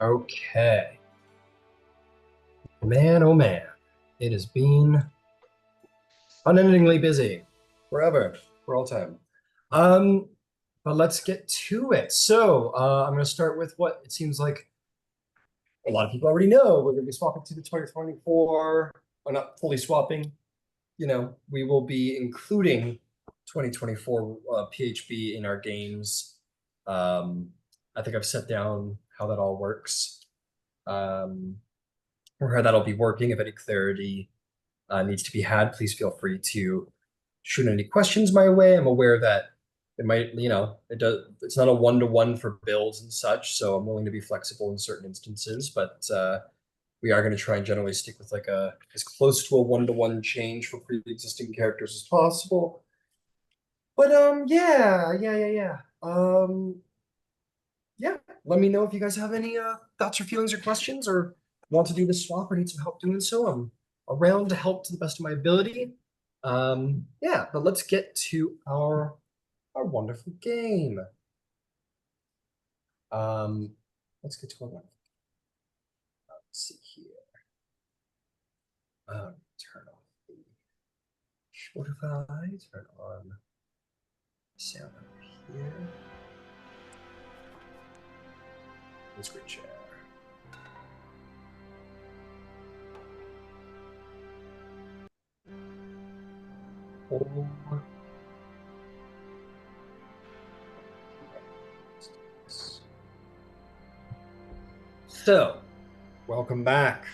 Okay. Man, oh man. It has been unendingly busy. Forever. For all time. Um, but let's get to it. I'm going to start with what it seems like a lot of people already know. We're going to be swapping to the 2024, or not fully swapping. We will be including 2024 PHB in our games. Um, I think I've set down how that all works. Um, or how that'll be working. If any clarity needs to be had, please feel free to shoot any questions my way. I'm aware that it might, it's not a one-to-one for builds and such, so I'm willing to be flexible in certain instances, but we are going to try and generally stick with like as close to a one-to-one change for pre-existing characters as possible. But yeah. Let me know if you guys have any thoughts or feelings or questions, or want to do this swap or need some help doing so. I'm around to help to the best of my ability. Yeah, but let's get to our wonderful game. Um, let's get to our wonderful. Let's see here. Turn off the Spotify. Turn on sound over here. Screen share. Oh. So, welcome back,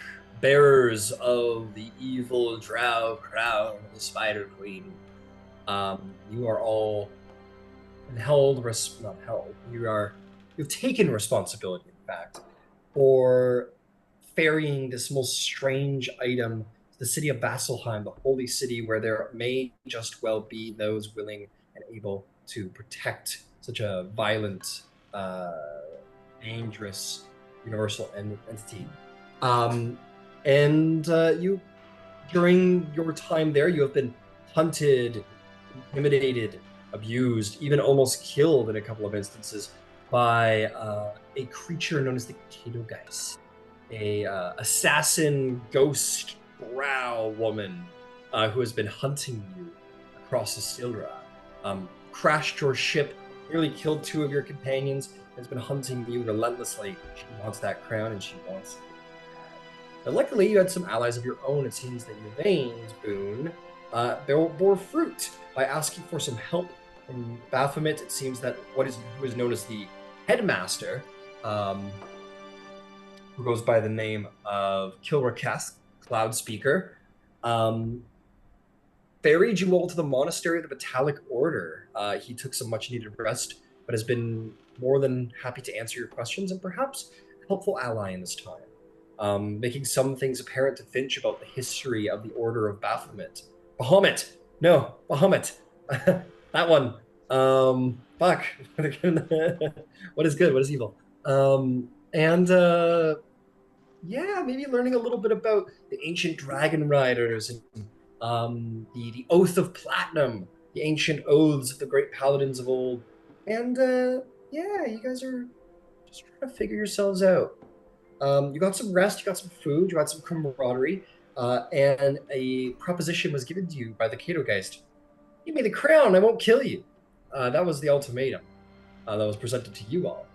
bearers of the evil drow crown of the Spider Queen. You are all not held. You've taken responsibility, in fact, for ferrying this most strange item to the city of Vasselheim, the holy city where there may just well be those willing and able to protect such a violent, dangerous universal entity. And you, during your time there, you have been hunted, intimidated, abused, even almost killed in a couple of instances by a creature known as the Katogeist, a assassin ghost brow woman who has been hunting you across the Silra. Crashed your ship, nearly killed two of your companions, has been hunting you relentlessly. She wants that crown and she wants it. But luckily, you had some allies of your own. It seems that your veins, Boone, bore fruit by asking for some help from Baphomet. It seems that who is known as the headmaster, who goes by the name of Kilrakesk, Cloud Speaker, ferried you all to the monastery of the Metallic Order. He took some much needed rest, but has been more than happy to answer your questions and perhaps a helpful ally in this time. Making some things apparent to Finch about the history of the Order of Baphomet. Bahamut! No, Bahamut! That one. Fuck. What is good? What is evil? And yeah, maybe learning a little bit about the ancient dragon riders and the Oath of Platinum, the ancient oaths of the great paladins of old. And yeah, you guys are just trying to figure yourselves out. You got some rest, you got some food, you got some camaraderie, and a proposition was given to you by the Katogeist. Give me the crown, I won't kill you. That was the ultimatum that was presented to you all.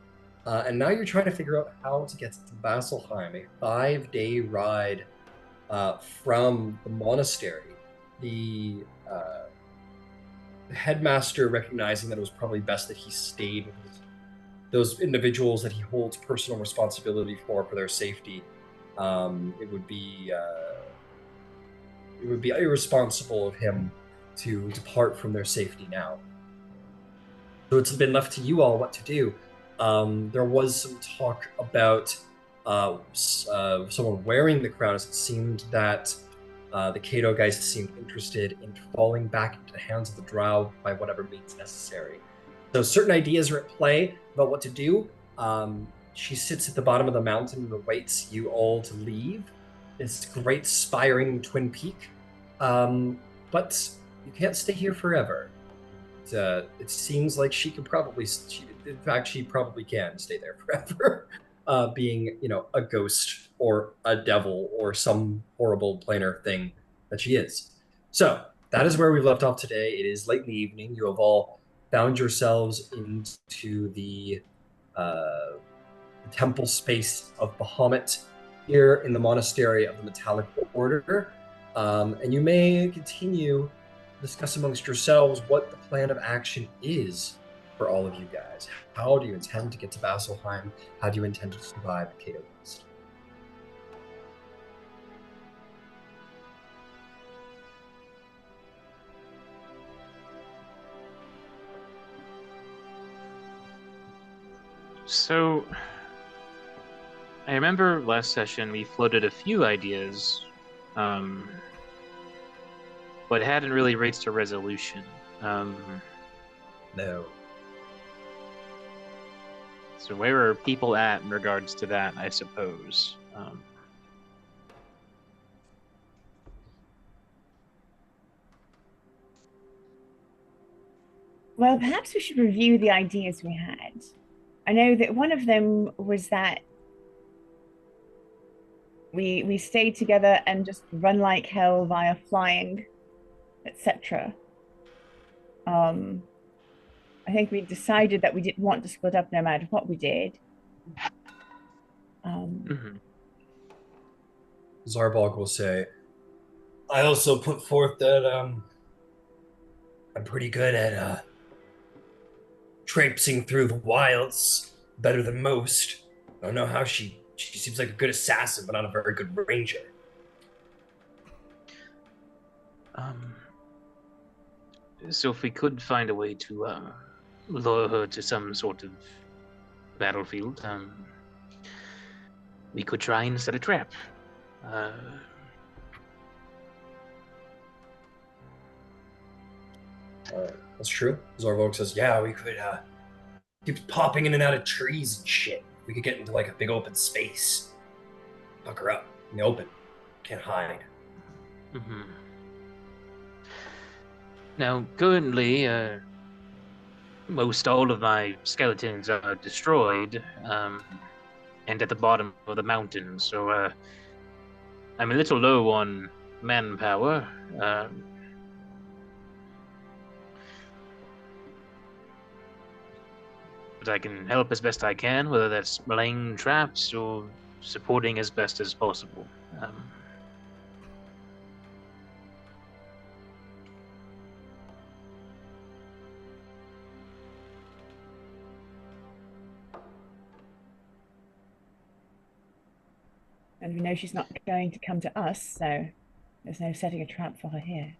And now you're trying to figure out how to get to Vasselheim, a 5-day ride from the monastery. The headmaster, recognizing that it was probably best that he stayed with those individuals that he holds personal responsibility for their safety, it would be irresponsible of him to depart from their safety now. So it's been left to you all what to do. There was some talk about someone wearing the crown, as it seemed that the Katogeist seemed interested in falling back into the hands of the Drow by whatever means necessary. So certain ideas are at play about what to do. She sits at the bottom of the mountain and awaits you all to leave. This great spiring twin peak. But you can't stay here forever. It seems like she could probably, in fact, she probably can stay there forever. being, a ghost or a devil or some horrible planar thing that she is. So that is where we've left off today. It is late in the evening. You have all found yourselves into the temple space of Bahamut here in the monastery of the Metallic Order. And you may continue to discuss amongst yourselves what the plan of action is for all of you guys. How do you intend to get to Vasselheim? How do you intend to survive Cato West? So, I remember last session we floated a few ideas, but hadn't really reached a resolution. No. So where are people at in regards to that, I suppose? Well, perhaps we should review the ideas we had. I know that one of them was that we stayed together and just run like hell via flying, etc. I think we decided that we didn't want to split up no matter what we did. Zarvolg will say, I also put forth that I'm pretty good at traipsing through the wilds, better than most. I don't know how she seems like a good assassin, but not a very good ranger. So if we could find a way to lure her to some sort of battlefield, we could try and set a trap. That's true. Zarvolg says, yeah, we could keep popping in and out of trees and shit. We could get into like a big open space. Fuck her up in the open. Can't hide. Now, currently, most all of my skeletons are destroyed, and at the bottom of the mountain, so I'm a little low on manpower. But I can help as best I can, whether that's laying traps or supporting as best as possible. And we know she's not going to come to us, so there's no setting a trap for her here.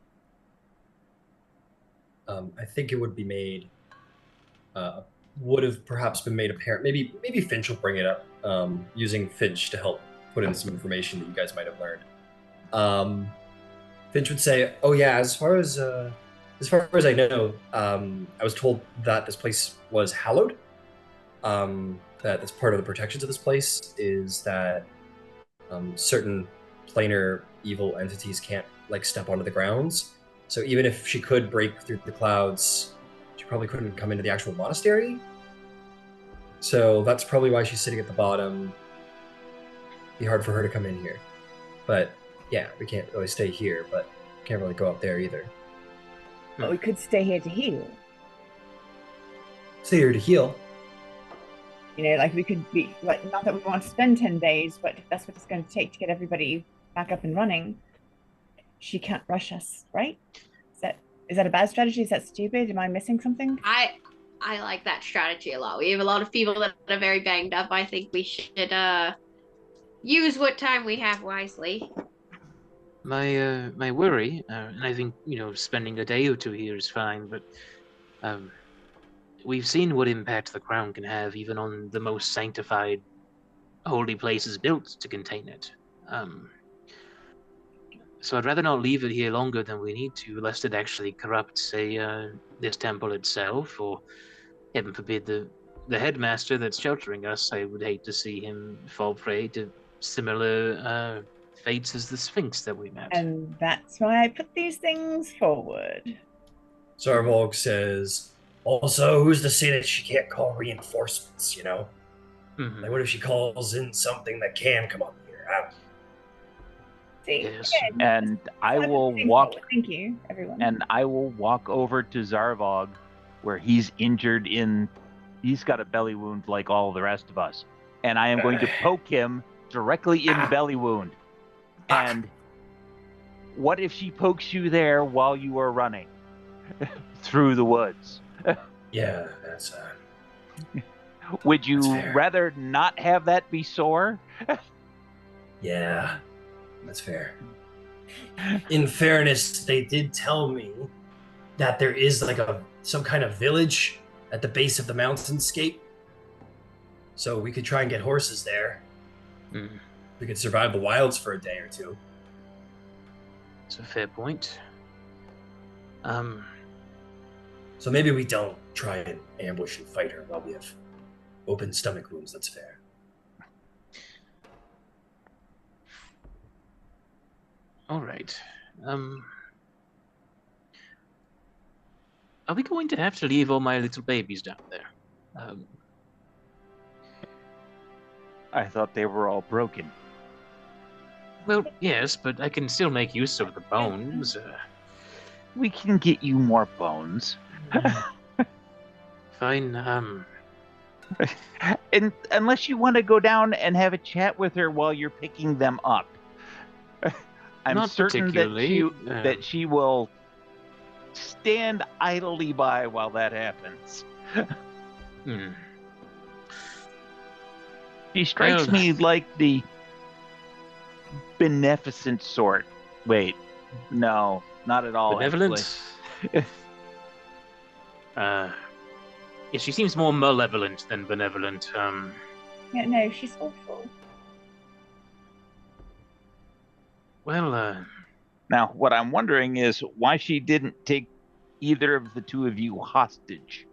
I think it would be made, would have perhaps been made apparent. Maybe Finch will bring it up, using Finch to help put in some information that you guys might have learned. Finch would say, "Oh yeah, as far as I know, I was told that this place was hallowed. That that's part of the protections of this place is that certain planar evil entities can't like step onto the grounds. So even if she could break through the clouds, she probably couldn't come into the actual monastery. So that's probably why she's sitting at the bottom. Be hard for her to come in here. But yeah, we can't really stay here, but can't really go up there either. But we could stay here to heal. Stay here to heal. You know, like we could be like, not that we want to spend 10 days, but if that's what it's going to take to get everybody back up and running, she can't rush us, right? Is that a bad strategy? Is that stupid? Am I missing something? I like that strategy a lot. We have a lot of people that are very banged up. I think we should use what time we have wisely. My worry, and I think spending a day or two here is fine, but we've seen what impact the crown can have even on the most sanctified holy places built to contain it. So I'd rather not leave it here longer than we need to, lest it actually corrupt, say, this temple itself, or heaven forbid, the headmaster that's sheltering us. I would hate to see him fall prey to similar fates as the Sphinx that we met. And that's why I put these things forward. Zarvolg says, also, who's to say that she can't call reinforcements, Mhm. Like, what if she calls in something that can come up here? I don't know. See, Yes. again, And I it's not will the same walk fault. Thank you, everyone. and I will walk over to Zarvolg, where he's injured he's got a belly wound like all the rest of us. And I am going to poke him directly in the belly wound. And what if she pokes you there while you are running through the woods? Yeah, that's Would you fair. rather not have that be sore? Yeah, that's fair. In fairness, they did tell me that there is like some kind of village at the base of the mountainscape. So we could try and get horses there. Mm. We could survive the wilds for a day or two. It's a fair point. So maybe we don't try and ambush and fight her while we have open stomach wounds. That's fair. All right. Are we going to have to leave all my little babies down there? I thought they were all broken. Well, yes, but I can still make use of the bones. We can get you more bones. Fine. And unless you want to go down and have a chat with her while you're picking them up. I'm Not certain particularly. that she will stand idly by while that happens. She strikes Well, me like the beneficent sort. Wait, no, not at all. benevolent. Yeah, she seems more malevolent than benevolent. Yeah, no, she's awful. Well, Now, what I'm wondering is why she didn't take either of the two of you hostage.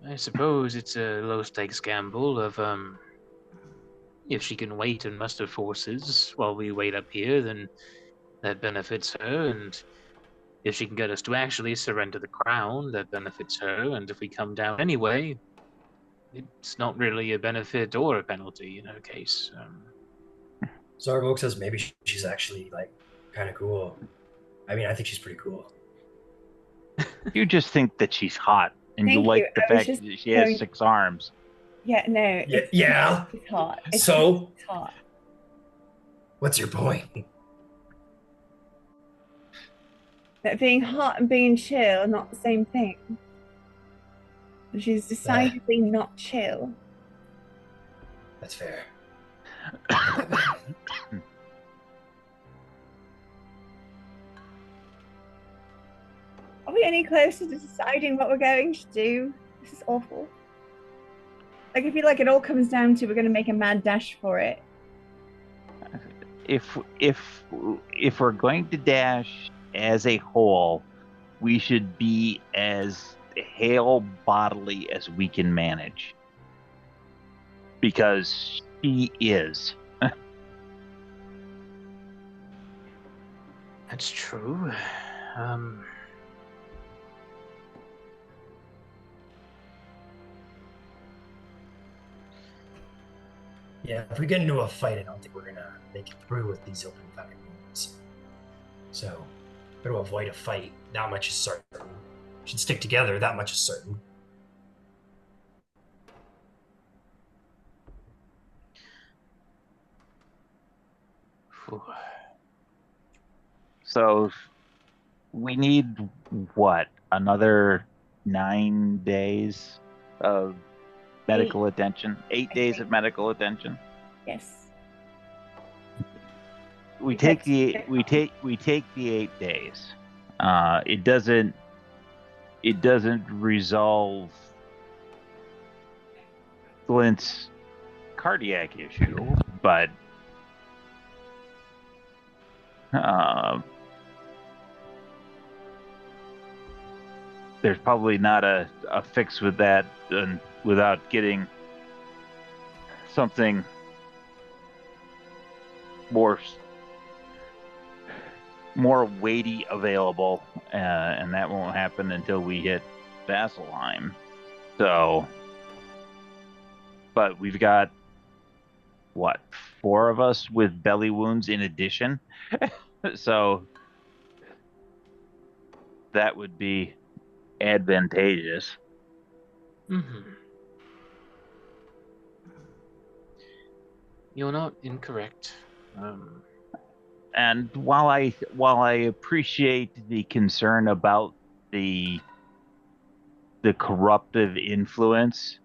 I suppose it's a low-stakes gamble of if she can wait and muster forces while we wait up here, then that benefits her, and if she can get us to actually surrender the crown, that benefits her, and if we come down anyway, it's not really a benefit or a penalty in her case. Zarvolg says maybe she's actually like kind of cool. I mean, I think she's pretty cool. You just think that she's hot, and you Thank like you. the I was fact just that she has going- 6 arms. Yeah, no. Yeah. It's hot. It's hot. What's your point? That being hot and being chill are not the same thing. She's decidedly not chill. That's fair. Are we any closer to deciding what we're going to do? This is awful. Like, I feel like it all comes down to we're going to make a mad dash for it. If we're going to dash as a whole, we should be as hale bodily as we can manage. Because she is. That's true. Yeah, if we get into a fight, I don't think we're gonna make it through with these open fucking wounds. So, better avoid a fight. That much is certain. Should stick together. That much is certain. So we need what? Another 9 days of medical attention? 8 days of medical attention? Yes. We take the 8 days. It doesn't resolve Glint's cardiac issue, but there's probably not a fix with that without getting something more weighty available, and that won't happen until we hit Vasselheim. So, but we've got, what, 4 of us with belly wounds in addition? So that would be advantageous. Mm-hmm. You're not incorrect. And while I appreciate the concern about the corruptive influence,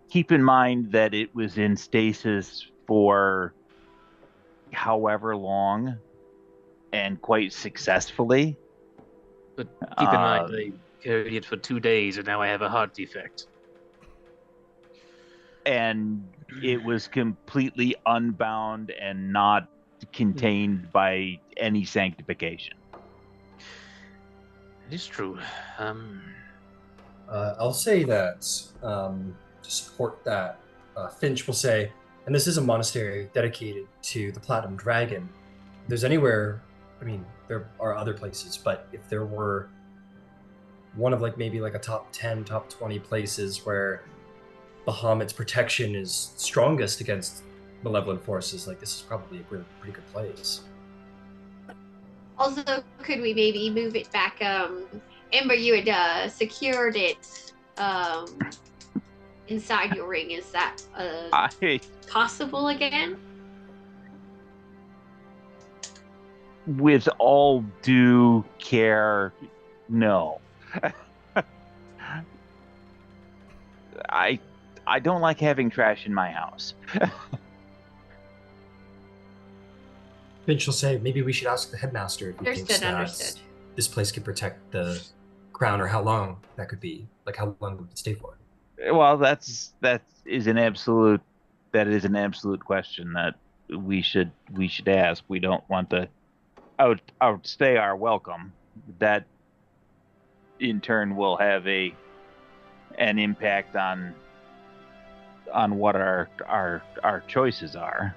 keep in mind that it was in stasis for however long and quite successfully. But keep in mind, I carried it for 2 days, and now I have a heart defect. And it was completely unbound and not contained by any sanctification. It is true. I'll say that to support that, Finch will say, and this is a monastery dedicated to the Platinum Dragon. If there's anywhere, I mean, there are other places, but if there were one of maybe a top 10, top 20 places where Bahamut's protection is strongest against malevolent forces, this is probably a pretty good place. Also, could we maybe move it back? Ember, you had secured it inside your ring. Is that possible again? With all due care, no. I don't like having trash in my house. Finch will say, maybe we should ask the headmaster if he thinks that this place could protect the crown, or how long that could be. How long would it stay for? Well, that is an absolute question that we should ask. We don't want to outstay our welcome. That in turn will have an impact on what our choices are.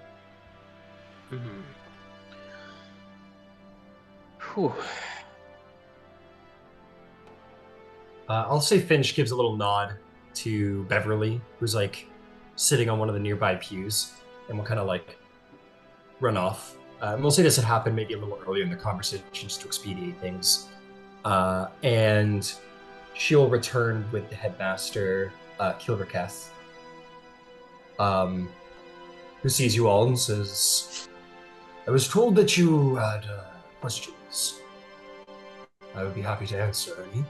Mm-hmm. Whew. I'll say Finch gives a little nod to Beverly, who's sitting on one of the nearby pews, and will kind of run off. We'll say this had happened maybe a little earlier in the conversation just to expedite things. And she'll return with the headmaster, Kilverketh, who sees you all and says, I was told that you had questions. I would be happy to answer any.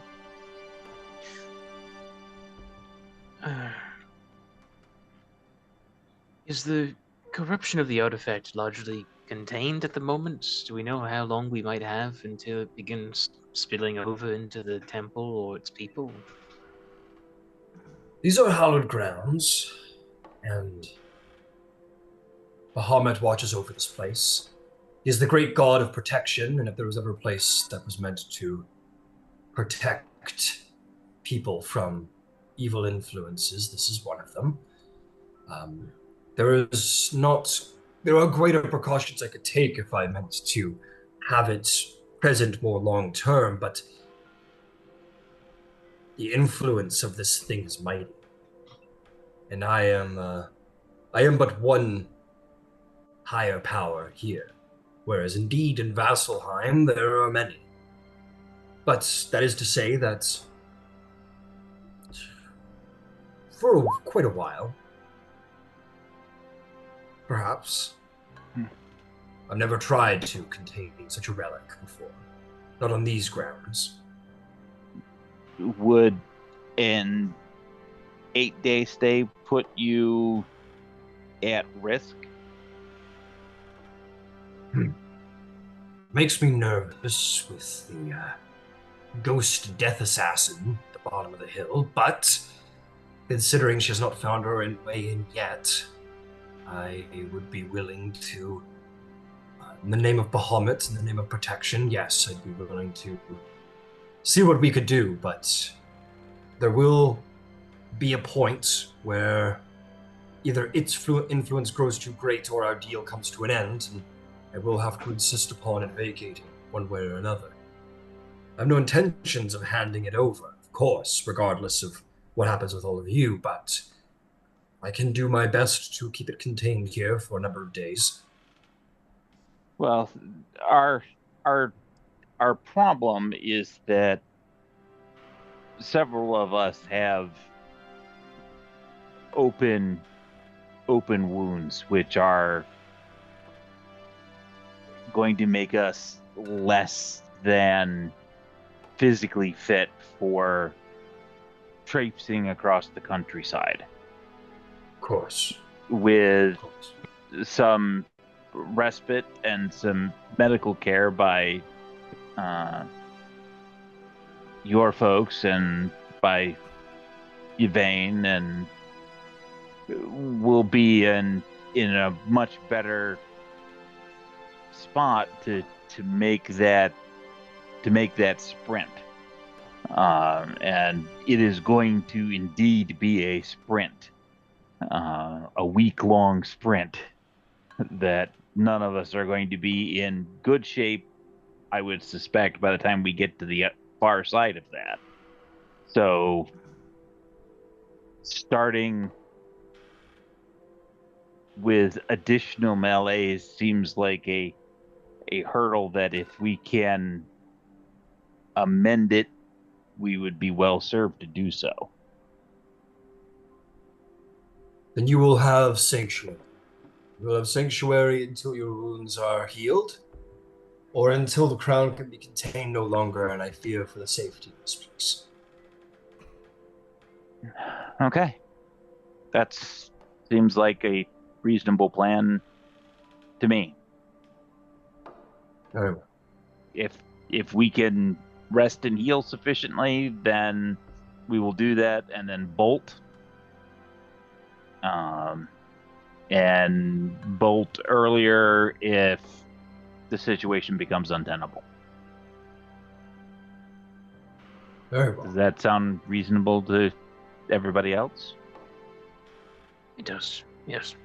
Is the corruption of the artifact largely contained at the moment? Do we know how long we might have until it begins spilling over into the temple or its people? These are hallowed grounds, and Bahamut watches over this place. He is the great god of protection, and if there was ever a place that was meant to protect people from evil influences, this is one of them. There are greater precautions I could take if I meant to have it present more long term, but the influence of this thing is mighty. And I am but one higher power here, whereas indeed in Vasselheim there are many. But that is to say that for quite a while, perhaps, I've never tried to contain such a relic before. Not on these grounds. Would an 8-day stay put you at risk? Makes me nervous with the ghost death assassin at the bottom of the hill, but considering she has not found her way in yet, I would be willing to, in the name of Bahamut, in the name of protection, yes, I'd be willing to see what we could do, but there will be a point where either its influence grows too great or our deal comes to an end, and I will have to insist upon it vacating one way or another. I have no intentions of handing it over, of course, regardless of what happens with all of you, but I can do my best to keep it contained here for a number of days. Well, our our our problem is that several of us have open wounds, which are going to make us less than physically fit for traipsing across the countryside. Of course. With Of course. some respite and some medical care by your folks and by Yvain, and we'll be in a much better spot to make that sprint. And it is going to indeed be a sprint, a week-long sprint that none of us are going to be in good shape, I would suspect, by the time we get to the far side of that. So starting with additional melees seems like a hurdle that, if we can amend it, we would be well served to do so. Then you will have sanctuary. You will have sanctuary until your wounds are healed, or until the crown can be contained no longer, and I fear for the safety of this place. Okay. That seems like a reasonable plan to me. Very well. If we can rest and heal sufficiently, then we will do that and then bolt. And bolt earlier if the situation becomes untenable. Very well. Does that sound reasonable to everybody else? It does, yes.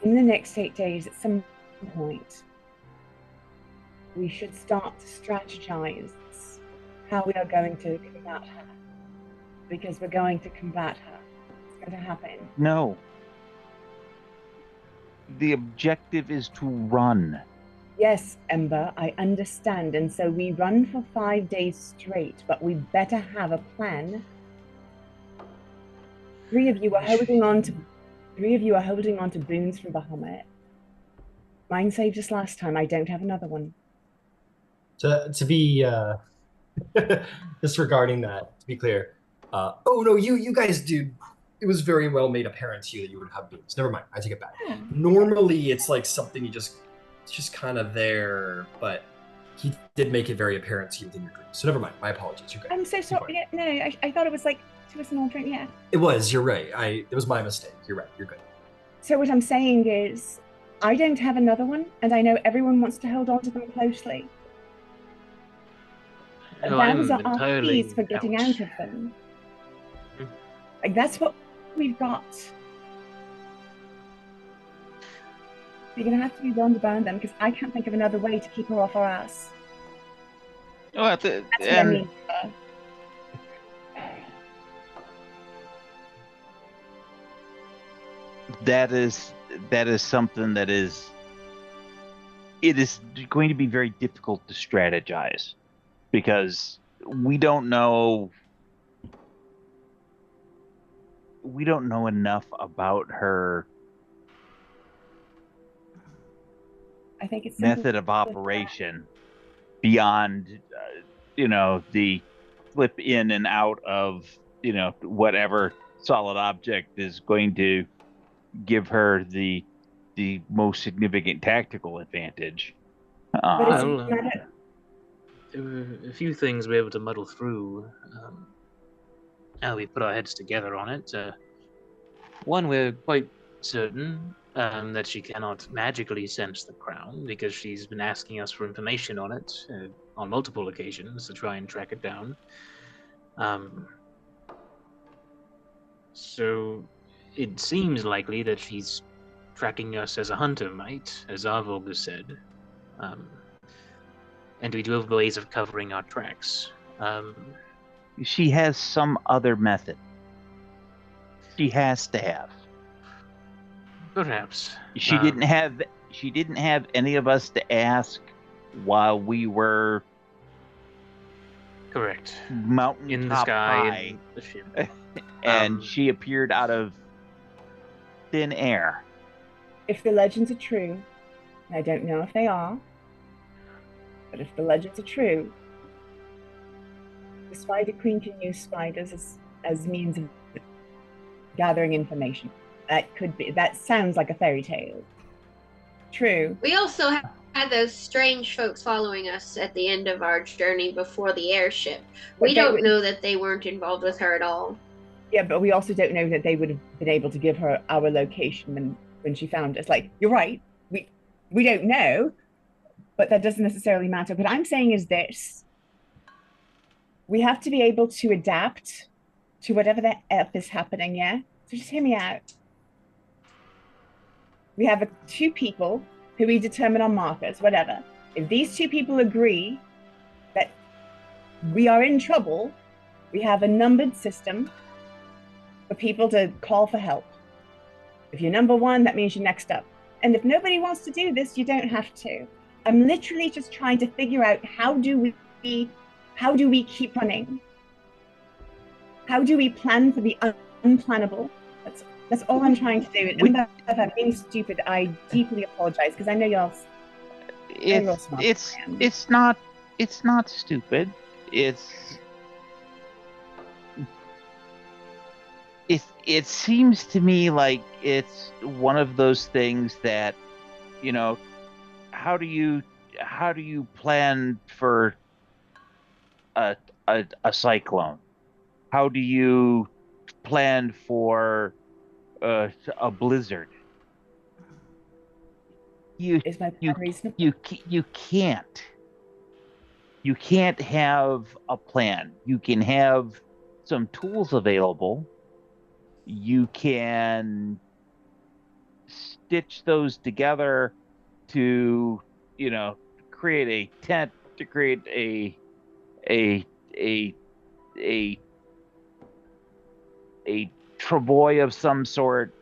In the next 8 days, at some point, we should start to strategize how we are going to combat her. Because we're going to combat her. It's going to happen. No. The objective is to run. Yes, Ember, I understand. And so we run for 5 days straight, but we better have a plan. Three of you are holding on to boons from Bahamut. Mine saved us last time. I don't have another one. To be disregarding that, to be clear, oh no, you guys did. It was very well made apparent to you that you would have boons. Never mind, I take it back. Yeah. Normally, it's like something it's just kind of there, but he did make it very apparent to you within your dreams. So never mind. My apologies. You're good. I'm so sorry. Yeah, no, I thought it was like to a small drink. Yeah. It was. You're right. It was my mistake. You're right. You're good. So what I'm saying is, I don't have another one, and I know everyone wants to hold on to them closely. No, That I'm is our entirely fees for getting out of them. Hmm. Like, that's what we've got. You're gonna have to be willing to burn them, because I can't think of another way to keep her off our ass. Oh, That's what I mean. That is something that is. It is going to be very difficult to strategize, because we don't know enough about her I think it's method of operation beyond the flip in and out of whatever solid object is going to give her the most significant tactical advantage. But it's Well, matter. there were a few things we were able to muddle through. Now we put our heads together on it. One, we're quite certain that she cannot magically sense the crown, because she's been asking us for information on it on multiple occasions to try and track it down. So it seems likely that she's tracking us as a hunter might, as Zarvolg has said. And we do have ways of covering our tracks. She has some other method. She has to have. Perhaps. She didn't have any of us to ask while we were correct mountain in the top sky high, and the ship. and she appeared out of thin air. If the legends are true, and I don't know if they are, but if the legends are true, the Spider Queen can use spiders as means of gathering information. That sounds like a fairy tale. True. We also had those strange folks following us at the end of our journey before the airship. We don't know that they weren't involved with her at all. Yeah, but we also don't know that they would have been able to give her our location when she found us. Like, you're right. We don't know, but that doesn't necessarily matter. What I'm saying is this. We have to be able to adapt to whatever the F is happening, yeah? So just hear me out. We have two people who we determine on markers, whatever. If these two people agree that we are in trouble, we have a numbered system for people to call for help. If you're number one, that means you're next up. And if nobody wants to do this, you don't have to. I'm literally just trying to figure out how do we keep running? How do we plan for the unplannable? That's all I'm trying to do. And if I'm being stupid, I deeply apologize because I know y'all. It's not stupid. It seems to me like it's one of those things that, you know, how do you plan for a cyclone? How do you plan for a blizzard? You can't have a plan. You can have some tools available. You can stitch those together to, you know, create a tent, to create a travois of some sort.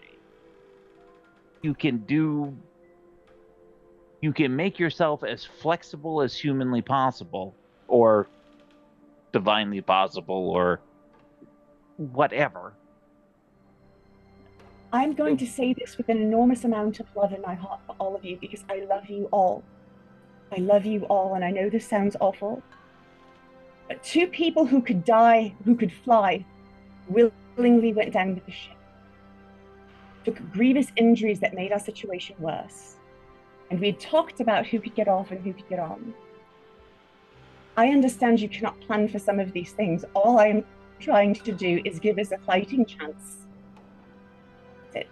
You can make yourself as flexible as humanly possible, or divinely possible, or whatever. I'm going to say this with an enormous amount of love in my heart for all of you because I love you all. I love you all, and I know this sounds awful, but two people who could fly, willingly went down with the ship, took grievous injuries that made our situation worse. And we had talked about who could get off and who could get on. I understand you cannot plan for some of these things. All I'm trying to do is give us a fighting chance. That's it.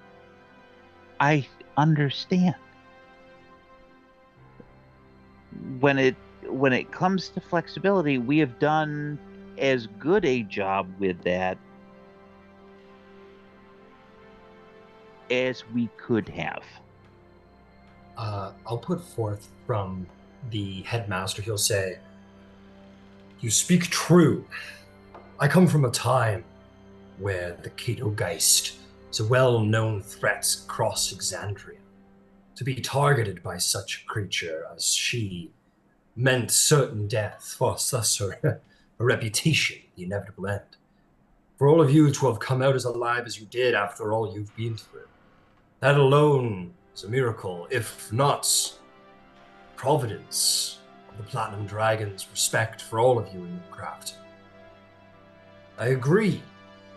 I understand. When it comes to flexibility, we have done as good a job with that as we could have. I'll put forth from the headmaster. He'll say, "You speak true. I come from a time where the Cato-Geist is a well-known threat across Exandria. To be targeted by such a creature as she meant certain death, for thus her reputation, the inevitable end. For all of you to have come out as alive as you did after all you've been through, that alone is a miracle, if not providence of the Platinum Dragon's respect for all of you in your craft. I agree.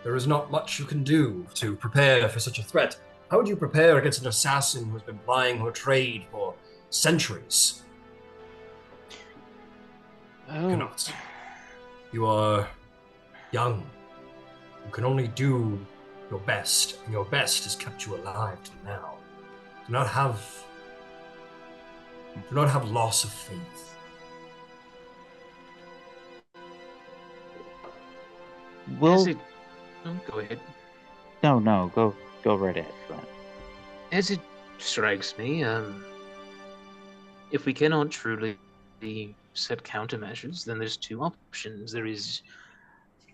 There is not much you can do to prepare for such a threat. How would you prepare against an assassin who has been plying her trade for centuries? You cannot. You are young. You can only do your best, and your best has kept you alive till now. Do not have loss of faith. Go ahead. No, go right ahead. Has it strikes me. If we cannot truly set countermeasures, then there's two options. There is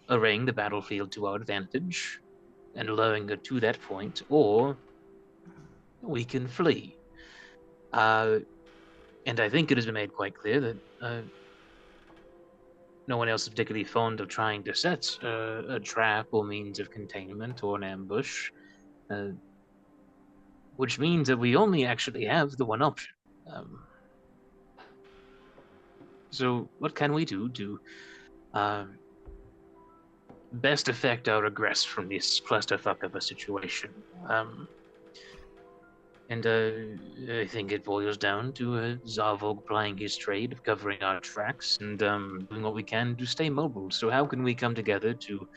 arraying the battlefield to our advantage and allowing it to that point, or we can flee. And I think it has been made quite clear that no one else is particularly fond of trying to set a trap or means of containment or an ambush, which means that we only actually have the one option. So what can we do to best affect our regress from this clusterfuck of a situation? And I think it boils down to Zarvolg plying his trade of covering our tracks and doing what we can to stay mobile. So how can we come together to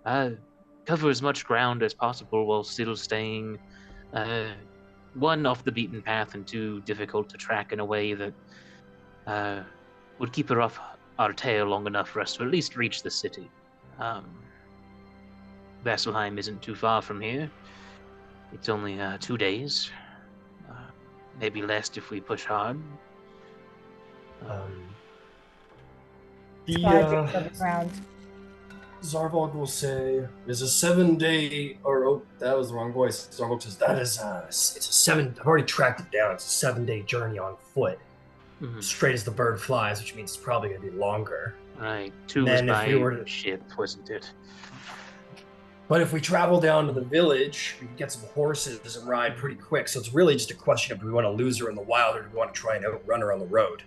cover as much ground as possible while still staying, one, off the beaten path, and two, difficult to track in a way that would keep her off our tail long enough for us to at least reach the city. Vasselheim isn't too far from here. It's only 2 days. Maybe less if we push hard. Overground. Zarvolg will say, "There's a 7-day," or oh, that was the wrong voice. Zarvolg says, "That is it's a 7. I've already tracked it down. It's a 7-day journey on foot, straight as the bird flies, which means it's probably going to be longer." Right, 2 was by ship, wasn't it? But if we travel down to the village, we can get some horses and ride pretty quick. So it's really just a question of do we want to lose her in the wild or do we want to try and outrun her on the road?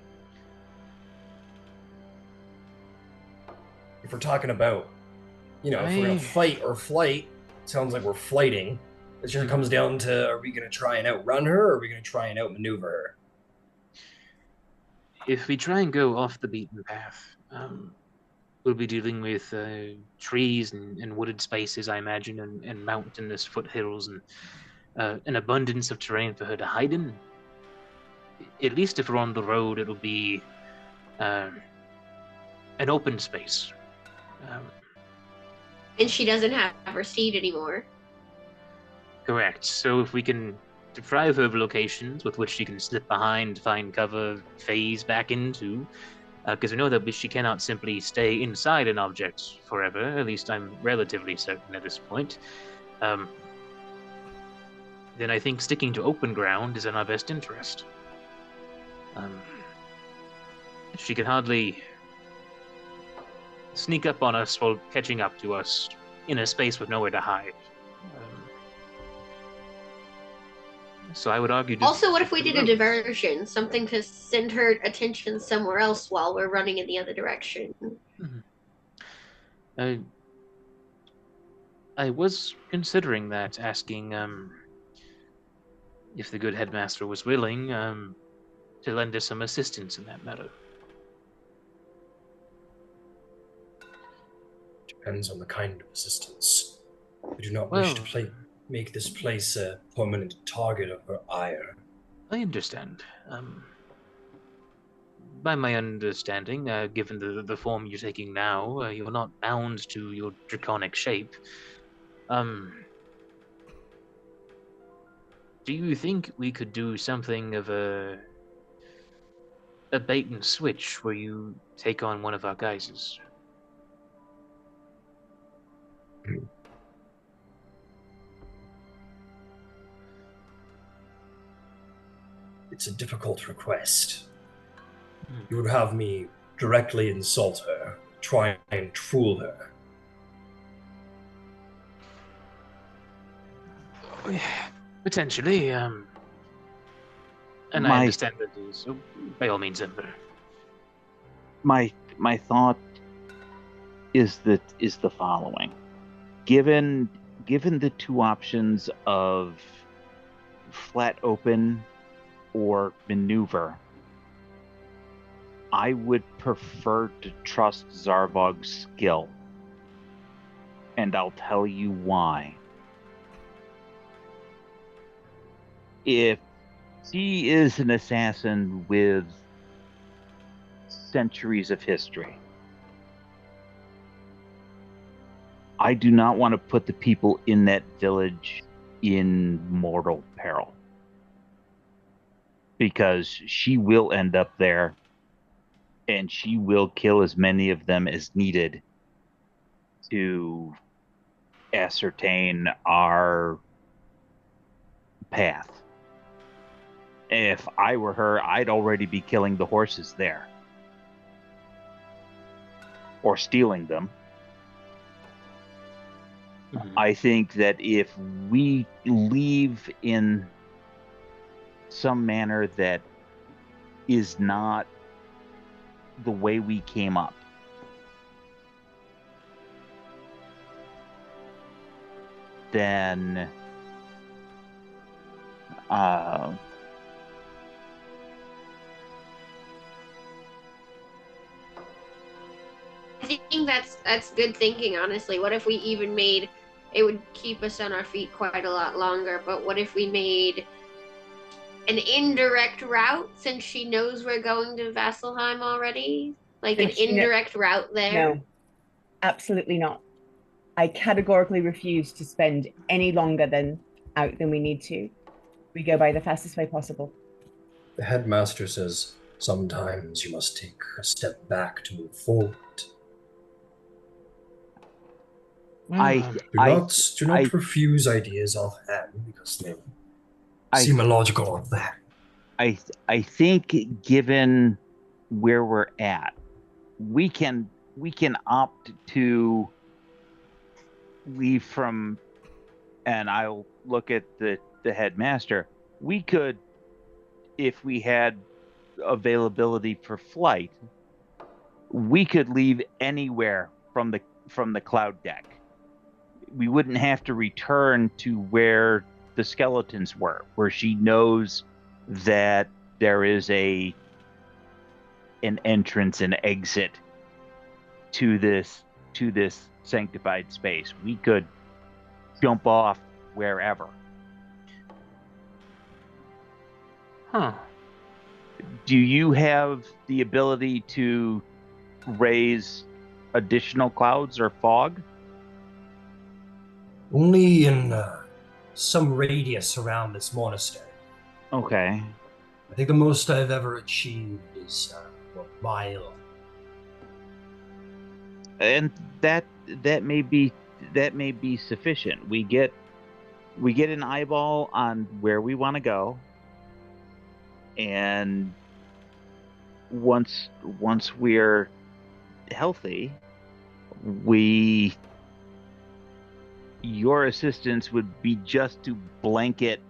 If we're talking about, if we're going to fight or flight, it sounds like we're flighting. It just comes down to, are we going to try and outrun her or are we going to try and outmaneuver her? If we try and go off the beaten path, we'll be dealing with trees and wooded spaces, I imagine, and mountainous foothills and an abundance of terrain for her to hide in. At least if we're on the road, it'll be an open space. And she doesn't have her steed anymore. Correct. So if we can deprive her of locations with which she can slip behind, find cover, phase back into, because we know that she cannot simply stay inside an object forever. At least I'm relatively certain at this point. Then I think sticking to open ground is in our best interest. She can hardly sneak up on us while catching up to us in a space with nowhere to hide. So I would argue... Also, what if we did a diversion? Something to send her attention somewhere else while we're running in the other direction. I was considering that, asking if the good headmaster was willing to lend us some assistance in that matter. Depends on the kind of assistance. We do not wish to make this place a permanent target of her ire. I understand. By my understanding, given the form you're taking now, you're not bound to your draconic shape. Do you think we could do something of a bait and switch where you take on one of our guises? It's a difficult request. You would have me directly insult her, try and fool her. Potentially, and I understand that, so by all means, Ember. My thought is the following: given the two options of flat open or maneuver, I would prefer to trust Zarvolg's skill, and I'll tell you why. If she is an assassin with centuries of history, I do not want to put the people in that village in mortal peril. because she will end up there and she will kill as many of them as needed to ascertain our path. If I were her, I'd already be killing the horses there. Or stealing them. Mhm. I think that if we leave in some manner that is not the way we came up, then I think that's good thinking, honestly. What if we even made it would keep us on our feet quite a lot longer, but what if we made an indirect route since she knows we're going to Vasselheim already? Like an indirect route there? No, absolutely not. I categorically refuse to spend any longer than we need to. We go by the fastest way possible. The headmaster says sometimes you must take a step back to move forward. I Do not refuse ideas offhand because they seem illogical on that. I think given where we're at, we can opt to leave from, and I'll look at the headmaster. We could, if we had availability for flight, we could leave anywhere from the cloud deck. We wouldn't have to return to where the skeletons were, where she knows that there is an entrance and exit to this sanctified space. We could jump off wherever. Huh. Do you have the ability to raise additional clouds or fog? Only in some radius around this monastery. Okay. I think the most I've ever achieved is a mile. And that may be sufficient. We get an eyeball on where we want to go, and once we're healthy, your assistance would be just to blanket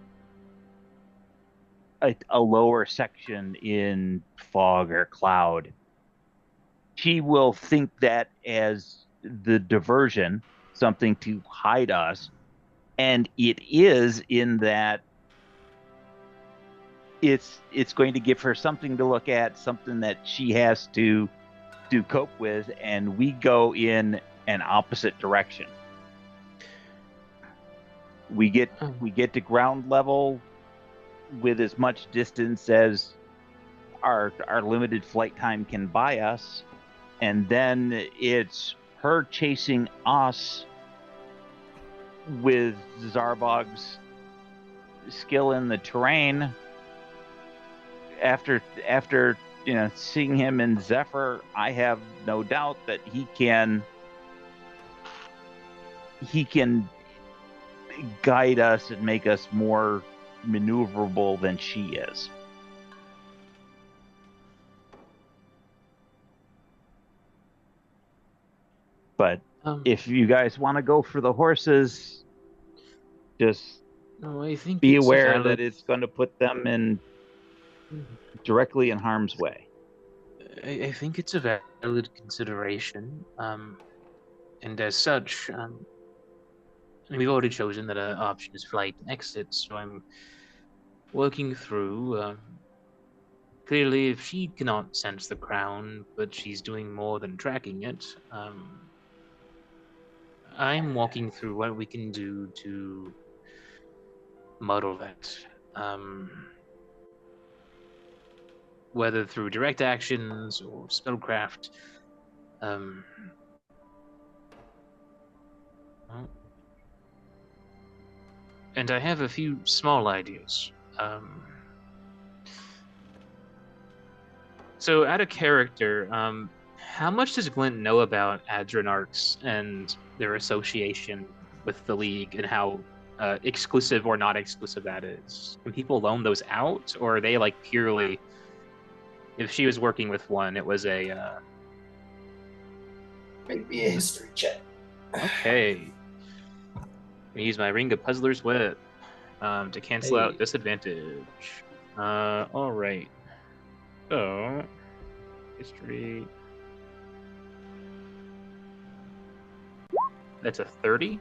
a lower section in fog or cloud. She will think that as the diversion, something to hide us, and it is in that it's going to give her something to look at, something that she has to cope with, and we go in an opposite direction. We get to ground level with as much distance as our limited flight time can buy us, and then it's her chasing us with Zarvolg's skill in the terrain. After seeing him in Zephyr, I have no doubt that he can guide us and make us more maneuverable than she is. But if you guys want to go for the horses, just be aware that it's going to put them in directly in harm's way. I think it's a valid consideration, and as such, we've already chosen that our option is flight and exit, so I'm working through. Clearly, if she cannot sense the crown, but she's doing more than tracking it, I'm walking through what we can do to muddle that. Whether through direct actions or spellcraft. And I have a few small ideas. So, out of character, how much does Glint know about Adrenarchs and their association with the League, and how exclusive or not exclusive that is? Can people loan those out, or are they like purely? If she was working with one, it was a. Maybe a history check. Okay. I use my Ring of Puzzler's Web to cancel out disadvantage. All right. So, history. That's a 30.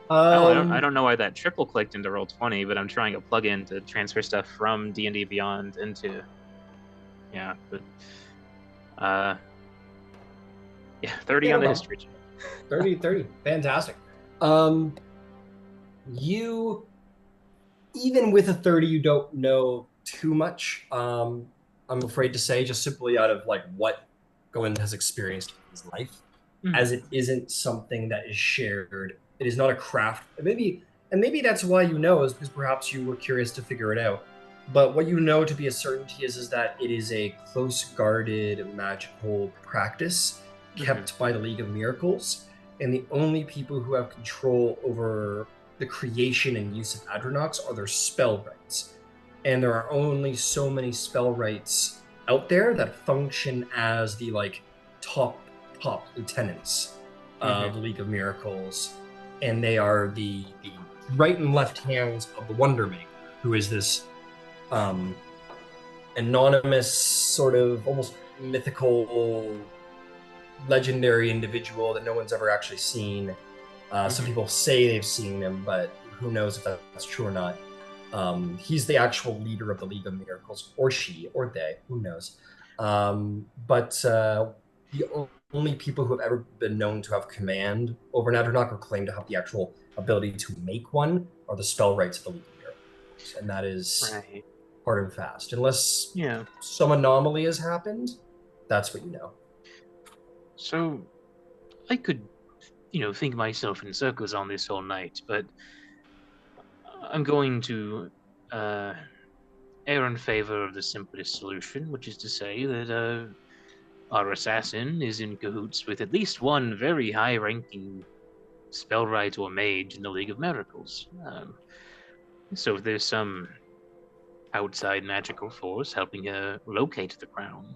I don't know why that triple clicked into Roll20, but I'm trying to plug in to transfer stuff from D&D Beyond into. Yeah, but. Yeah, 30 on the history check. 30. Fantastic. You, even with a 30, you don't know too much. I'm afraid to say, just simply out of like what Goen has experienced in his life, as it isn't something that is shared. It is not a craft. Maybe that's why you know, is because perhaps you were curious to figure it out. But what you know to be a certainty is that it is a close guarded magical practice kept by the League of Miracles, and the only people who have control over the creation and use of Adrenarchs are their spell rights. And there are only so many spell rights out there that function as the like top lieutenants of the League of Miracles, and they are the right and left hands of the Wondermaker, who is this anonymous, sort of almost mythical, legendary individual that no one's ever actually seen. Some people say they've seen him, but who knows if that's true or not. He's the actual leader of the League of Miracles, or she, or they, who knows. But the only people who have ever been known to have command over an Adrenarch or claim to have the actual ability to make one are the spell rights of the League of Miracles. And that is hard and fast. Unless some anomaly has happened, that's what you know. So, I could, think myself in circles on this all night, but I'm going to err in favor of the simplest solution, which is to say that our assassin is in cahoots with at least one very high-ranking spellwright or mage in the League of Miracles. So if there's some outside magical force helping her locate the crown,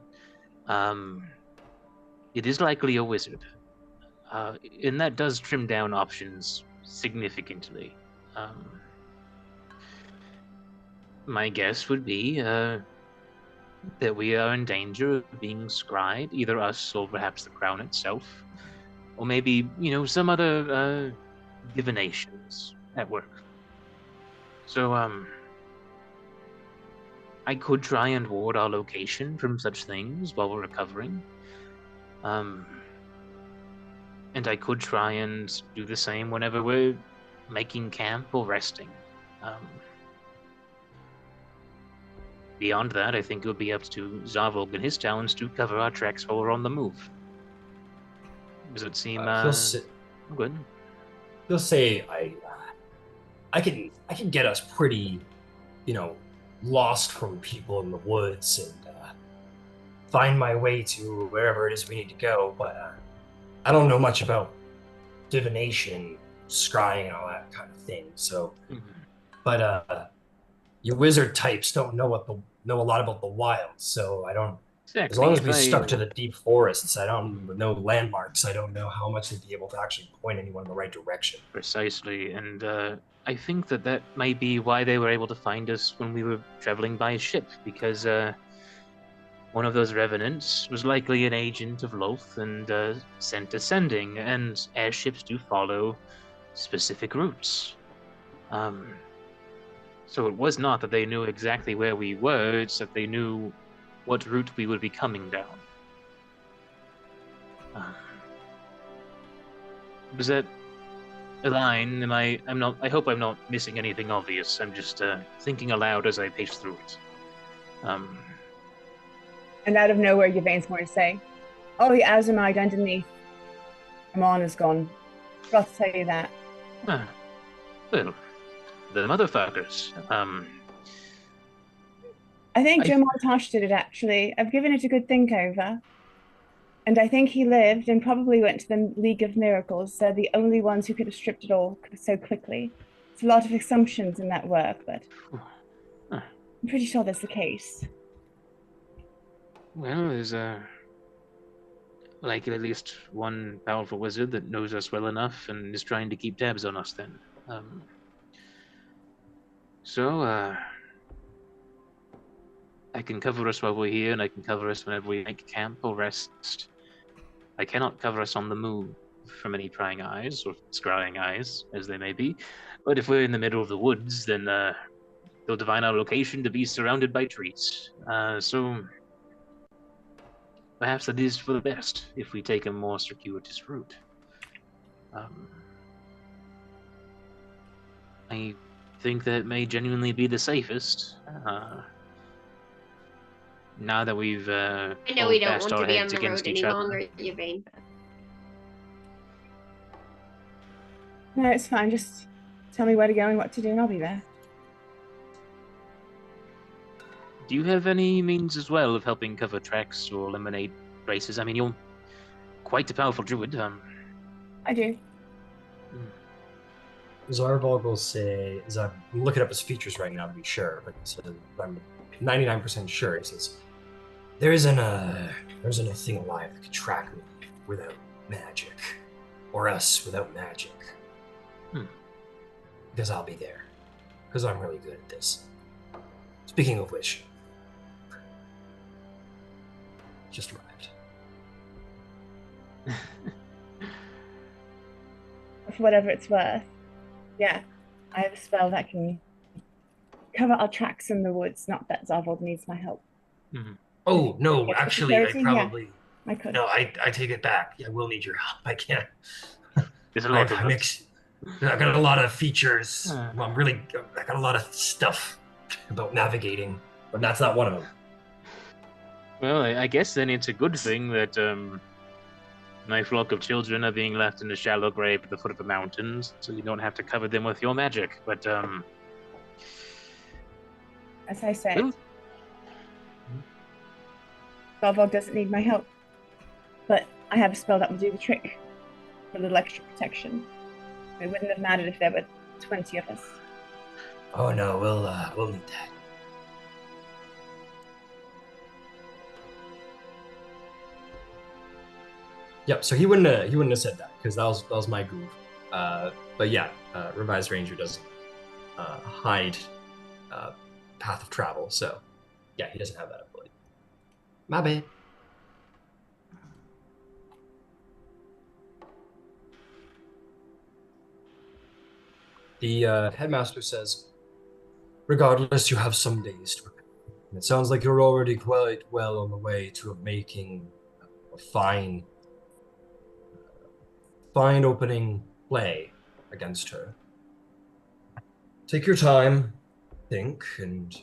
it is likely a wizard. And that does trim down options significantly. My guess would be that we are in danger of being scryed, either us or perhaps the crown itself, or maybe, some other divinations at work. So, I could try and ward our location from such things while we're recovering. And I could try and do the same whenever we're making camp or resting. Beyond that, I think it would be up to Zarvolg and his talents to cover our tracks while we're on the move. Does it seem good? He'll say, I can get us pretty, lost from people in the woods and find my way to wherever it is we need to go, but I don't know much about divination, scrying, and all that kind of thing. So, but you wizard types don't know a lot about the wild. So I don't. Exactly. As long as we stuck to the deep forests, with no landmarks, I don't know how much they'd be able to actually point anyone in the right direction. Precisely, and I think that might be why they were able to find us when we were traveling by ship, because one of those revenants was likely an agent of Loth and sent ascending, and airships do follow specific routes. So it was not that they knew exactly where we were, it's that they knew what route we would be coming down. Was that a line? I hope I'm not missing anything obvious. I'm just thinking aloud as I pace through it. And out of nowhere, Yvain's going to say, "Oh, the Azumite underneath Amon is gone. Forgot to tell you that." Well, the motherfuckers. I think Joe Montage did it, actually. I've given it a good think over. And I think he lived and probably went to the League of Miracles. They're the only ones who could have stripped it all so quickly. It's a lot of assumptions in that work, but I'm pretty sure that's the case. Well, there's like at least one powerful wizard that knows us well enough and is trying to keep tabs on us then. So, I can cover us while we're here, and I can cover us whenever we make camp or rest. I cannot cover us on the move from any prying eyes, or scrying eyes, as they may be. But if we're in the middle of the woods, then they'll divine our location to be surrounded by trees. So perhaps that is for the best if we take a more circuitous route. I think that may genuinely be the safest. Now that we've I know we don't bashed want our to be on heads the against road each any other. longer, Yvain. No, it's fine. Just tell me where to go and what to do, and I'll be there. Do you have any means as well of helping cover tracks or eliminate races? I mean, you're quite a powerful druid. I do. Zarvolg will say, as I'm looking up his features right now to be sure, but I'm 99% sure. He says, there isn't a thing alive that can track me without magic, or us without magic. Because I'll be there. Because I'm really good at this. Speaking of which, just arrived. For whatever it's worth. Yeah, I have a spell that can cover our tracks in the woods. Not that Zarvolg needs my help. Mm-hmm. Oh, no, actually, I probably... Yeah, I could. No, I take it back. I will need your help. I can't. There's a lot of I got a lot of features. I got a lot of stuff about navigating, but that's not one of them. Well, I guess then it's a good thing that my flock of children are being left in a shallow grave at the foot of the mountains, so you don't have to cover them with your magic. But as I said, Zarvolg doesn't need my help, but I have a spell that will do the trick for a little extra protection. It wouldn't have mattered if there were 20 of us. Oh no, we'll need that. Yep. So he wouldn't have said that because that was my goof. But yeah, Revised Ranger doesn't hide path of travel. So yeah, he doesn't have that ability. My bad. The headmaster says, regardless, you have some days to prepare. It sounds like you're already quite well on the way to making a fine opening play against her. Take your time, think, and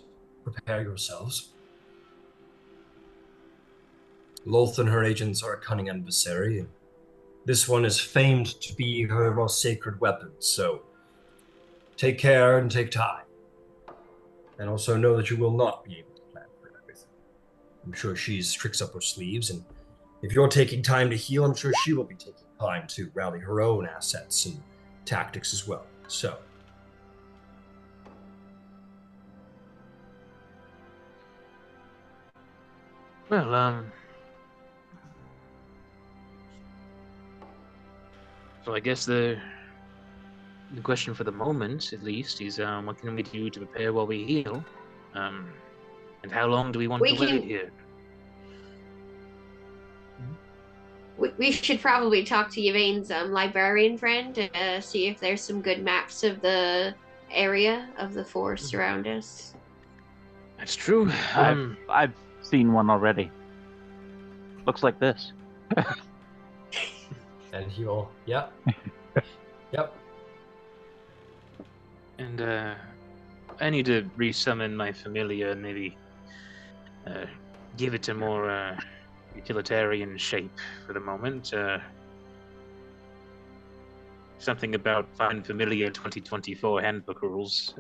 prepare yourselves. Loth and her agents are a cunning adversary. This one is famed to be her most sacred weapon, so take care and take time. And also know that you will not be able to plan for everything. I'm sure she's tricks up her sleeves, and if you're taking time to heal, I'm sure she will be taking time to rally her own assets and tactics as well. So. Well, so I guess the question for the moment, at least, is what can we do to prepare while we heal? And how long do we want to wait here? We should probably talk to Yvain's librarian friend to see if there's some good maps of the area of the forest around us. That's true. I've seen one already. Looks like this. And he will, yep. Yep. And I need to resummon my familiar and maybe give it a more utilitarian shape for the moment. Something about Find Familiar 2024 handbook rules.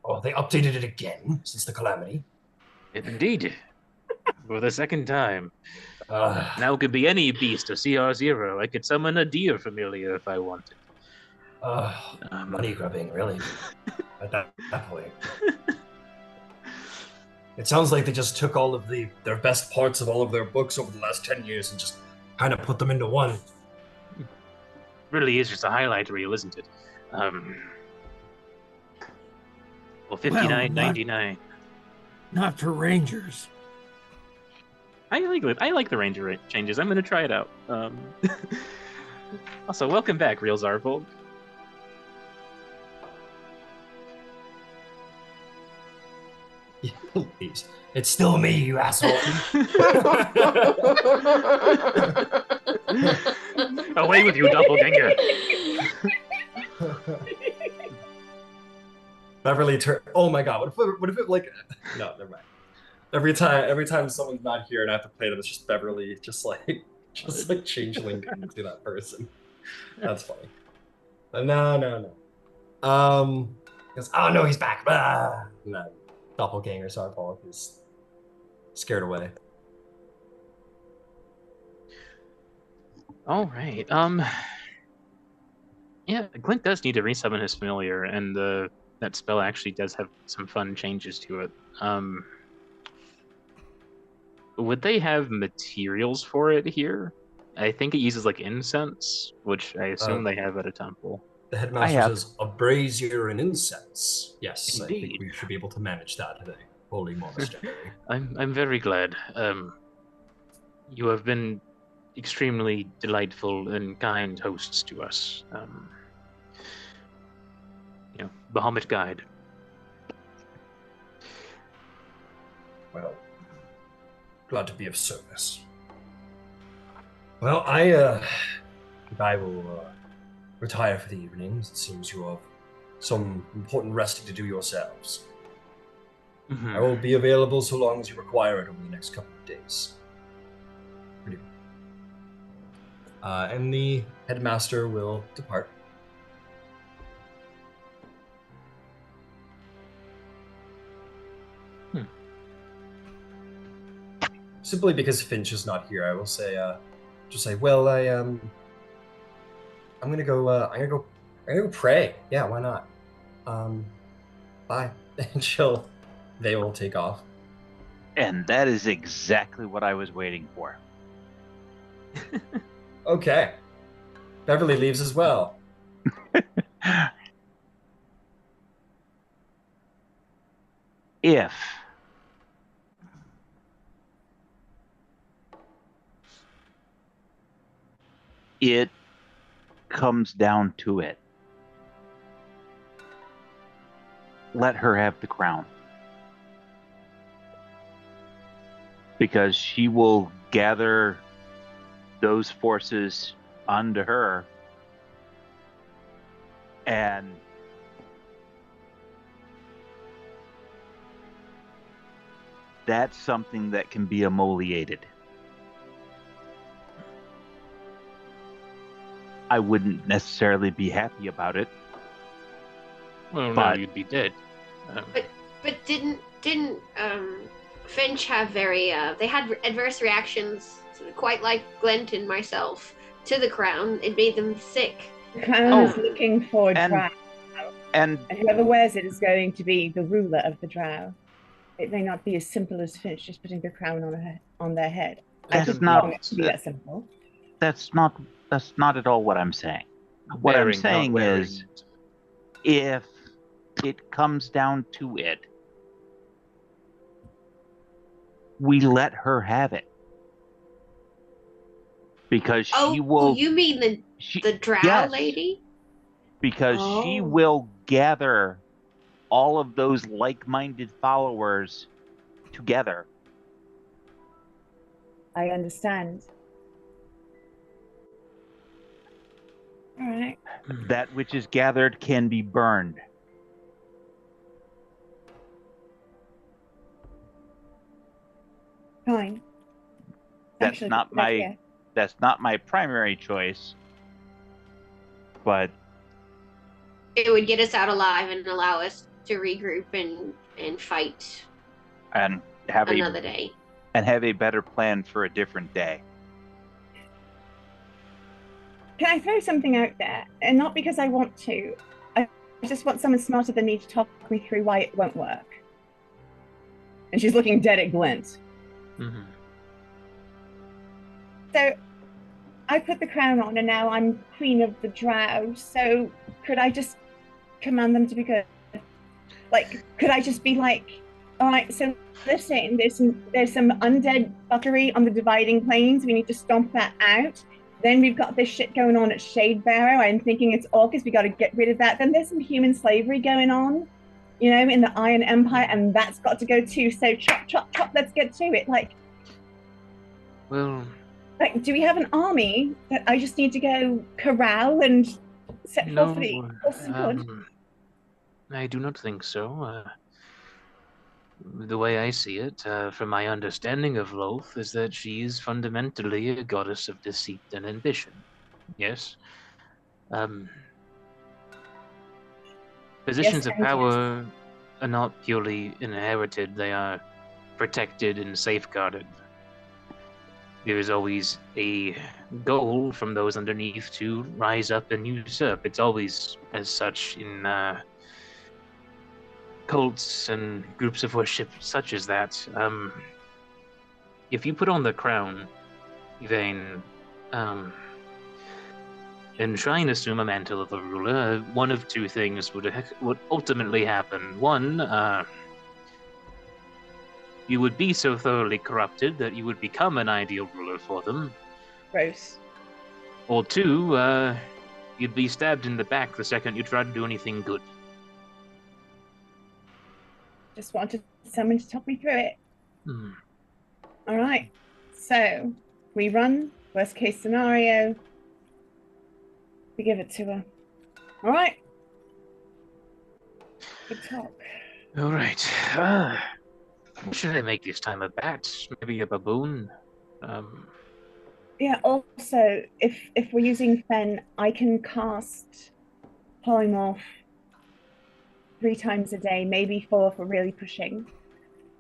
Oh, they updated it again since the calamity. Indeed. For the second time. Uh, Now it could be any beast of CR0. I could summon a deer familiar if I wanted. Money grubbing, really. At that point. It sounds like they just took all of their best parts of all of their books over the last 10 years and just kind of put them into one. Really is just a highlight reel, isn't it? Well, $59.99. Not for rangers. I like the ranger changes. I'm going to try it out. Also, welcome back, Real Zarvolg. Please. It's still me, you asshole. Away with you, doppelganger. Beverly oh my god, what if it like no, never mind. Every time someone's not here and I have to play them, it's just Beverly just like changeling into that person. That's funny. No. Because oh no, he's back. No. Doppelganger Zarvolg is scared away. All right. Yeah, Glint does need to resummon his familiar, and that spell actually does have some fun changes to it. Would they have materials for it here? I think it uses like incense, which I assume they have at a temple. The headmaster says a brazier and incense. Yes, indeed. I think we should be able to manage that at a holy monastery. I'm very glad. You have been extremely delightful and kind hosts to us. Bahamut guide. Well, glad to be of service. Well, I will retire for the evening. It seems you have some important resting to do yourselves. I will be available so long as you require it over the next couple of days. And the headmaster will depart. Simply because Finch is not here, I will say, well, I'm gonna go pray. Yeah, why not? Bye. And they will take off. And that is exactly what I was waiting for. Okay. Beverly leaves as well. If it comes down to it, let her have the crown. Because she will gather those forces onto her, and that's something that can be emoliated. I wouldn't necessarily be happy about it. Well, no, you'd be dead. But didn't Finch have they had adverse reactions, quite like Glent and myself, to the crown? It made them sick. The crown is looking for drow. And whoever wears it is going to be the ruler of the drow. It may not be as simple as Finch just putting the crown on their head. That's not that simple. That's not at all what I'm saying. What I'm saying is, if it comes down to it, we let her have it. Because she will... You mean the drow lady? Because she will gather all of those like-minded followers together. I understand. All right. That which is gathered can be burned. Fine. That's not my primary choice, but it would get us out alive and allow us regroup and fight And have another day. a better plan for a different day. Can I throw something out there? And not because I want to. I just want someone smarter than me to talk me through why it won't work. And she's looking dead at Glint. Mm-hmm. So I put the crown on and now I'm queen of the drow. So could I just command them to be good? Like, could I just be like, all right, so listen, there's some undead fuckery on the dividing plains. We need to stomp that out. Then we've got this shit going on at Shadebarrow. I'm thinking it's Orcus. We got to get rid of that. Then there's some human slavery going on, you know, in the Iron Empire, and that's got to go too. So chop, chop, chop. Let's get to it. Well, like, do we have an army that I just need to go corral and set no, forth for the forces of good? I do not think so. The way I see it, from my understanding of Loth, is that she is fundamentally a goddess of deceit and ambition. Yes. Positions Yes, of and power are not purely inherited, they are protected and safeguarded. There is always a goal from those underneath to rise up and usurp. It's always as such in cults and groups of worship such as that. If you put on the crown, Yvain, and try and assume a mantle of a ruler, one of two things would ultimately happen. One, you would be so thoroughly corrupted that you would become an ideal ruler for them. Gross. Or two, you'd be stabbed in the back the second you try to do anything good. Just wanted someone to talk me through it. All right. So we run, worst case scenario. We give it to her. All right. Good talk. All right. Should I make this time a bat? Maybe a baboon? Yeah, also, if we're using Fen, I can cast Polymorph 3 times a day, maybe 4 if we're really pushing.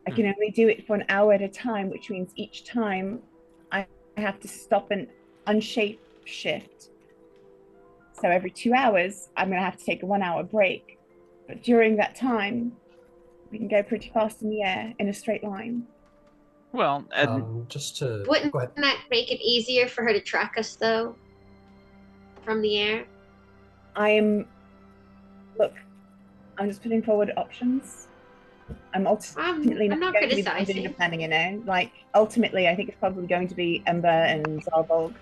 I can only do it for an hour at a time, which means each time I have to stop and unshape shift. So every 2 hours, I'm going to have to take a 1 hour break. But during that time, we can go pretty fast in the air in a straight line. Well, just to Wouldn't go ahead. that make it easier for her to track us, though, from the air? Look, I'm just putting forward options. I'm ultimately I'm not going to be the one doing criticizing. the planning, you know? Like, ultimately, I think it's probably going to be Ember and Zarvolg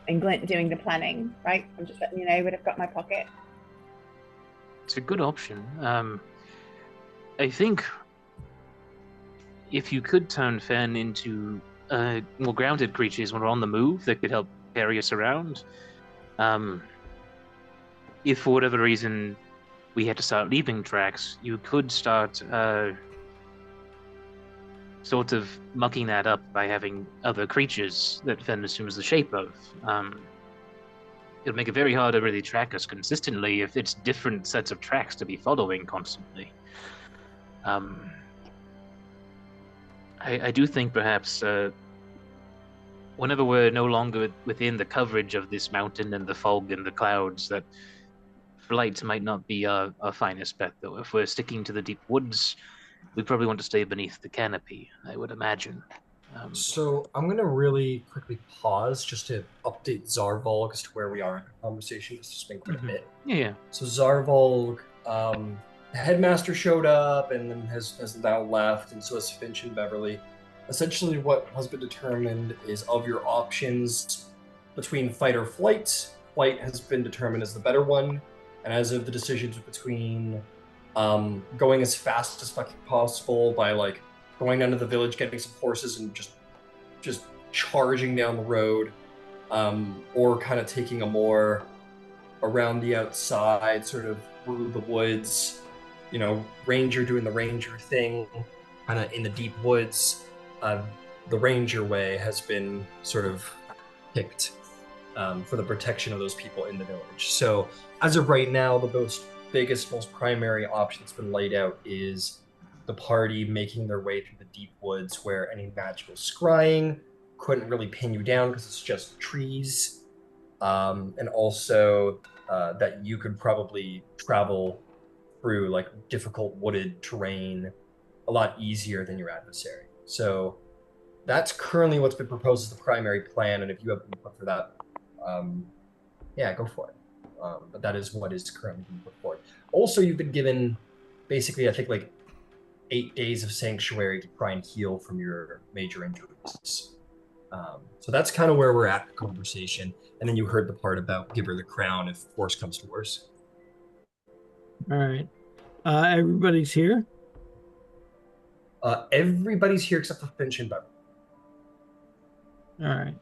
and Glint doing the planning, right? I'm just letting you know what I've got in my pocket. It's a good option. I think if you could turn Fen into more grounded creatures when we're on the move that could help carry us around. If for whatever reason we had to start leaving tracks, you could start sort of mucking that up by having other creatures that Fen assumes the shape of. It'll make it very hard to really track us consistently if it's different sets of tracks to be following constantly. I do think perhaps whenever we're no longer within the coverage of this mountain and the fog and the clouds, that flight might not be our finest bet, though. If we're sticking to the deep woods, we probably want to stay beneath the canopy, I would imagine. So I'm going to really quickly pause just to update Zarvolg as to where we are in the conversation. This has been quite a bit. Yeah. So Zarvolg, the headmaster showed up and then has now left, and so has Finch and Beverly. Essentially what has been determined is of your options between fight or flight, flight has been determined as the better one, and as of the decisions between going as fast as fucking possible by like going down to the village, getting some horses and just charging down the road, or kind of taking a more around the outside, sort of through the woods, you know, ranger doing the ranger thing, kind of in the deep woods. The ranger way has been sort of picked for the protection of those people in the village. So as of right now, the most biggest, most primary option that's been laid out is the party making their way through the deep woods where any magical scrying couldn't really pin you down because it's just trees. And also that you could probably travel through like difficult wooded terrain a lot easier than your adversary. So that's currently what's been proposed as the primary plan, and if you have input for that, yeah, go for it. But that is what is currently being put forward. Also, you've been given basically, I think, like 8 days of sanctuary to try and heal from your major injuries. So that's kind of where we're at in the conversation. And then you heard the part about give her the crown if worse comes to worse. All right. Everybody's here? Everybody's here except for Finch and Beverly. All right.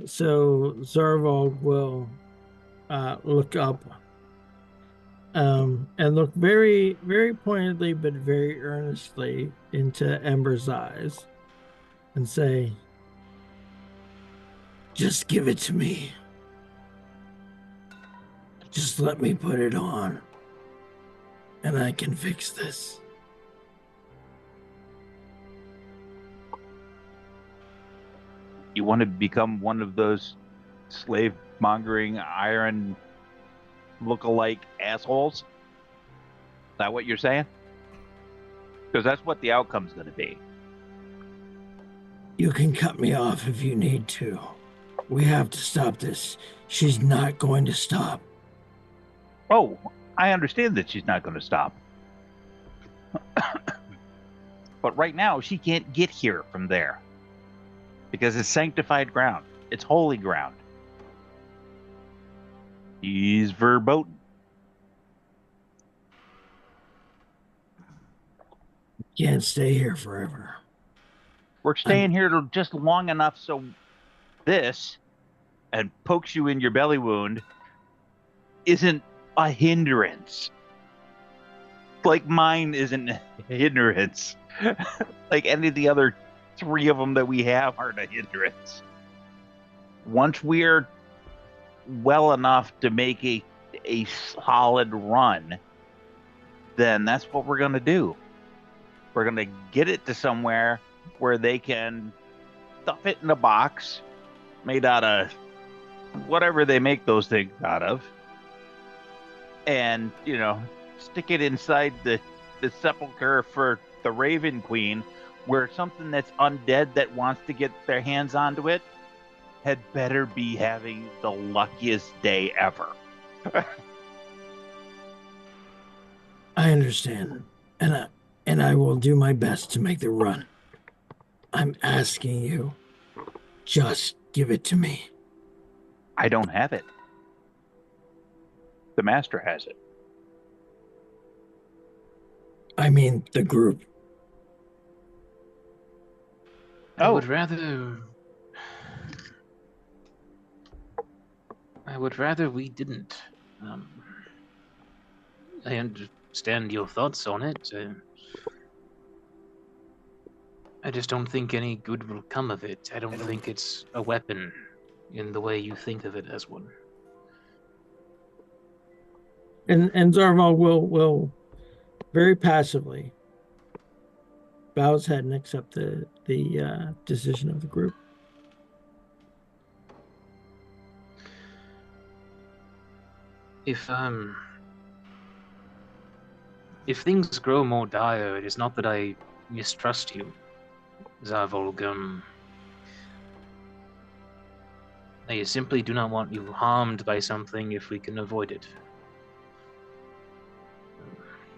So Zarvolg will look up and look very, very pointedly but very earnestly into Ember's eyes and say, "Just give it to me. Just let me put it on, and I can fix this." You want to become one of those slave-mongering iron look-alike assholes? Is that what you're saying? Because that's what the outcome's going to be. You can cut me off if you need to. We have to stop this. She's not going to stop. Oh, I understand that she's not going to stop. But right now, she can't get here from there. Because it's sanctified ground. It's holy ground. He's verboten. Can't stay here forever. We're staying here just long enough so this, and pokes you in your belly wound, isn't a hindrance. Like mine isn't a hindrance. Like any of the other 3 of them that we have aren't a hindrance. Once we're well enough to make a solid run, then that's what we're going to do. We're going to get it to somewhere where they can stuff it in a box made out of whatever they make those things out of, and, you know, stick it inside the sepulcher for the Raven Queen, where something that's undead that wants to get their hands onto it had better be having the luckiest day ever. I understand, and I will do my best to make the run. I'm asking you, just give it to me. I don't have it. The master has it. I mean, the group. I Oh. would rather we didn't. I understand your thoughts on it. I just don't think any good will come of it. I don't think it's a weapon in the way you think of it as one. And Zarvolg will very passively bow his head and accept the decision of the group. If things grow more dire, it is not that I mistrust you, Zarvolg. I simply do not want you harmed by something if we can avoid it.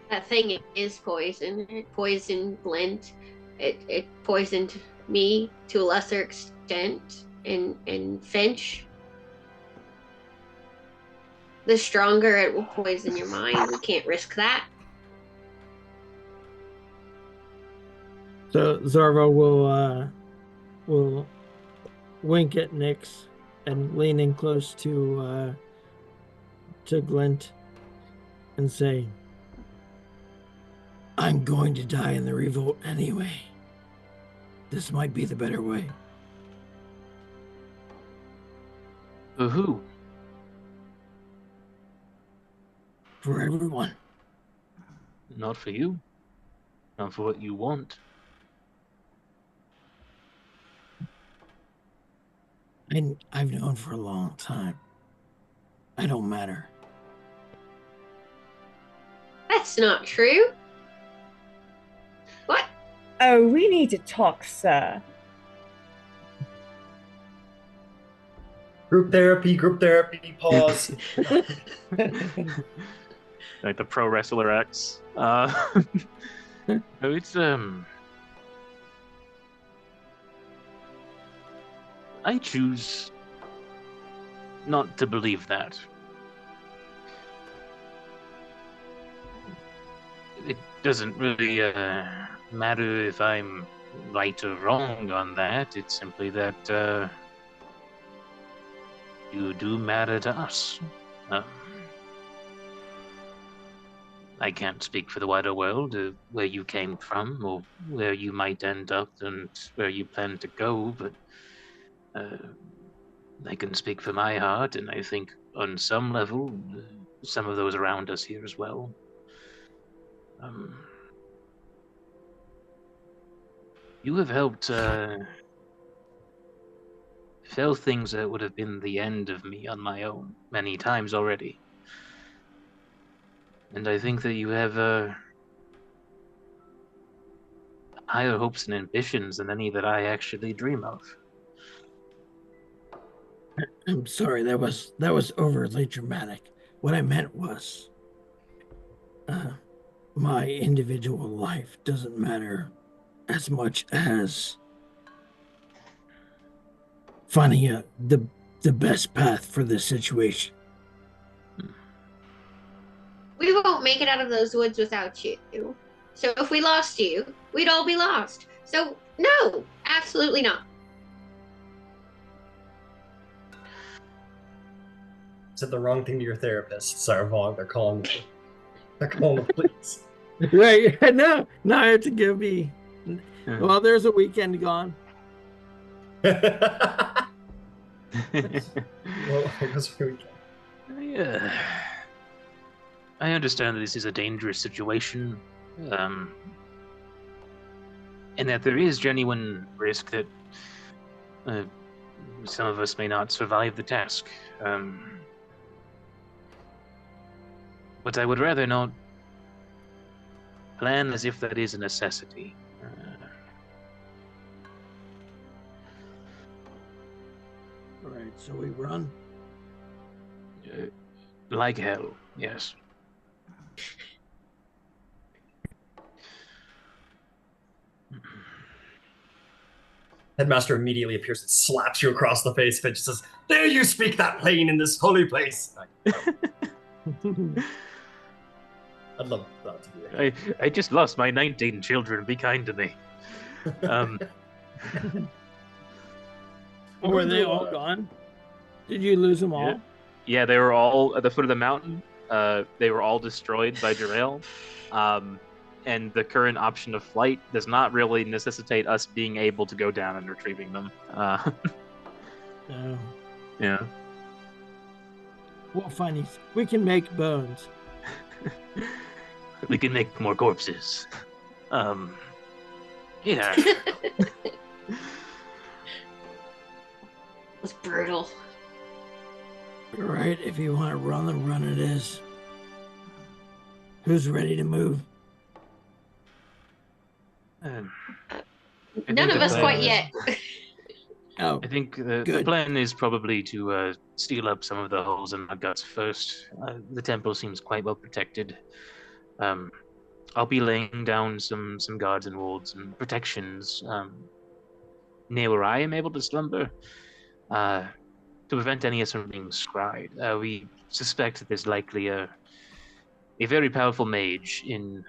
That thing is poison. It poisoned Blint. It poisoned me to a lesser extent, and Finch. The stronger it will poison your mind. We can't risk that. So Zarvo will wink at Nyx and lean in close to Glint and say, "I'm going to die in the revolt anyway. This might be the better way." For who? for everyone. Not for you. Not for what you want. And I've known for a long time. I don't matter. That's not true. What? Oh, we need to talk, sir. Group therapy, pause. Like the pro wrestler X. No, it's I choose not to believe that. It doesn't really matter if I'm right or wrong on that. It's simply that you do matter to us. I can't speak for the wider world, where you came from, or where you might end up, and where you plan to go, but I can speak for my heart, and I think on some level, some of those around us here as well. You have helped fell things that would have been the end of me on my own many times already. And I think that you have higher hopes and ambitions than any that I actually dream of. I'm sorry, that was overly dramatic. What I meant was, my individual life doesn't matter as much as finding the best path for this situation. We won't make it out of those woods without you. So if we lost you, we'd all be lost. So no, absolutely not. Said the wrong thing to your therapist, Zarvolg. They're calling the police. Right? No, I have to go be. Well, there's a weekend gone. Well, I guess we can. I understand that this is a dangerous situation, and that there is genuine risk that some of us may not survive the task. But I would rather not plan as if that is a necessity. All right, so we run. Like hell, yes. Headmaster immediately appears and slaps you across the face and just says, "Dare you speak that plain in this holy place?" I'd love that to be I just lost my 19 children. Be kind to me. Were they all gone? Did you lose them all? Yeah, they were all at the foot of the mountain. They were all destroyed by Jarrell. And the current option of flight does not really necessitate us being able to go down and retrieving them. No. Yeah. We'll find these. We can make bones. We can make more corpses. Yeah. It was brutal. All right, if you want to run, then run it is. Who's ready to move? None of us quite yet. Oh, I think the plan is probably to steal up some of the holes in my guts first. The temple seems quite well protected. I'll be laying down some guards and wards and protections near where I am able to slumber to prevent any of us from being scryed. We suspect that there's likely a very powerful mage in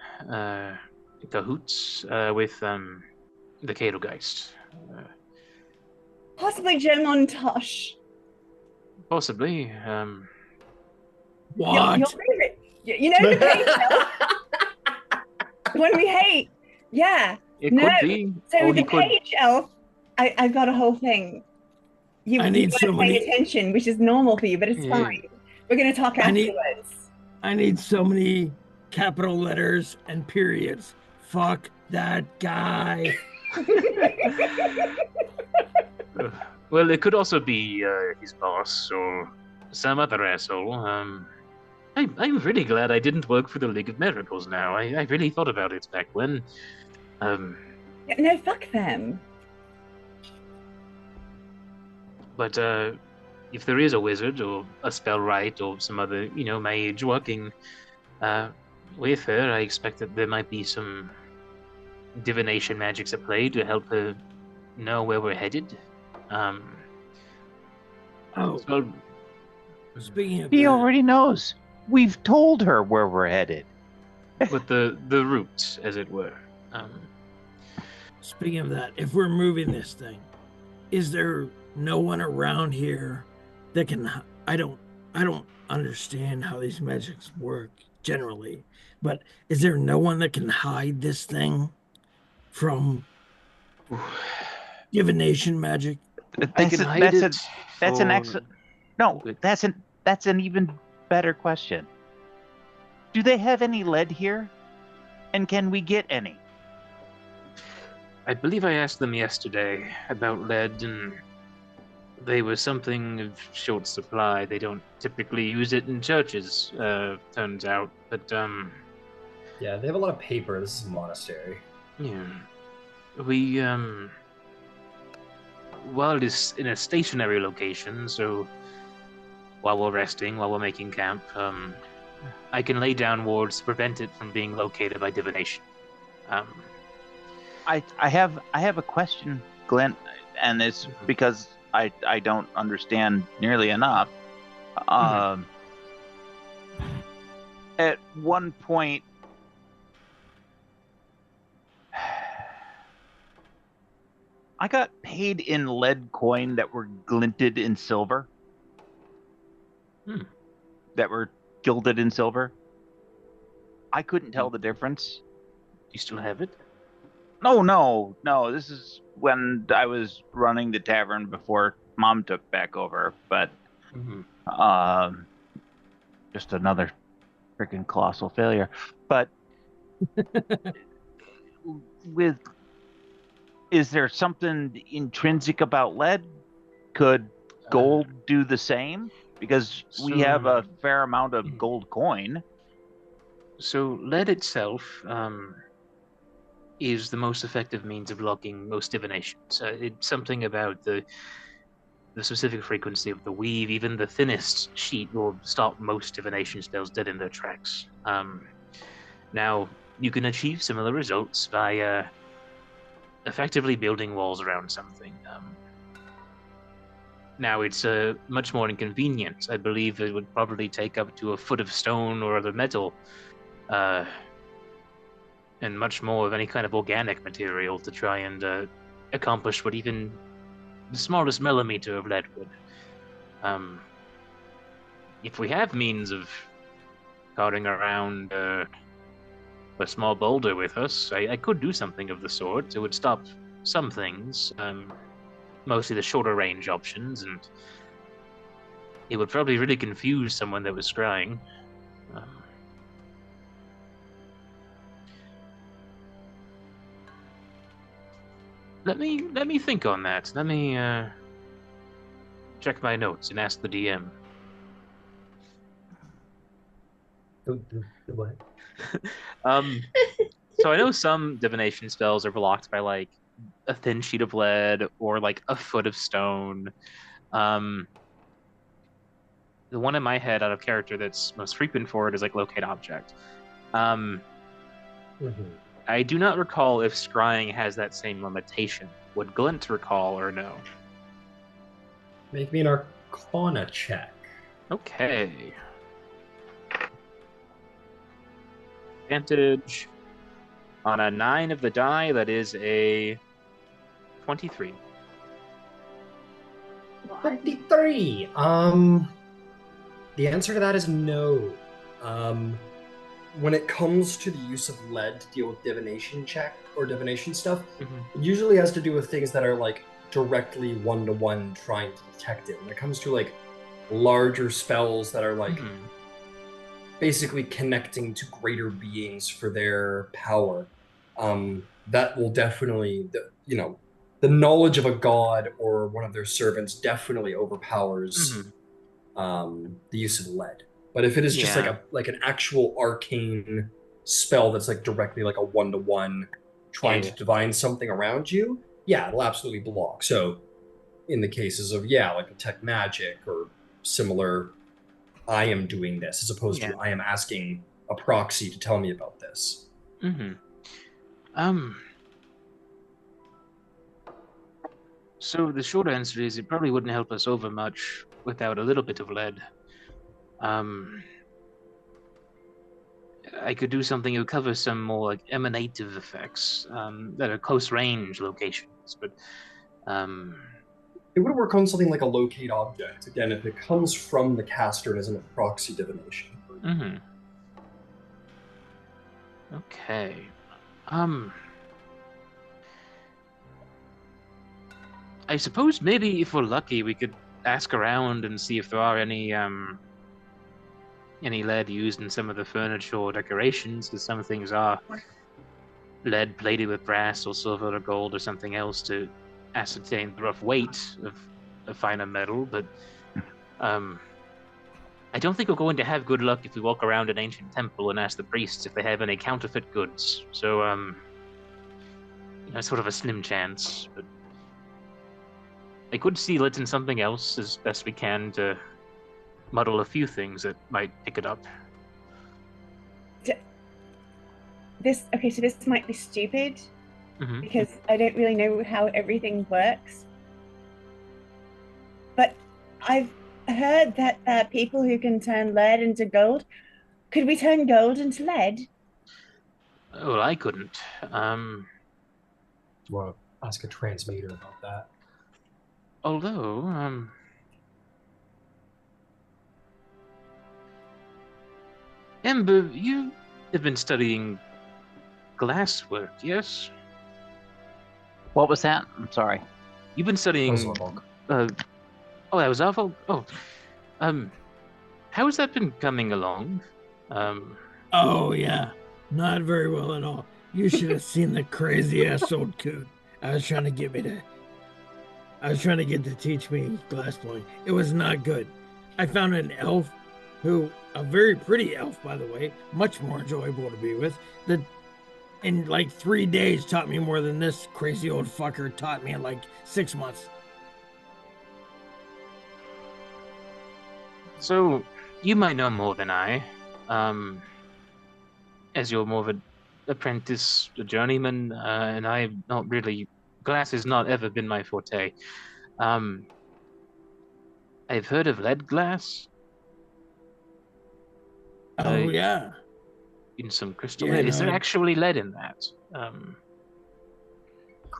cahoots with the Kadelgeist. Possibly Montosh. Possibly. what? Your favorite. You know the page elf? The one we hate. Yeah. It No. could be. So Or the he could. page elf, I've got a whole thing. You I need weren't paying somebody- attention, which is normal for you, but it's Yeah. fine. We're going to talk I need- afterwards. I need so many capital letters and periods. Fuck that guy. Well, it could also be his boss or some other asshole. I'm really glad I didn't work for the League of Miracles now. I really thought about it back when. No, fuck them. But if there is a wizard or a spellwright or some other, mage working with her, I expect that there might be some divination magics at play to help her know where we're headed. So, Speaking of He that, already knows. We've told her where we're headed. with the route, as it were. speaking of that, if we're moving this thing, is there no one around here that can? I don't understand how these magics work generally, but is there no one that can hide this thing from divination magic? I can hide it. That's an excellent. No, that's an even better question. Do they have any lead here? And can we get any? I believe I asked them yesterday about lead, and they were something of short supply. They don't typically use it in churches, turns out. But Yeah, they have a lot of paper. This is a monastery. yeah, we while it is in a stationary location, so while we're resting, while we're making camp, I can lay down wards to prevent it from being located by divination. I have a question, Glenn, and it's because I don't understand nearly enough. At one point, I got paid in lead coin that were glinted in silver. That were gilded in silver. I couldn't tell the difference. You still have it? No. This is when I was running the tavern before Mom took back over. But just another freaking colossal failure. But is there something intrinsic about lead? Could gold do the same? Because we have a fair amount of gold coin. So lead itself is the most effective means of blocking most divinations. It's something about the specific frequency of the weave. Even the thinnest sheet will stop most divination spells dead in their tracks. Now, you can achieve similar results by effectively building walls around something. Now, it's much more inconvenient. I believe it would probably take up to a foot of stone or other metal, and much more of any kind of organic material to try and accomplish what even the smallest millimeter of lead would. If we have means of carting around a small boulder with us, I could do something of the sort. It would stop some things. Mostly the shorter range options, and it would probably really confuse someone that was scrying. Let me think on that. Let me check my notes and ask the DM. What? So I know some divination spells are blocked by like a thin sheet of lead or like a foot of stone. The one in my head out of character that's most frequent for it is like locate object. I do not recall if scrying has that same limitation. Would Glint recall or no? Make me an Arcana check. Okay. Advantage on a 9 of the die, that is a 23. 23. The answer to that is no. When it comes to the use of lead to deal with divination check or divination stuff, it usually has to do with things that are like directly one-to-one trying to detect it. When it comes to like larger spells that are like basically connecting to greater beings for their power. That will definitely, the knowledge of a god or one of their servants definitely overpowers the use of lead. But if it is just like an actual arcane spell that's like directly like a 1-to-1 trying to divine something around you, it'll absolutely block. So in the cases of like detect magic or similar, I am doing this as opposed to I am asking a proxy to tell me about this. So the short answer is it probably wouldn't help us over much without a little bit of lead. I could do something to cover some more like emanative effects that are close range locations, but it would work on something like a locate object. Again, if it comes from the caster and isn't a proxy divination. Okay. I suppose maybe if we're lucky, we could ask around and see if there are any lead used in some of the furniture or decorations, because some things are lead plated with brass or silver or gold or something else to ascertain the rough weight of a finer metal. But I don't think we're going to have good luck if we walk around an ancient temple and ask the priests if they have any counterfeit goods. So, sort of a slim chance. But I could seal it in something else as best we can to muddle a few things that might pick it up. So this might be stupid because I don't really know how everything works. But I've heard that there are people who can turn lead into gold. Could we turn gold into lead? Well, I couldn't. Do you want to ask a transmater about that? Although, Ember, you have been studying glasswork, yes? What was that? I'm sorry. You've been studying... Zarvolg. that was Zarvolg? Oh. How has that been coming along? Oh, yeah. Not very well at all. You should have seen the crazy-ass old coot. I was trying to get to teach me glassblowing. It was not good. I found an elf a very pretty elf, by the way, much more enjoyable to be with, that in like 3 days taught me more than this crazy old fucker taught me in like 6 months. So, you might know more than I, as you're more of an apprentice, a journeyman, and I've not really... Glass has not ever been my forte. I've heard of lead glass. Oh, yeah. In some crystal lead. Is there actually lead in that?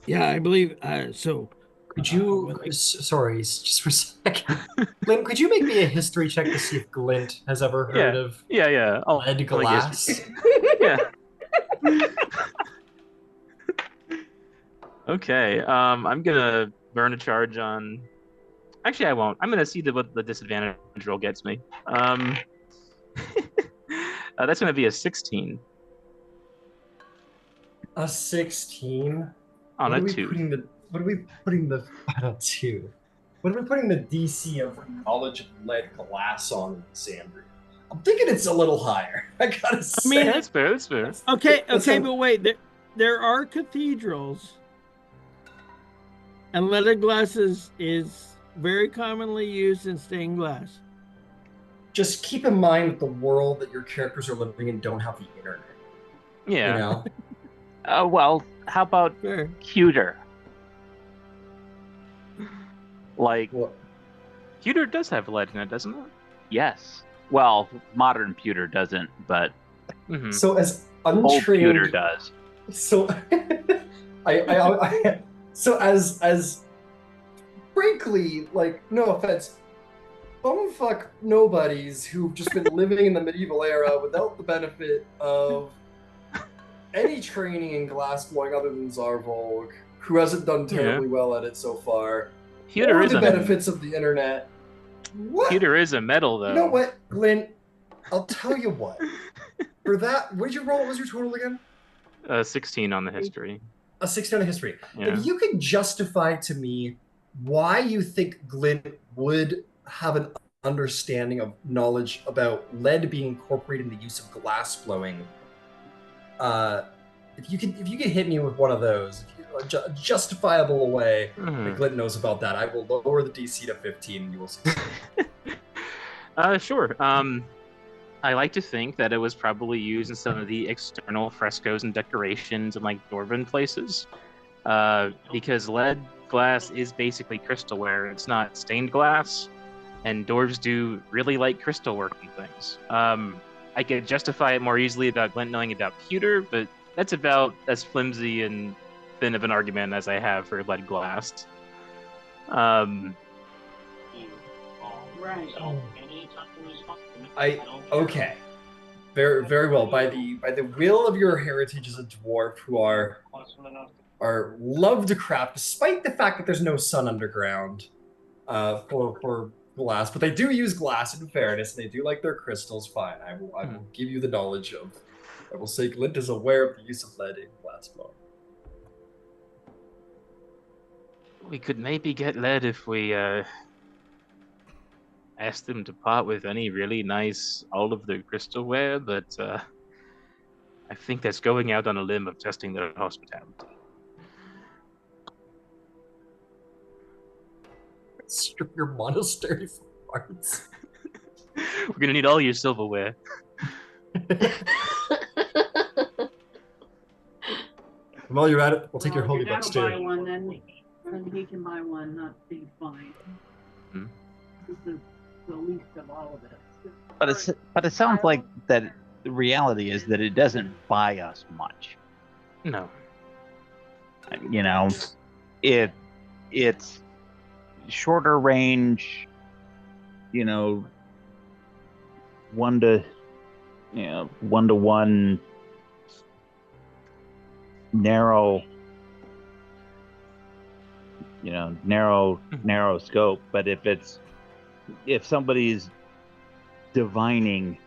Yeah, I believe so. Could you... sorry, just for a second. Glint, could you make me a history check to see if Glint has ever heard of lead glass? Yeah. Okay, I'm gonna burn a charge on... Actually, I won't. I'm gonna see what the disadvantage roll gets me. That's gonna be a 16. A 16? On a 2. What are we putting the... on a 2? What are we putting the DC of knowledge of lead glass on, Xandria? I'm thinking it's a little higher. I gotta say. I mean, that's fair. Okay, but wait. There are cathedrals, and leaded glass is very commonly used in stained glass. Just keep in mind that the world that your characters are living in don't have the internet. Yeah. You know? Well, how about pewter? Like, pewter does have lead in it, doesn't it? Yes. Well, modern pewter doesn't, but so as untrained, old pewter does. So as frankly, like, no offense, bumfuck nobodies who've just been living in the medieval era without the benefit of any training in glassblowing other than Zarvolg, who hasn't done terribly well at it so far. Pewter or is the benefits of the internet. What? Pewter is a metal, though. You know what, Glint? I'll tell you what. For that, what did you roll? What was your total again? 16 on the history. A 60 on the history. Yeah. If you could justify to me why you think Glint would have an understanding of knowledge about lead being incorporated in the use of glass blowing, if you could hit me with one of those, a justifiable way that Glint knows about that, I will lower the DC to 15 and you will see. Sure. I like to think that it was probably used in some of the external frescoes and decorations in like dwarven places. Because lead glass is basically crystalware. It's not stained glass, and dwarves do really like crystal work and things. I could justify it more easily about Glint knowing about pewter, but that's about as flimsy and thin of an argument as I have for lead glass. Okay. Very, very well. By the will of your heritage as a dwarf, who are love to craft, despite the fact that there's no sun underground, for glass, but they do use glass in fairness, and they do like their crystals. Fine, I will give you the knowledge of. I will say Glint is aware of the use of lead in glass blowing. We could maybe get lead if we asked them to part with any really nice all of their crystalware, but I think that's going out on a limb of testing their hospitality. Strip your monastery for parts. We're gonna need all your silverware. While you're at it, we'll take your holy if your books dad will too. buy one, then he can buy one, not be fine. This is the least of all of it. But it sounds like that the reality is that it doesn't buy us much. No. You know, it's shorter range, you know, 1-to-1 narrow, narrow scope. But if somebody's divining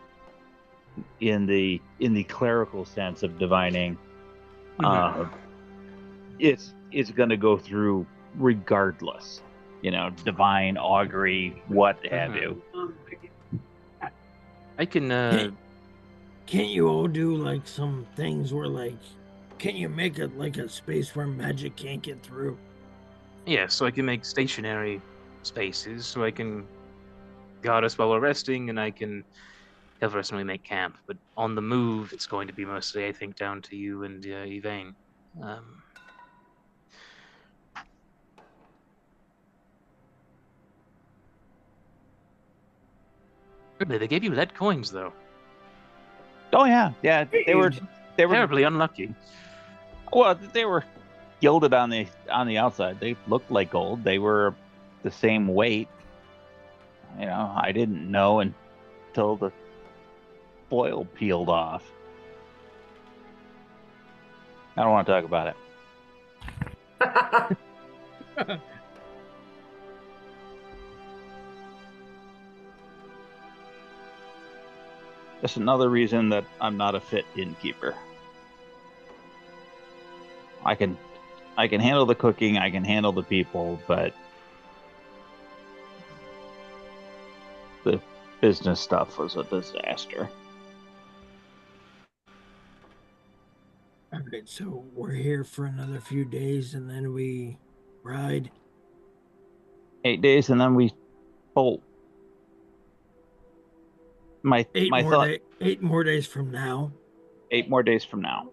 in the clerical sense of divining, it's going to go through regardless. Divine, augury, what have you. I can. Can't you all do like some things where can you make it like a space where magic can't get through? Yeah, so I can make stationary spaces, so I can guard us while we're resting, and I can help us when we make camp. But on the move, it's going to be mostly, I think, down to you and Yvain. They gave you lead coins, though. Oh yeah. They were terribly unlucky. Well, they were gilded on the outside. They looked like gold. They were the same weight. I didn't know until the foil peeled off. I don't want to talk about it. That's another reason that I'm not a fit innkeeper. I can handle the cooking, I can handle the people, but the business stuff was a disaster. All right, so we're here for another few days, and then we ride. 8 days, and then we bolt. Eight more days from now. 8 more days from now.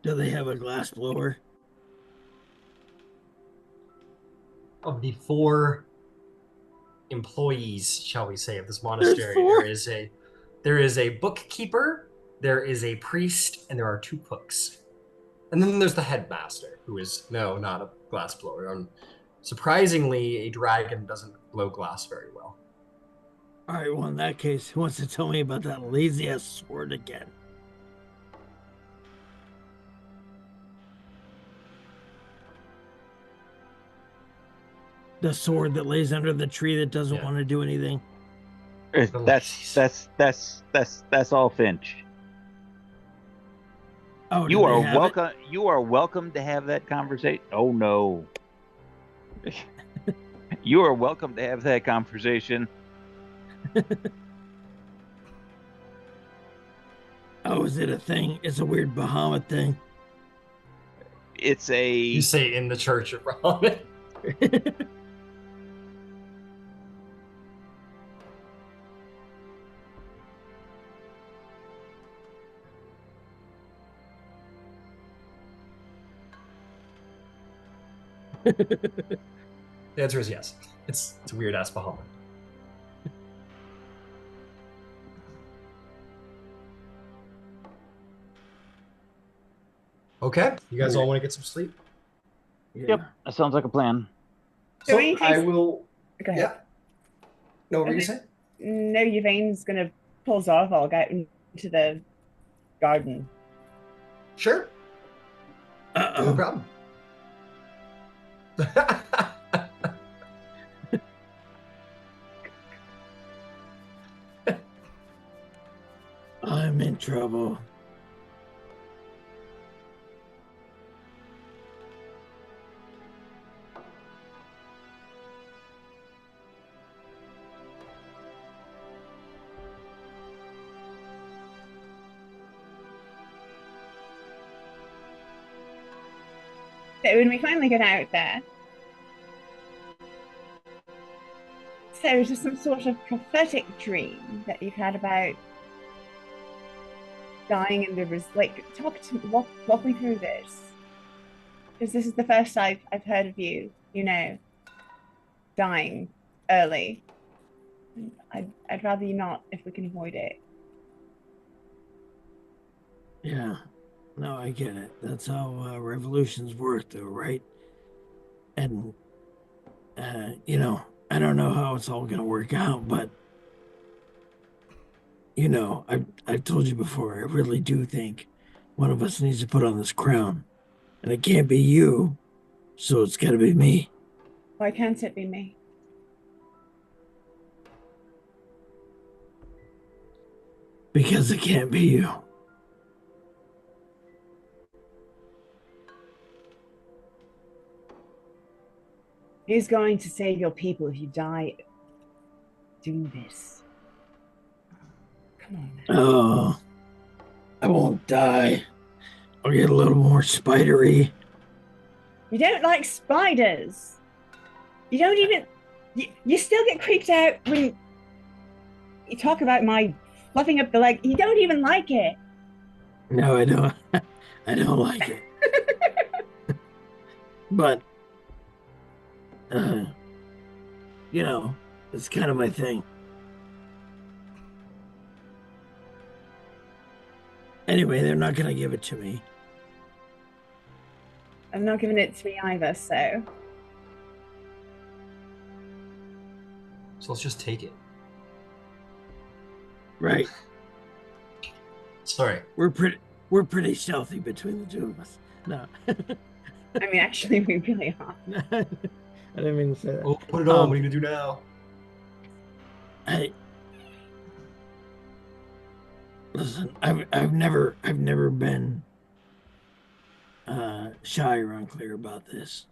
Do they have a glass blower? Of the 4 employees, shall we say, of this monastery, there is a bookkeeper, there is a priest, and there are 2 cooks. And then there's the headmaster, who is not a glass blower. Surprisingly, a dragon doesn't blow glass very well. All right, well, in that case, who wants to tell me about that lazy-ass sword again? The sword that lays under the tree that doesn't want to do anything. That's all Finch. Oh, You are welcome. You are welcome to have that conversation. Oh no. You are welcome to have that conversation. Oh, is it a thing? It's a weird Bahamut thing. It's a. You say in the Church of Bahamut. The answer is yes. It's a weird ass Bahamut. Okay, you guys all want to get some sleep? Yep, that sounds like a plan. So I will. Go ahead. Yeah. No, what were you saying? No, Yvain's gonna pull Zarvolg out into the garden. Sure. No problem. I'm in trouble. So when we finally get out there, so it's just some sort of prophetic dream that you've had about dying in the walk me through this, because this is the first I've heard of you, dying early. I'd rather you not, if we can avoid it. Yeah. No, I get it. That's how revolutions work, though, right? And, I don't know how it's all going to work out, but, I've told you before, I really do think one of us needs to put on this crown. And it can't be you, so it's got to be me. Why can't it be me? Because it can't be you. Who's going to save your people if you die doing this? Come on, man. Oh, I won't die. I'll get a little more spidery. You don't like spiders. You don't even... You still get creeped out when you talk about my fluffing up the leg. You don't even like it. No, I don't. I don't like it. But, it's kind of my thing. Anyway, they're not going to give it to me. I'm not giving it to me either, so... So let's just take it. Right. Sorry. We're pretty stealthy between the two of us. No. I mean, actually, we really are. I didn't mean to say that. Oh, put it on. What are you gonna do now? Listen, I've never been shy or unclear about this.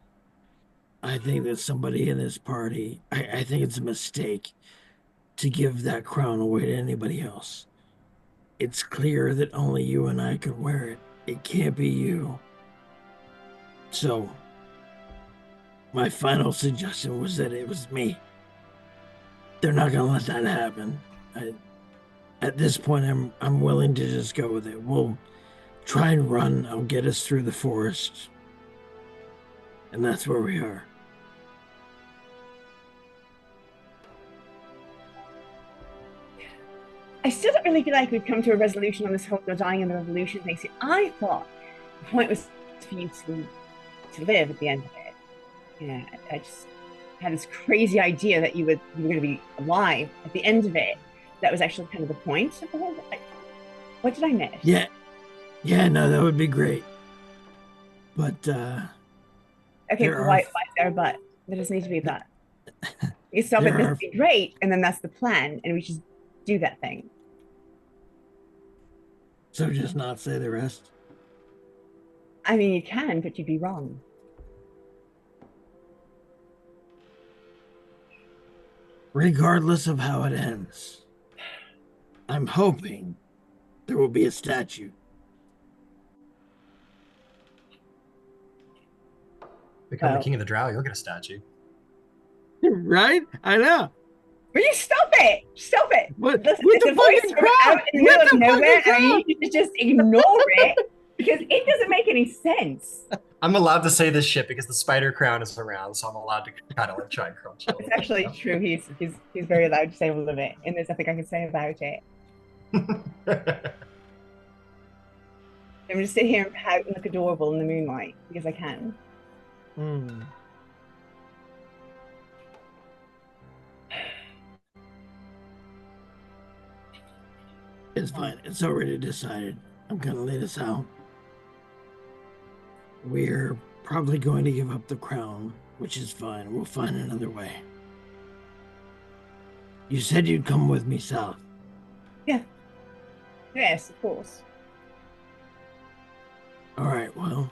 I think that somebody in this party, I think it's a mistake to give that crown away to anybody else. It's clear that only you and I could wear it. It can't be you. So, my final suggestion was that it was me. They're not gonna let that happen. At this point, I'm willing to just go with it. We'll try and run. I'll get us through the forest, and that's where we are. I still don't really feel like we've come to a resolution on this whole dying in the revolution thing. See, I thought the point was for you to live at the end of it. I just had this crazy idea that you were going to be alive at the end of it. That was actually kind of the point of the whole. What did I miss? Yeah, no, that would be great. But okay, why is there a but? There doesn't need to be a but. You stop There it, this are- would be great, and then that's the plan, and we just do that thing. So just not say the rest. I mean, you can, but you'd be wrong. Regardless of how it ends, I'm hoping there will be a statue. Become the Oh. king of the drow, you'll get a statue. Right? I know. Will you stop it? Stop it. What? Listen, With it's the a voice fucking from crowd! out in the With middle of the nowhere, fucking and I crowd! need you to just ignore it because it doesn't make any sense. I'm allowed to say this shit because the spider crown is around, so I'm allowed to kind of like try and crunch it. It's actually true. He's very allowed to say all of it, and there's nothing I can say about it. I'm gonna sit here and pout and look adorable in the moonlight because I can. Hmm. It's fine. It's already decided. I'm gonna lay this out. We're probably going to give up the crown, which is fine. We'll find another way. You said you'd come with me south. Yes, of course. All right, well,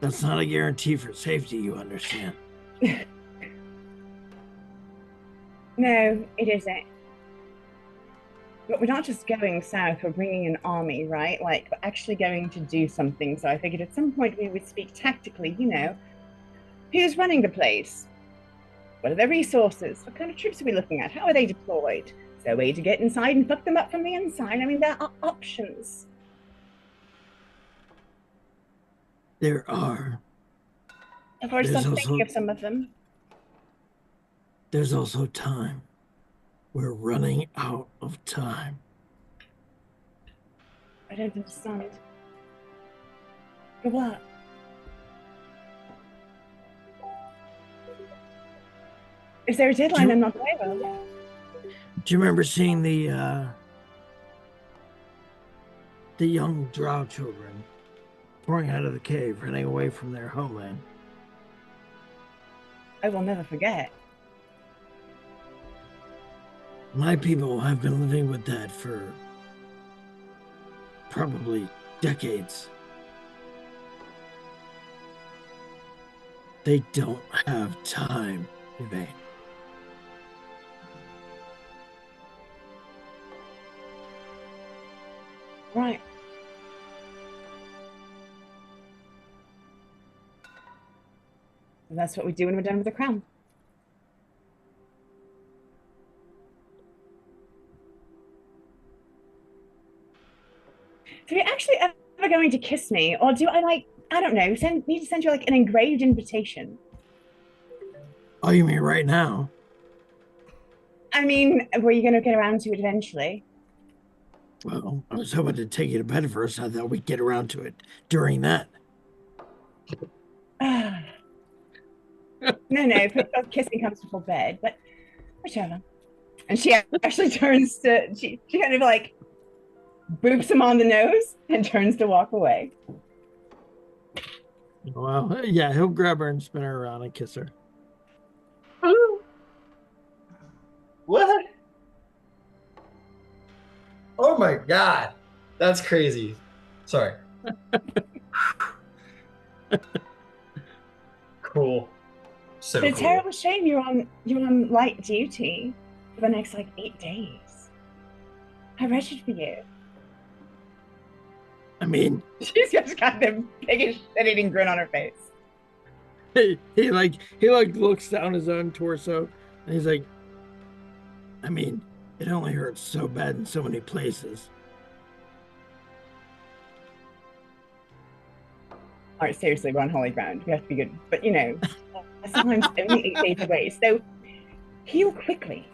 that's not a guarantee for safety, you understand. No, it isn't. But we're not just going south, we're bringing an army, right? Like, we're actually going to do something. So I figured at some point we would speak tactically, you know. Who's running the place? What are their resources? What kind of troops are we looking at? How are they deployed? Is there a way to get inside and fuck them up from the inside? I mean, there are options. There are. I've already There's started also- thinking of some of them. There's also time. We're running out of time. I don't understand. For what? Is there a deadline I'm not aware of? Do you remember seeing the young drow children pouring out of the cave, running away from their homeland? I will never forget. My people have been living with that for probably decades. They don't have time, Yvain. Right. And that's what we do when we're done with the crown. So you're actually ever going to kiss me, or do I I don't know, need to send you like an engraved invitation? Oh, you mean right now? I mean, were you going to get around to it eventually? Well, I was hoping to take you to bed first. I thought we'd get around to it during that. No, kissing comes before bed, but whichever. And she actually turns to, she kind of like boops him on the nose and turns to walk away. Well, yeah, he'll grab her and spin her around and kiss her. What? Oh my god. That's crazy. Sorry. Cool. So It's a cool. terrible shame you're on light duty for the next like 8 days. How wretched for you. I mean, She's just got the biggest shit-eating grin on her face. he looks down his own torso and he's like, I mean, it only hurts so bad in so many places. All right, seriously, we're on holy ground. We have to be good. But you know, sometimes only 8 days away. So heal quickly.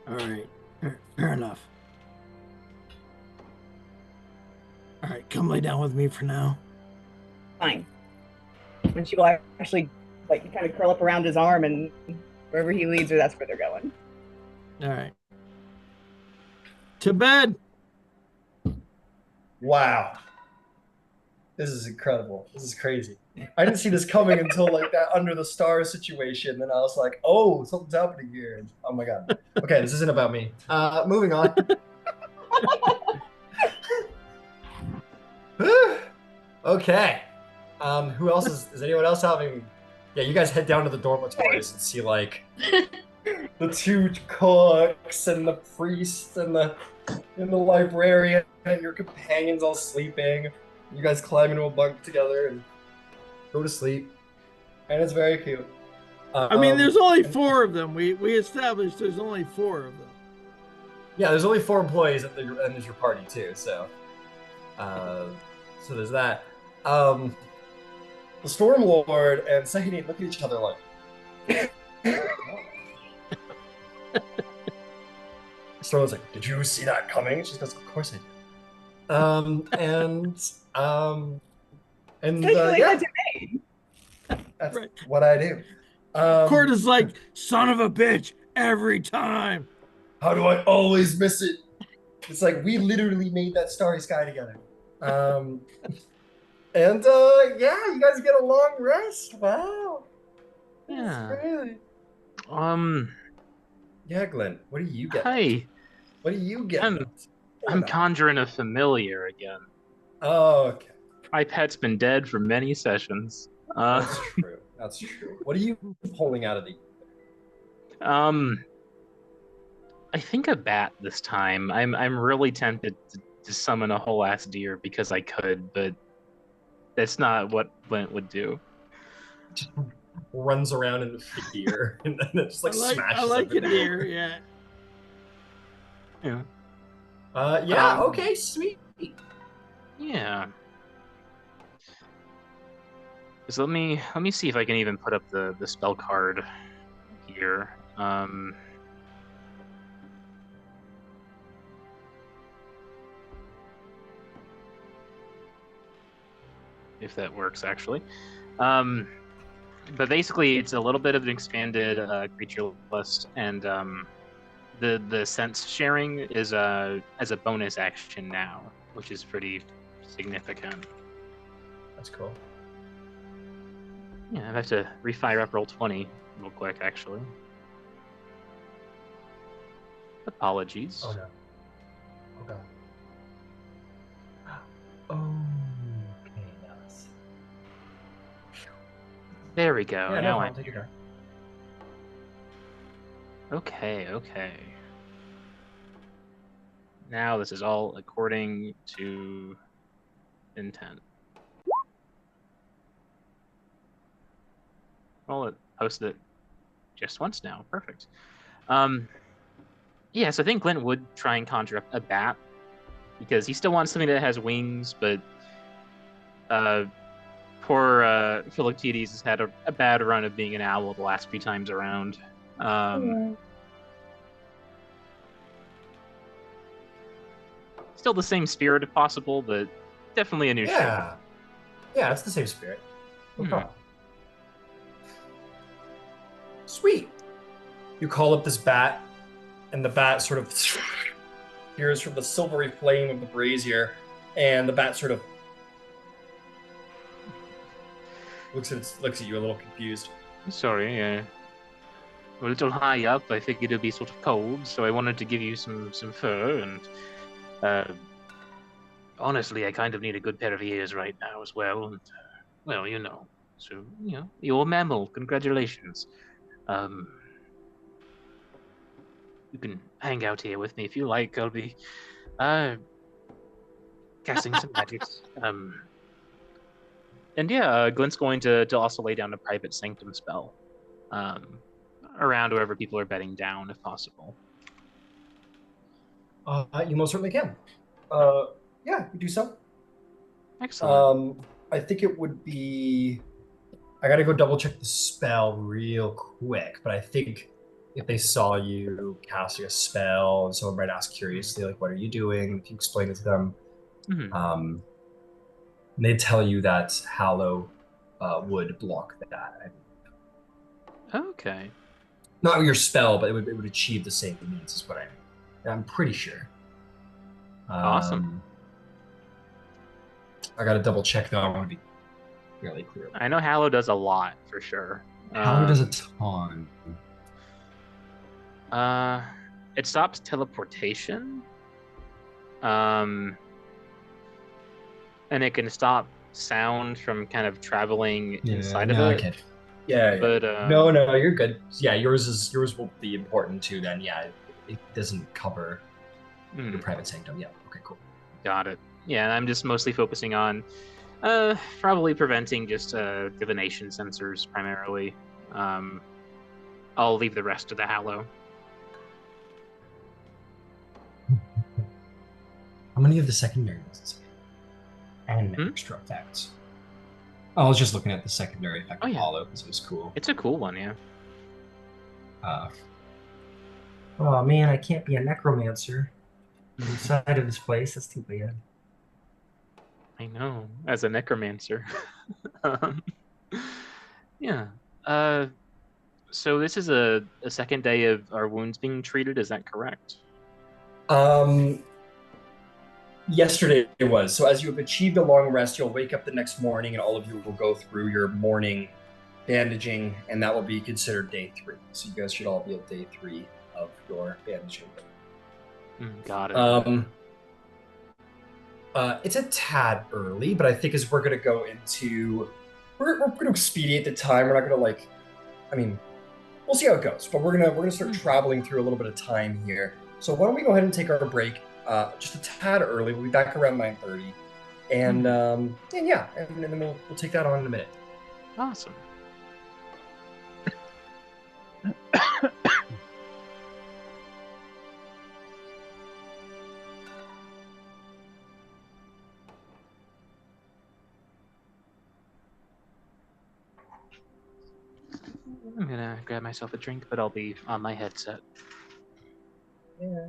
All right, fair enough. All right, come lay down with me for now. Fine. And she will actually like kind of curl up around his arm, and wherever he leads her, that's where they're going. All right. To bed. Wow. This is incredible. This is crazy. I didn't see this coming until like that under the stars situation. Then I was like, oh, something's happening here. Oh my god. Okay, this isn't about me. Moving on. Okay. Who else is anyone else having? Yeah, you guys head down to the dormitories and see like the two cooks and the priest and the librarian and your companions all sleeping. You guys climb into a bunk together and go to sleep, and it's very cute. I mean, there's only 4 of them. We established there's only 4 of them. Yeah, there's only 4 employees and there's your party too. So, so there's that. The Storm Lord and Sahini look at each other like. Storm's like, "Did you see that coming?" She goes, "Of course I did." Yeah, that's Right. what I do. Cord is like, son of a bitch, every time. How do I always miss it? It's like we literally made that starry sky together. And yeah, you guys get a long rest. Wow. Yeah. Really... Yeah, Glenn. What do you get? Hi. What do you get? I'm conjuring a familiar again. Oh, okay. My pet's been dead for many sessions. That's true. That's true. What are you pulling out of the? I think a bat this time. I'm really tempted to summon a whole ass deer because I could, but that's not what Flint would do. Just runs around in fear and then just like smashes. I like a everything. deer, yeah. Yeah. Yeah. Okay. Sweet. Yeah. So let me see if I can even put up the spell card here. If that works, actually. But basically, it's a little bit of an expanded creature list, and the sense sharing is as a bonus action now, which is pretty significant. That's cool. Yeah, I have to refire up roll 20 real quick, actually. Apologies. Oh no. Okay. Okay, nice. There we go. Yeah, now no, I'm take your here. Okay. Now this is all according to intent. Well, it posted it just once now. Perfect. Yeah, so I think Glenn would try and conjure up a bat because he still wants something that has wings, but poor Philoctetes has had a bad run of being an owl the last few times around. Still the same spirit if possible, but definitely a new shape. Yeah, it's the same spirit. No problem. Sweet. You call up this bat, and the bat sort of appears from the silvery flame of the brazier, and the bat sort of looks at you a little confused. Sorry, a little high up. I figured it'd be sort of cold, so I wanted to give you some fur, and honestly, I kind of need a good pair of ears right now as well, and well, you know. So, you know, you're a mammal. Congratulations. You can hang out here with me if you like. I'll be casting some magics. And yeah, Glenn's going to also lay down a private sanctum spell around wherever people are bedding down, if possible. You most certainly can. Yeah, you do so. Excellent. I think it would be. I gotta go double check the spell real quick, but I think if they saw you casting a spell and someone might ask curiously, like, what are you doing? If you explain it to them, they tell you that Hallow would block that. Okay. Not your spell, but it would achieve the same needs, is what I'm pretty sure. Awesome. I gotta double check though. I want to be fairly clear. I know Hallow does a lot for sure. Hallow does a ton. It stops teleportation. And it can stop sound from kind of traveling inside of it. Okay. Yeah, but no, you're good. Yeah, yours will be important too. Then, yeah, it doesn't cover your private sanctum. Yeah. Okay. Cool. Got it. Yeah, and I'm just mostly focusing on probably preventing just divination sensors primarily. I'll leave the rest to the Hallow. How many of the secondary ones? And extra effects. I was just looking at the secondary effect of Hollow because it was cool. It's a cool one, yeah. Oh man, I can't be a necromancer inside of this place. That's too bad. I know, as a necromancer. Yeah. So this is a second day of our wounds being treated. Is that correct? Yesterday it was. So as you have achieved a long rest, you'll wake up the next morning and all of you will go through your morning bandaging, and that will be considered day 3. So you guys should all be at day 3 of your bandaging. Got it. It's a tad early, but I think as we're going to go into... We're going to expedite the time. We're not going to we'll see how it goes, but we're gonna start traveling through a little bit of time here. So why don't we go ahead and take our break just a tad early. We'll be back around 9:30, and then we'll take that on in a minute. Awesome. I'm gonna grab myself a drink, but I'll be on my headset. Yeah.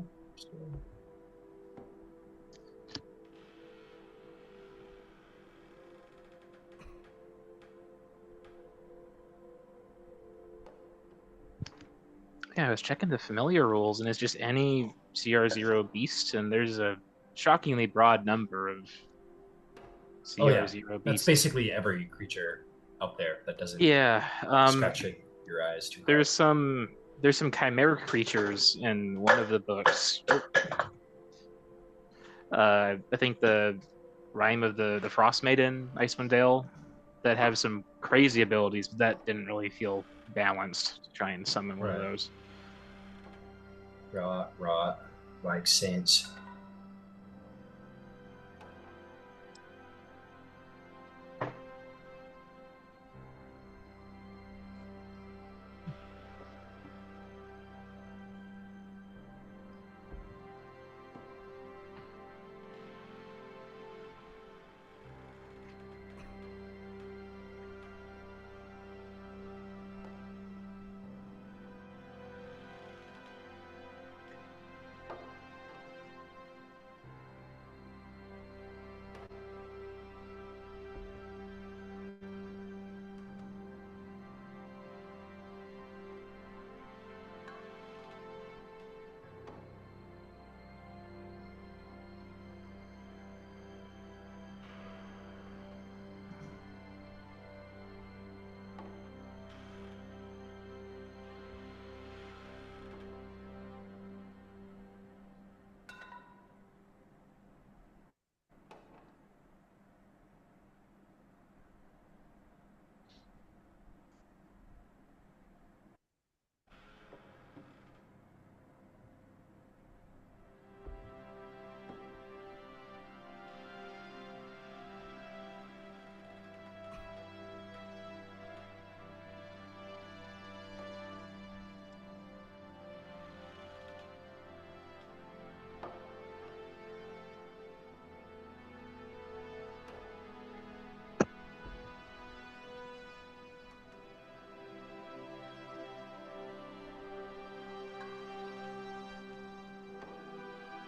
Yeah, I was checking the familiar rules, and it's just any CR0 beast, and there's a shockingly broad number of CR0 beasts. That's basically every creature out there that doesn't scratch your eyes too hard. There's some chimeric creatures in one of the books. I think the Rime of the Frost Maiden, Icewind Dale, that have some crazy abilities, but that didn't really feel balanced to try and summon one of those. Raw, like saints.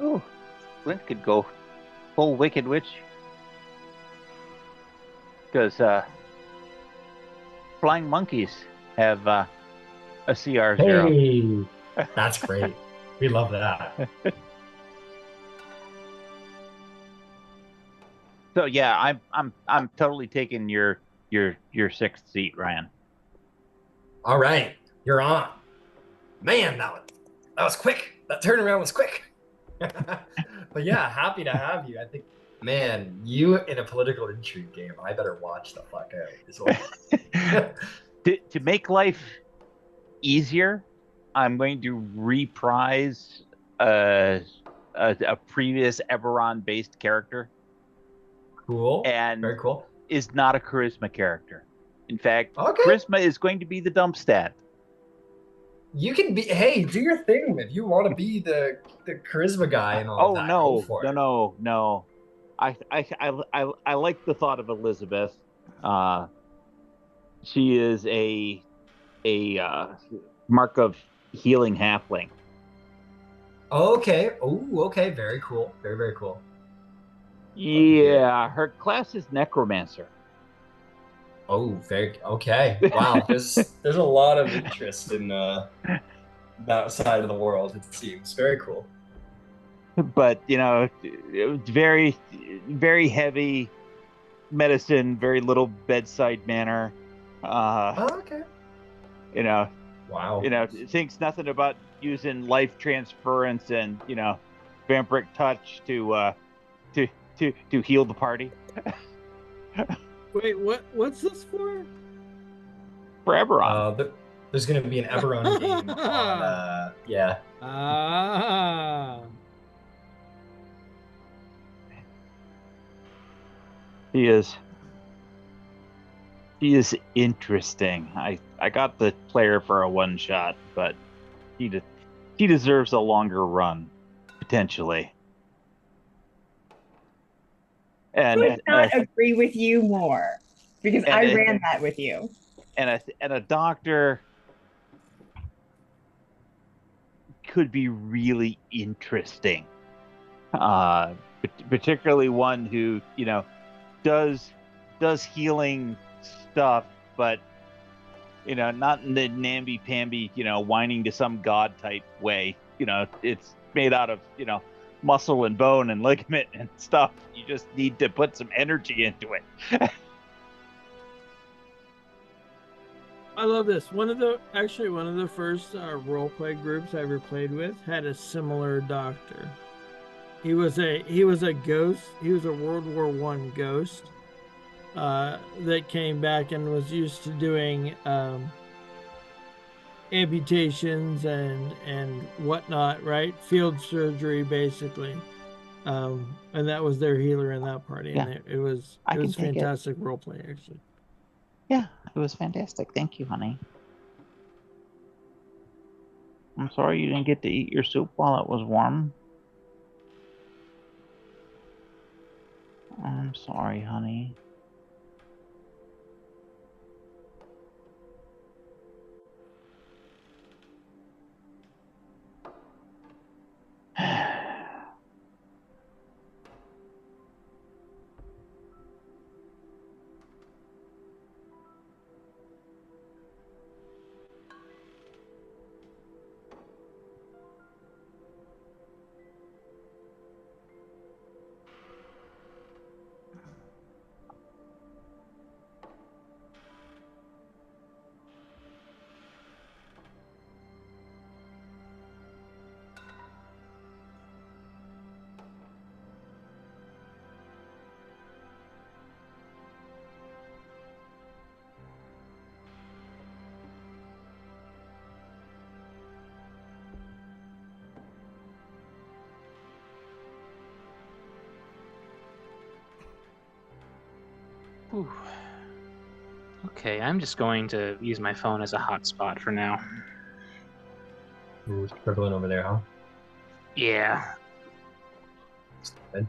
Oh, Flint could go full Wicked Witch. Because flying monkeys have a CR0. Hey, that's great. We love that. So yeah, I'm totally taking your sixth seat, Ryan. All right, you're on. Man, that was quick. That turnaround was quick. But yeah, happy to have you. I think, man, you in a political intrigue game, I better watch the fuck out as well. To make life easier, I'm going to reprise a previous Eberron-based character, Cool. and Very cool. is not a charisma character. In fact, Okay. charisma is going to be the dump stat. You can be, hey, do your thing. If you want to be the charisma guy and all Oh that, go no, for no, it. no. I like the thought of Elizabeth. She is a mark of healing halfling. Okay. Oh, okay. Very cool. Very, very cool. Yeah, her class is necromancer. Oh, very okay. Wow, there's a lot of interest in that side of the world, it seems. Very cool. But it's very, very heavy medicine, very little bedside manner. Okay. Wow. Wow. Thinks nothing about using life transference and vampiric touch to heal the party. Wait, what's this for? For Eberron. There's going to be an Eberron game on, yeah. Ah. He is interesting. I got the player for a one shot, but he deserves a longer run, potentially. And could not agree with you more, because I ran that with you. And a doctor could be really interesting, particularly one who does healing stuff, but not in the namby-pamby whining to some god type way. It's made out of muscle and bone and ligament and stuff. You just need to put some energy into it. I love this. One of the first role play groups I ever played with had a similar doctor. He was a ghost. He was a World War I ghost that came back and was used to doing amputations and whatnot, right? Field surgery, basically. And that was their healer in that party. Yeah. And it was fantastic role play, actually. Yeah, it was fantastic. Thank you, honey. I'm sorry you didn't get to eat your soup while it was warm. I'm sorry, honey. Ooh. Okay, I'm just going to use my phone as a hotspot for now. Ooh, it's prevalent over there, huh? Yeah. Good.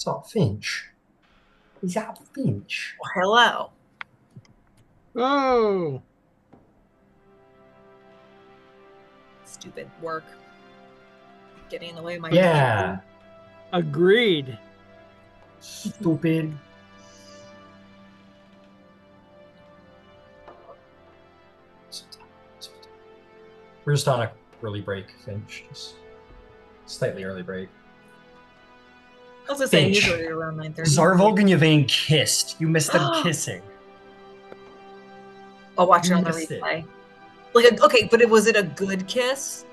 So Finch. Is that Finch? Well, hello. Oh, Stupid work. Getting in the way of my Yeah. agreed. Stupid. We're just on a early break, Finch. Just slightly early break. I was gonna say Finch. usually around 9:30. Zarvolg and Yvain kissed. You missed them kissing. I'll watch it on the Missed it. replay. Like, okay, but was it a good kiss?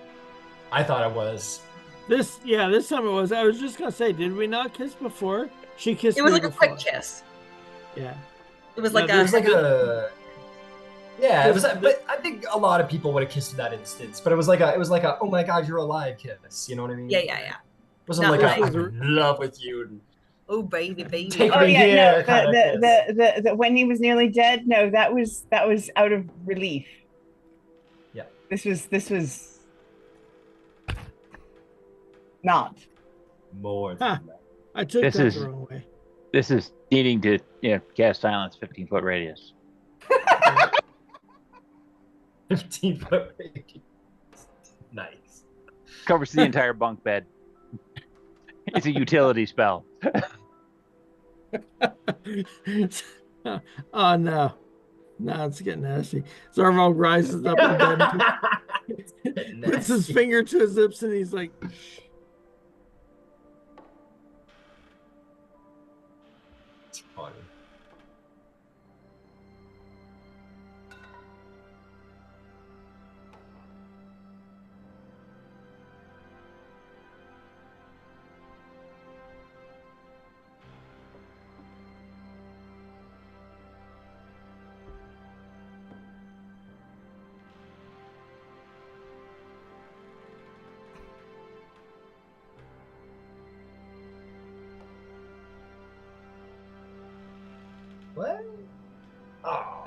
I thought it was. This time it was. I was just gonna say, did we not kiss before? She kissed It was me like a before. quick kiss. Yeah. It was No, like It was like a. a. Yeah, it was. But I think a lot of people would have kissed in that instance. But it was like a. Oh my God, you're alive kiss. You know what I mean? Yeah. It wasn't No, like right. I'm in love with you. Oh baby. Take Oh me yeah, here. no, kinda kiss. the when he was nearly dead. No, that was out of relief. Yeah. This was not. More Huh. than that. I took This that is- the wrong way. This is needing to cast silence 15-foot radius. 15-foot radius. Nice. Covers the entire bunk bed. It's a utility spell. Oh no. No, it's getting nasty. Zarvolg rises up in bed, puts his finger to his lips, and he's like, It's funny. What? Oh.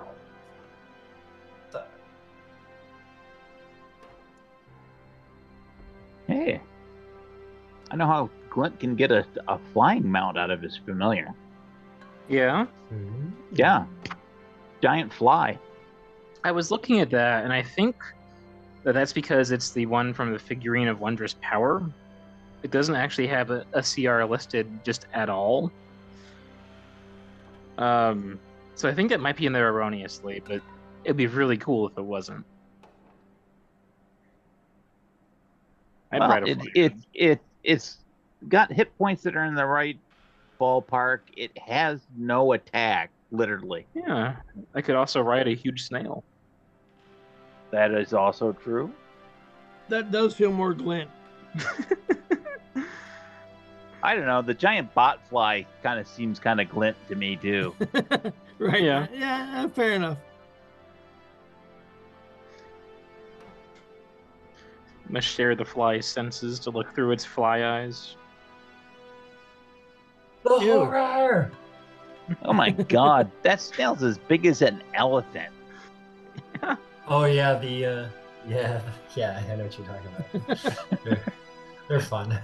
Hey, I know how Glint can get a flying mount out of his familiar. Yeah. Yeah, giant fly. I was looking at that, and I think that's because it's the one from the figurine of Wondrous Power. It doesn't actually have a CR listed just at all. So I think it might be in there erroneously, but it'd be really cool if it wasn't. I'd Well, write a fly. it's got hit points that are in the right ballpark. It has no attack, literally. Yeah, I could also ride a huge snail. That is also true. that does feel more glint. I don't know. The giant bot fly kind of seems kind of Glint to me too. Right. Yeah. Yeah, fair enough. Must share the fly's senses to look through its fly eyes. The Ew. horror! Oh my god, that snail's as big as an elephant. Oh yeah, yeah, I know what you're talking about. they're fun.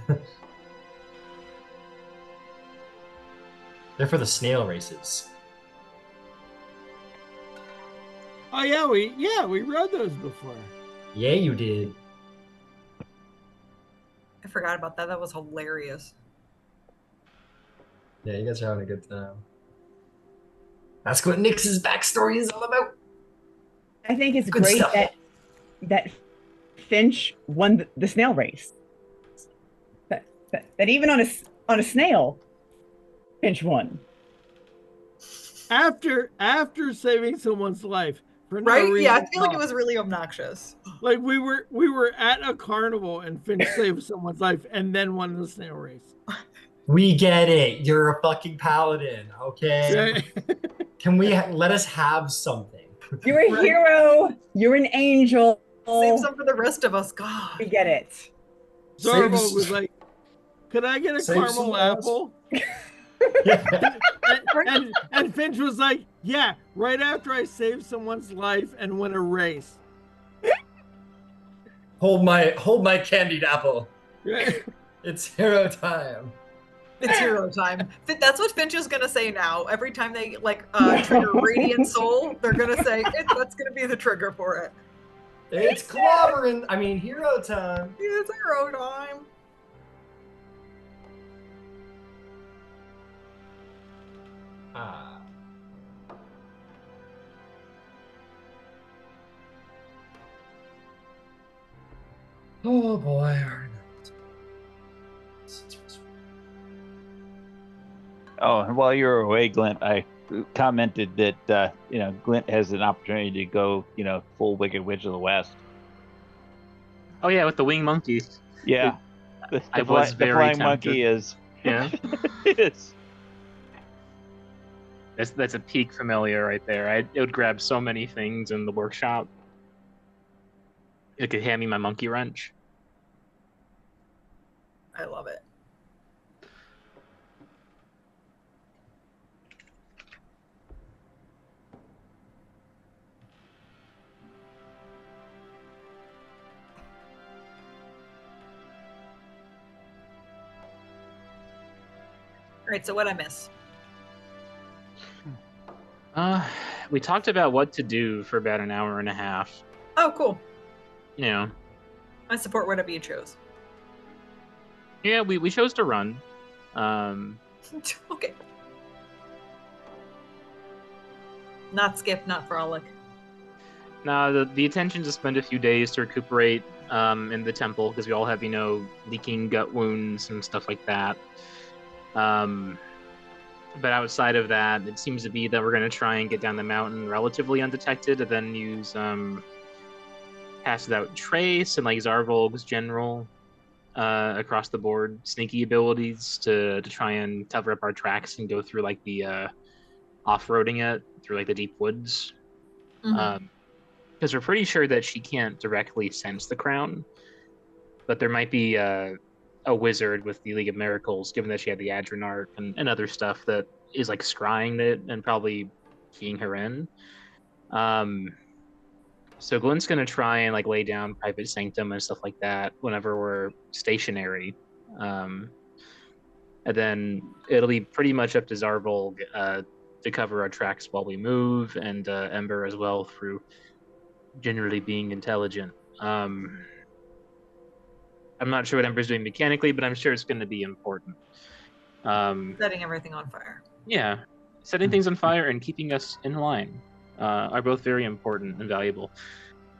They're for the snail races. Oh yeah, we rode those before. Yeah, you did. I forgot about that. That was hilarious. Yeah, you guys are having a good time. That's what Nyx's backstory is all about. I think it's Good great stuff. that Finch won the snail race. That even on a snail, Finch won. After saving someone's life for no Right? reason. Yeah, I feel like at it all. was really obnoxious. Like we were at a carnival and Finch saved someone's life and then won the snail race. We get it. You're a fucking paladin, okay? Can we let us have something? You're a Right. hero. You're an angel. Save some for the rest of us. God. We get it. Zarvolg was like, "Could I get a Save caramel someone else. apple?" Yeah. and Finch was like, "Yeah, right after I saved someone's life and win a race." Hold my candied apple. Right. It's hero time. It's hero time. That's what Finch is gonna say now. Every time they trigger Radiant Soul, they're gonna say that's gonna be the trigger for it. It's clobbering. I mean, hero time. It's hero time. Oh boy. Oh, and while you're away, Glint, I commented that Glint has an opportunity to go, full Wicked Witch of the West. Oh yeah, with the winged monkeys. Yeah, the flying tempted. monkey is. Yeah, is. That's a peak familiar right there. It would grab so many things in the workshop. It could hand me my monkey wrench. I love it. All right, so what I miss? We talked about what to do for about an hour and a half. Oh, cool. Yeah. I support whatever you chose. Yeah, we chose to run. Okay. Not skip, not frolic. No, the intention is to spend a few days to recuperate in the temple, because we all have, leaking gut wounds and stuff like that. But outside of that, it seems to be that we're going to try and get down the mountain relatively undetected, and then use Pass Without Trace and Zarvolg's general across the board sneaky abilities to try and cover up our tracks and go through the off-roading it through the deep woods. Because we're pretty sure that she can't directly sense the crown, but there might be a wizard with the League of Miracles, given that she had the Adrenarch and other stuff that is scrying it and probably keying her in. So Glenn's gonna try and lay down private sanctum and stuff like that whenever we're stationary, and then it'll be pretty much up to Zarvolg to cover our tracks while we move, and Ember as well through generally being intelligent. I'm not sure what Ember's doing mechanically, but I'm sure it's going to be important. Setting everything on fire. Yeah, setting things on fire and keeping us in line are both very important and valuable.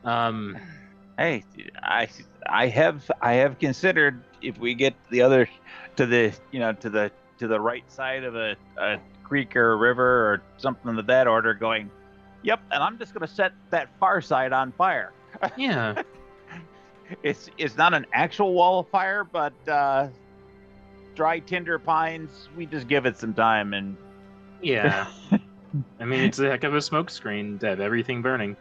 Hey, I have considered if we get the other to the right side of a creek or a river or something of that order, going, yep, and I'm just going to set that far side on fire. Yeah. It's not an actual wall of fire, but dry tinder pines, we just give it some time and yeah. I mean, it's a heck of a smoke screen to have everything burning.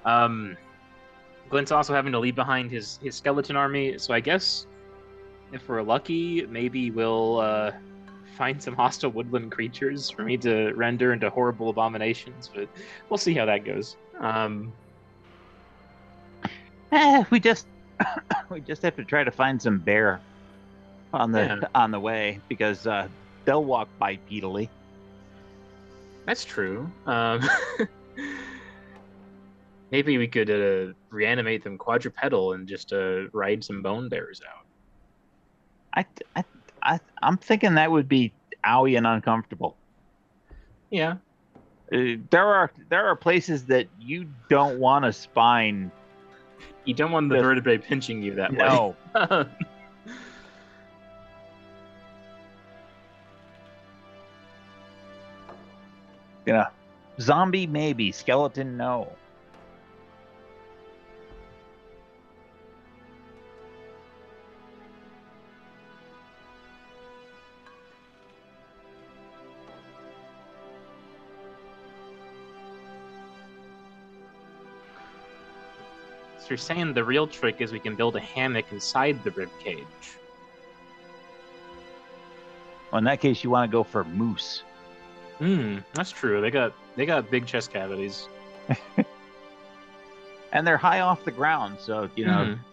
Glenn's also having to leave behind his skeleton army, so I guess if we're lucky, maybe we'll find some hostile woodland creatures for me to render into horrible abominations, but we'll see how that goes. We just have to try to find some bear on the way, because they'll walk bipedally. That's true. Maybe we could reanimate them quadrupedal and just ride some bone bears out. I'm thinking that would be owie and uncomfortable. Yeah. There are places that you don't want a spine. You don't want the vertebrae pinching you that way. No. Zombie maybe, skeleton no. So you're saying the real trick is we can build a hammock inside the rib cage. Well, in that case, you want to go for moose. That's true. They got big chest cavities. And they're high off the ground, so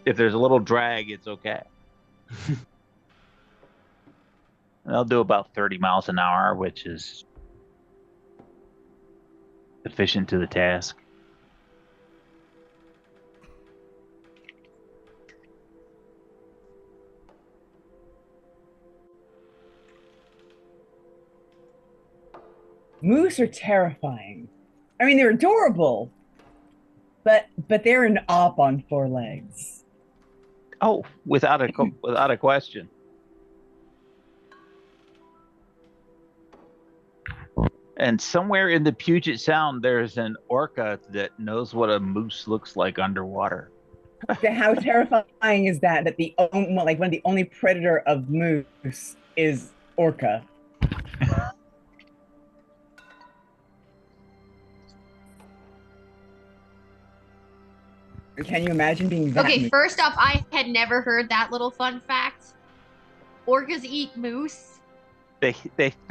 if there's a little drag, it's okay. They'll do about 30 miles an hour, which is efficient to the task. Moose are terrifying. I mean, they're adorable, but they're an op on 4 legs. Oh, without a question. And somewhere in the Puget Sound, there's an orca that knows what a moose looks like underwater. How terrifying is that? That one of the only predator of moose is orca. Can you imagine being that? Okay, first off, I had never heard that little fun fact. Orcas eat moose. They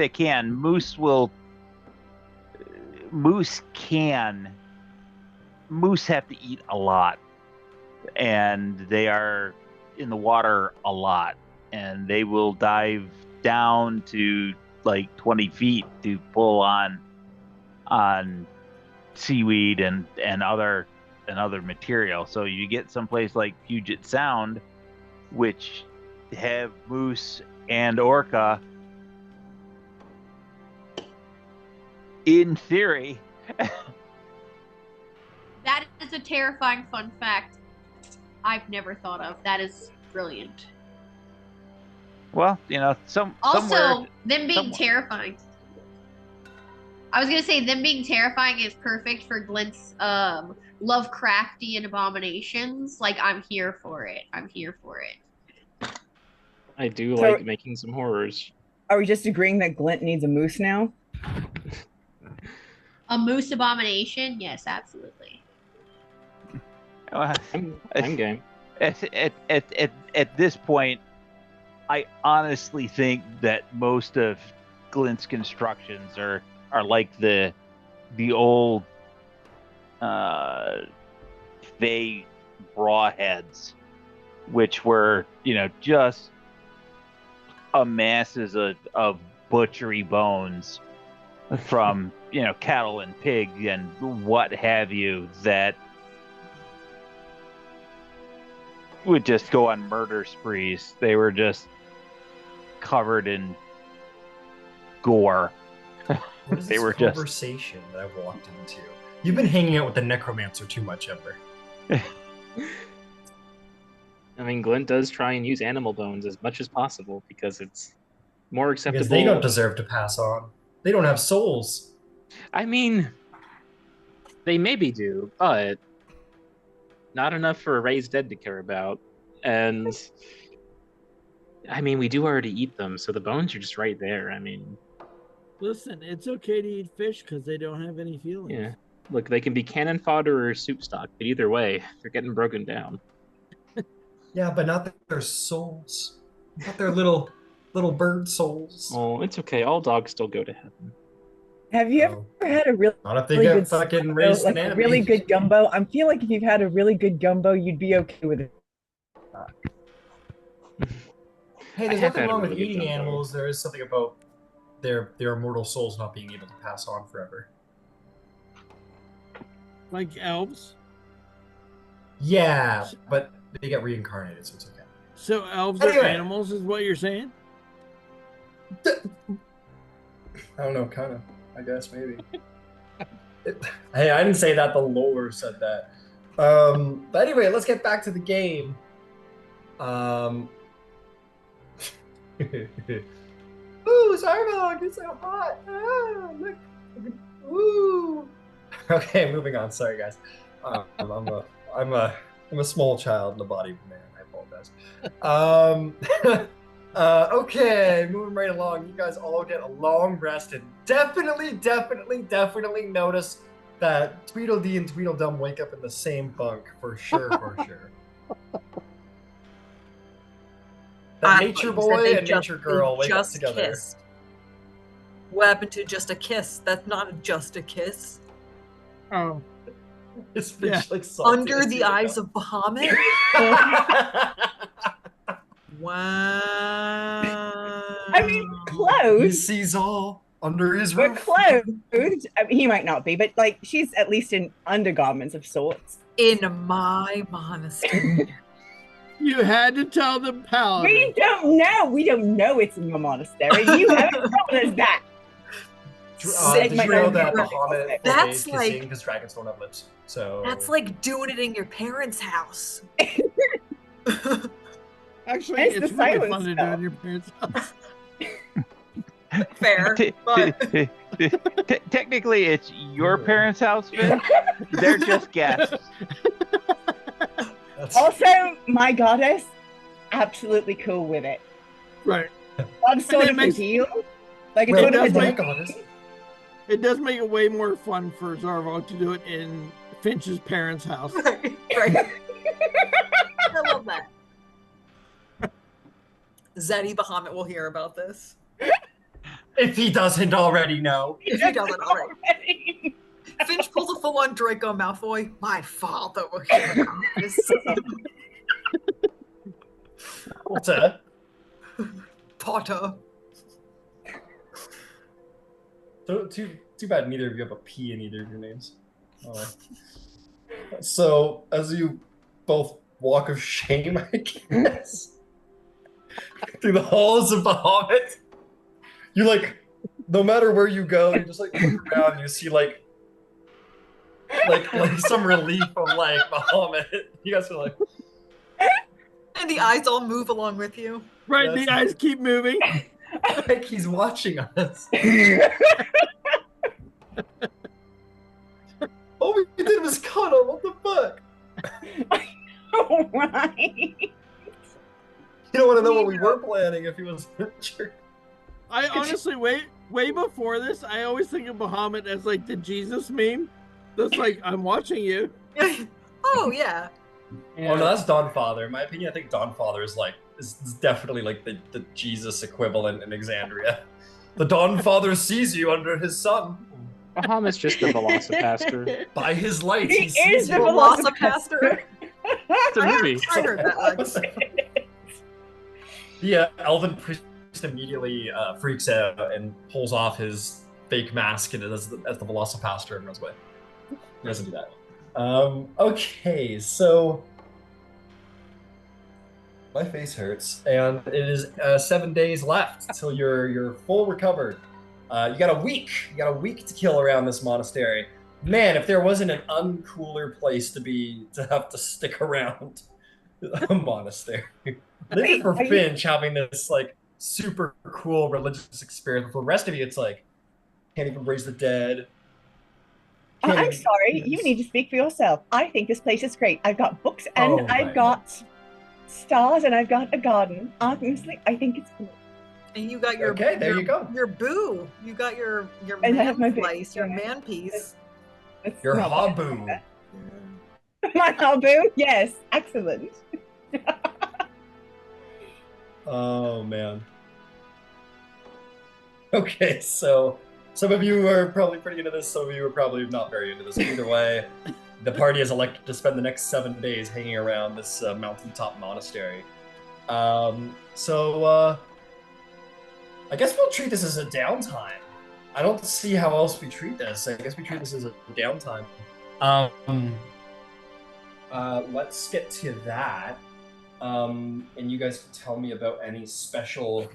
can. Moose have to eat a lot, and they are in the water a lot, and they will dive down to like 20 feet to pull on seaweed and other material. So you get someplace like Puget Sound, which have moose and orca. In theory. That is a terrifying fun fact I've never thought of. That is brilliant. Well, Also, them being terrifying. I was gonna say them being terrifying is perfect for Glint's Lovecraftian abominations. Like, I'm here for it. I do like making some horrors. Are we just agreeing that Glint needs a moose now? A moose abomination? Yes, absolutely. I'm game. At this point, I honestly think that most of Glint's constructions are like the old Fey brawheads, which were just masses of butchery bones from cattle and pig and what have you that would just go on murder sprees. They were just covered in gore. What is They this were conversation that I've walked into? You've been hanging out with the necromancer too much, Ember. I mean, Glint does try and use animal bones as much as possible because it's more acceptable. Because they don't deserve to pass on. They don't have souls. I mean, they maybe do, but not enough for a raised dead to care about. And I mean, we do already eat them, so the bones are just right there. I mean, listen, it's okay to eat fish because they don't have any feelings. Yeah, look, they can be cannon fodder or soup stock, but either way, they're getting broken down. Yeah, but not their souls. Not their little bird souls. Oh, it's okay. All dogs still go to heaven. Have you ever had a not if they get fucking raised like a really good gumbo? I feel like if you've had a really good gumbo, you'd be okay with it. Hey, there's nothing wrong with eating animals. There is something about their immortal souls not being able to pass on forever. Like elves? Yeah, but they get reincarnated, so it's okay. So elves are animals, is what you're saying? I don't know, kind of. I guess, maybe. Hey, I didn't say that. The lore said that. But anyway, let's get back to the game. Ooh, Zarvolg, it's so hot. Ah, look. Ooh. Okay, moving on. Sorry, guys. I'm a small child in the body of a man. I apologize. Okay, moving right along. You guys all get a long rest, and definitely notice that Tweedledee and Tweedledum wake up in the same bunk for sure. That nature boy and nature girl wake up together. Kissed. What happened to just a kiss? That's not just a kiss. Oh. His fish like under the eyes of Bahamut. Wow. I mean, clothed. He sees all under his We're roof. clothed. I mean, he might not be, but like she's at least in undergarments of sorts. In my monastery. You had to tell the paladin. We don't know. We don't know it's in your monastery. You haven't told us that. Did you know that Bahamut That's forbids like kissing because dragons don't have lips? So that's like doing it in your parents' house. Actually, It's it's the really silence fun to do spell. in your parents' house. Fair, but Technically, it's your parents' house, Finn. They're just guests. Also, my goddess, absolutely cool with it. Right. Some sort it of a makes- deal. Like it's Well, sort of a does deal. make- goddess. It does make it way more fun for Zarvolg to do it in Finch's parents' house. right. I love that. Zeddy Bahamut will hear about this. If he doesn't already know. If he doesn't already. Finch pulls a full-on Draco Malfoy. My father will hear about this. Potter. Potter. Too bad neither of you have a P in either of your names. Oh. So, as you both walk of shame, I guess, through the halls of Bahamut, you like, no matter where you go, you just like look around and you see like some relief of like Bahamut. You guys are like, And the eyes all move along with you. Right, the eyes keep moving. like he's watching us. All we did was cuddle. What the fuck? All right. You don't want to know what we were planning if he was sure. I honestly, way before this, I always think of Bahamut as like the Jesus meme. That's like, I'm watching you. Oh yeah. Oh no, that's Dawnfather. In my opinion, I think Dawnfather is definitely like the Jesus equivalent in Exandria. The Dawnfather sees you under his sun. Bahamut's just the Velocipaster. By his light, He he sees is the you. Velocipaster. It's a movie. I heard that, Lex. The elven priest immediately freaks out and pulls off his fake mask and as the Velocipaster and runs away. He doesn't do that. Okay, so my face hurts, and it is 7 days left till you're full recovered. You got a week. You got a week to kill around this monastery. Man, if there wasn't an uncooler place to have to stick around a monastery. Maybe for Finch having this like super cool religious experience. For the rest of you, it's like can't even raise the dead. I'm sorry, you need to speak for yourself. I think this place is great. I've got books and I've got stars and I've got a garden. Honestly, I think it's cool. And you got your you go. Your boo. You got your And I have my man boo, place, your yeah. man piece. It's Your not habu. bad. My habu, yes, excellent. Oh man. Okay, so some of you are probably pretty into this, some of you are probably not very into this. Either way, the party has elected to spend the next 7 days hanging around this mountaintop monastery. So I guess we'll treat this as a downtime. I don't see how else we treat this. I guess we treat this as a downtime. Let's get to that. And you guys can tell me about any special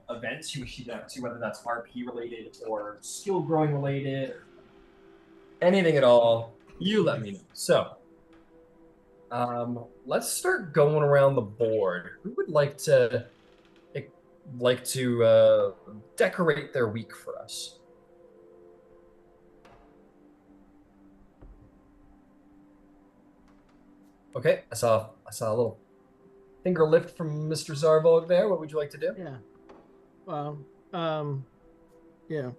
events you wish to get up to, whether that's RP related or skill growing related, or anything at all. You let me know. So, let's start going around the board. Who would like to decorate their week for us? Okay, I saw a little finger lift from Mr. Zarvolg there. What would you like to do? Yeah. Well, yeah.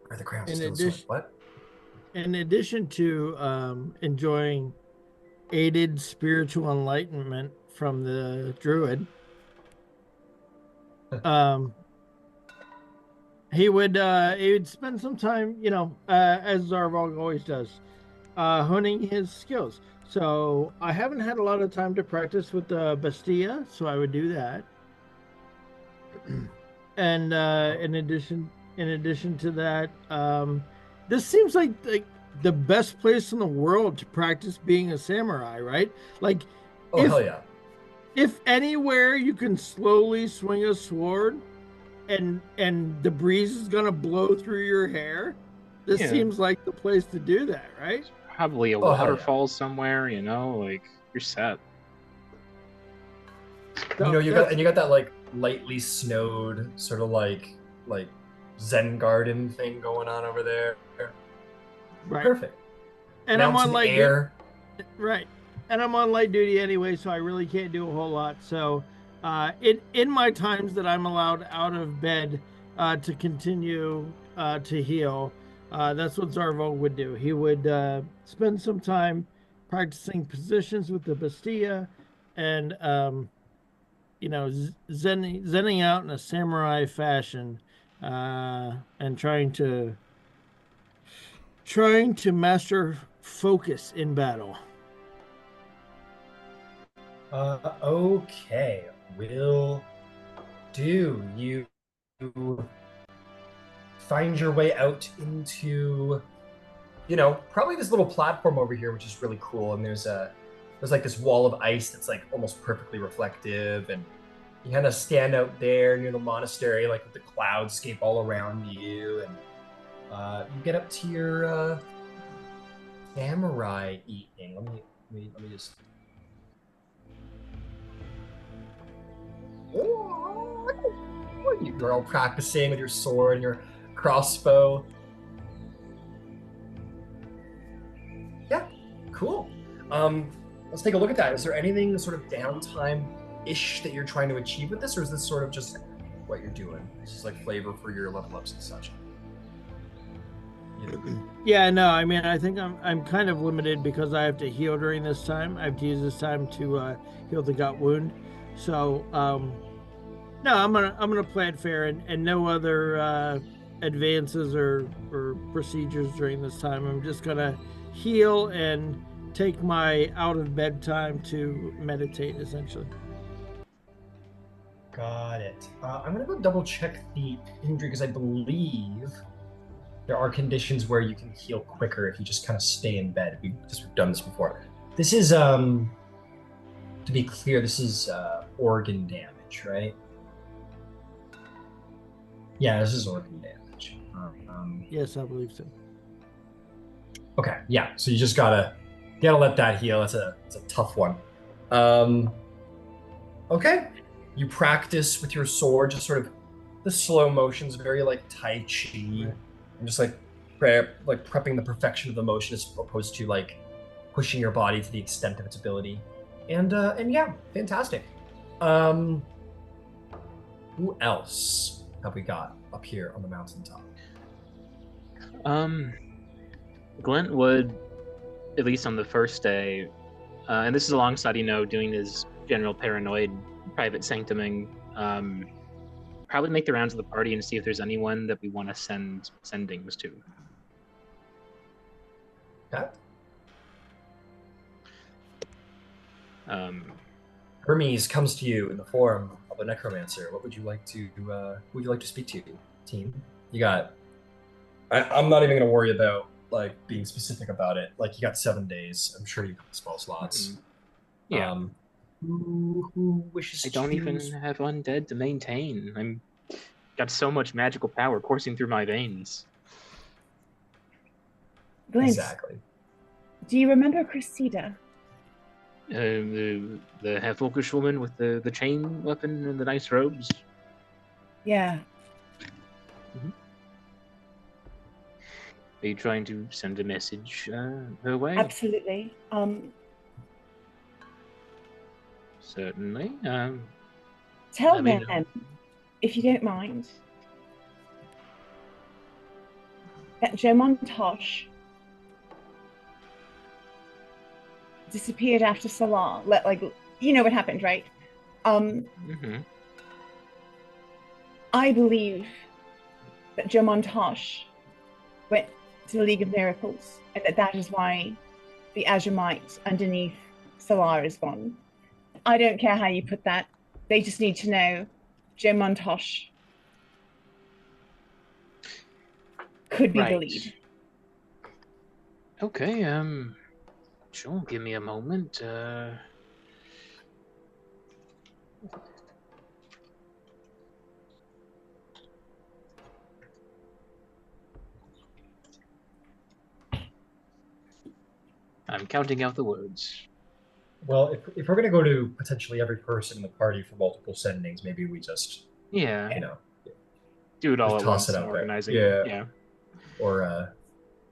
Are the crowns In still addition- what? In addition to enjoying aided spiritual enlightenment from the druid, he would spend some time, as Zarvolg always does, honing his skills. So I haven't had a lot of time to practice with the Bastia, so I would do that. And in addition to that, this seems like the best place in the world to practice being a samurai, right? Like, Oh, hell yeah. If anywhere you can slowly swing a sword and the breeze is gonna blow through your hair, this seems like the place to do that, right? Probably a waterfall somewhere, you know, like you're set. You know, you got that like lightly snowed sort of like Zen garden thing going on over there. Right. Perfect. And Mountain I'm on light air. Right. And I'm on light duty anyway, so I really can't do a whole lot. So in my times that I'm allowed out of bed to continue to heal, that's what Zarvolg would do. He would spend some time practicing positions with the Bastilla and you know, zenning out in a samurai fashion, and trying to master focus in battle. Okay, will do. You find your way out into, you know, probably this little platform over here, which is really cool. And there's like this wall of ice that's like almost perfectly reflective, and you kind of stand out there near the monastery, like with the cloudscape all around you, and you get up to your samurai evening. Let me just. You're all practicing with your sword and your crossbow. Yeah, cool. Let's take a look at that. Is there anything sort of downtime-ish that you're trying to achieve with this, or is this sort of just what you're doing? This is like flavor for your level ups and such. Yeah, no, I mean, I think I'm kind of limited because I have to heal during this time. I have to use this time to heal the gut wound. So, no, I'm gonna play it fair and no other advances or procedures during this time. I'm just gonna heal and take my out of bed time to meditate, essentially. Got it. I'm gonna go double check the injury because I believe there are conditions where you can heal quicker if you just kind of stay in bed. We've done this before. This is to be clear, this is organ damage, right? Yeah, this is organ damage. Yes, I believe so. Okay, yeah. So you just gotta let that heal. It's a tough one. Okay, you practice with your sword, just sort of the slow motions, very like Tai Chi, and just like prepping the perfection of the motion as opposed to like pushing your body to the extent of its ability. And yeah, fantastic. Who else have we got up here on the mountaintop? Glint would, at least on the first day, and this is alongside, you know, doing his general paranoid private sanctuming, probably make the rounds of the party and see if there's anyone that we want to send sendings to. Okay. Hermes comes to you in the form of a necromancer. What would you like to speak to, team? You got. I'm not even going to worry about like being specific about it. Like you got 7 days. I'm sure you got spell slots. Mm-hmm. Yeah. Who wishes? I don't even have undead to maintain. I'm got so much magical power coursing through my veins. Glint, exactly. Do you remember Cressida? The half-orcish woman with the chain weapon and the nice robes. Yeah. Mm-hmm. Are you trying to send a message her way? Absolutely. Certainly. Tell them, if you don't mind, that Jomontosh disappeared after Salah. Like, you know what happened, right? Mm-hmm. I believe that Jomontosh went to the League of Miracles, and that is why the Azure Might underneath Salah is gone. I don't care how you put that. They just need to know Jomontosh could be the Right. lead. Okay, sure, give me a moment. I'm counting out the words. Well, if we're gonna go to potentially every person in the party for multiple sendings, maybe we just, Yeah, you know, do it all just at toss once it and out there. organizing. Yeah. Or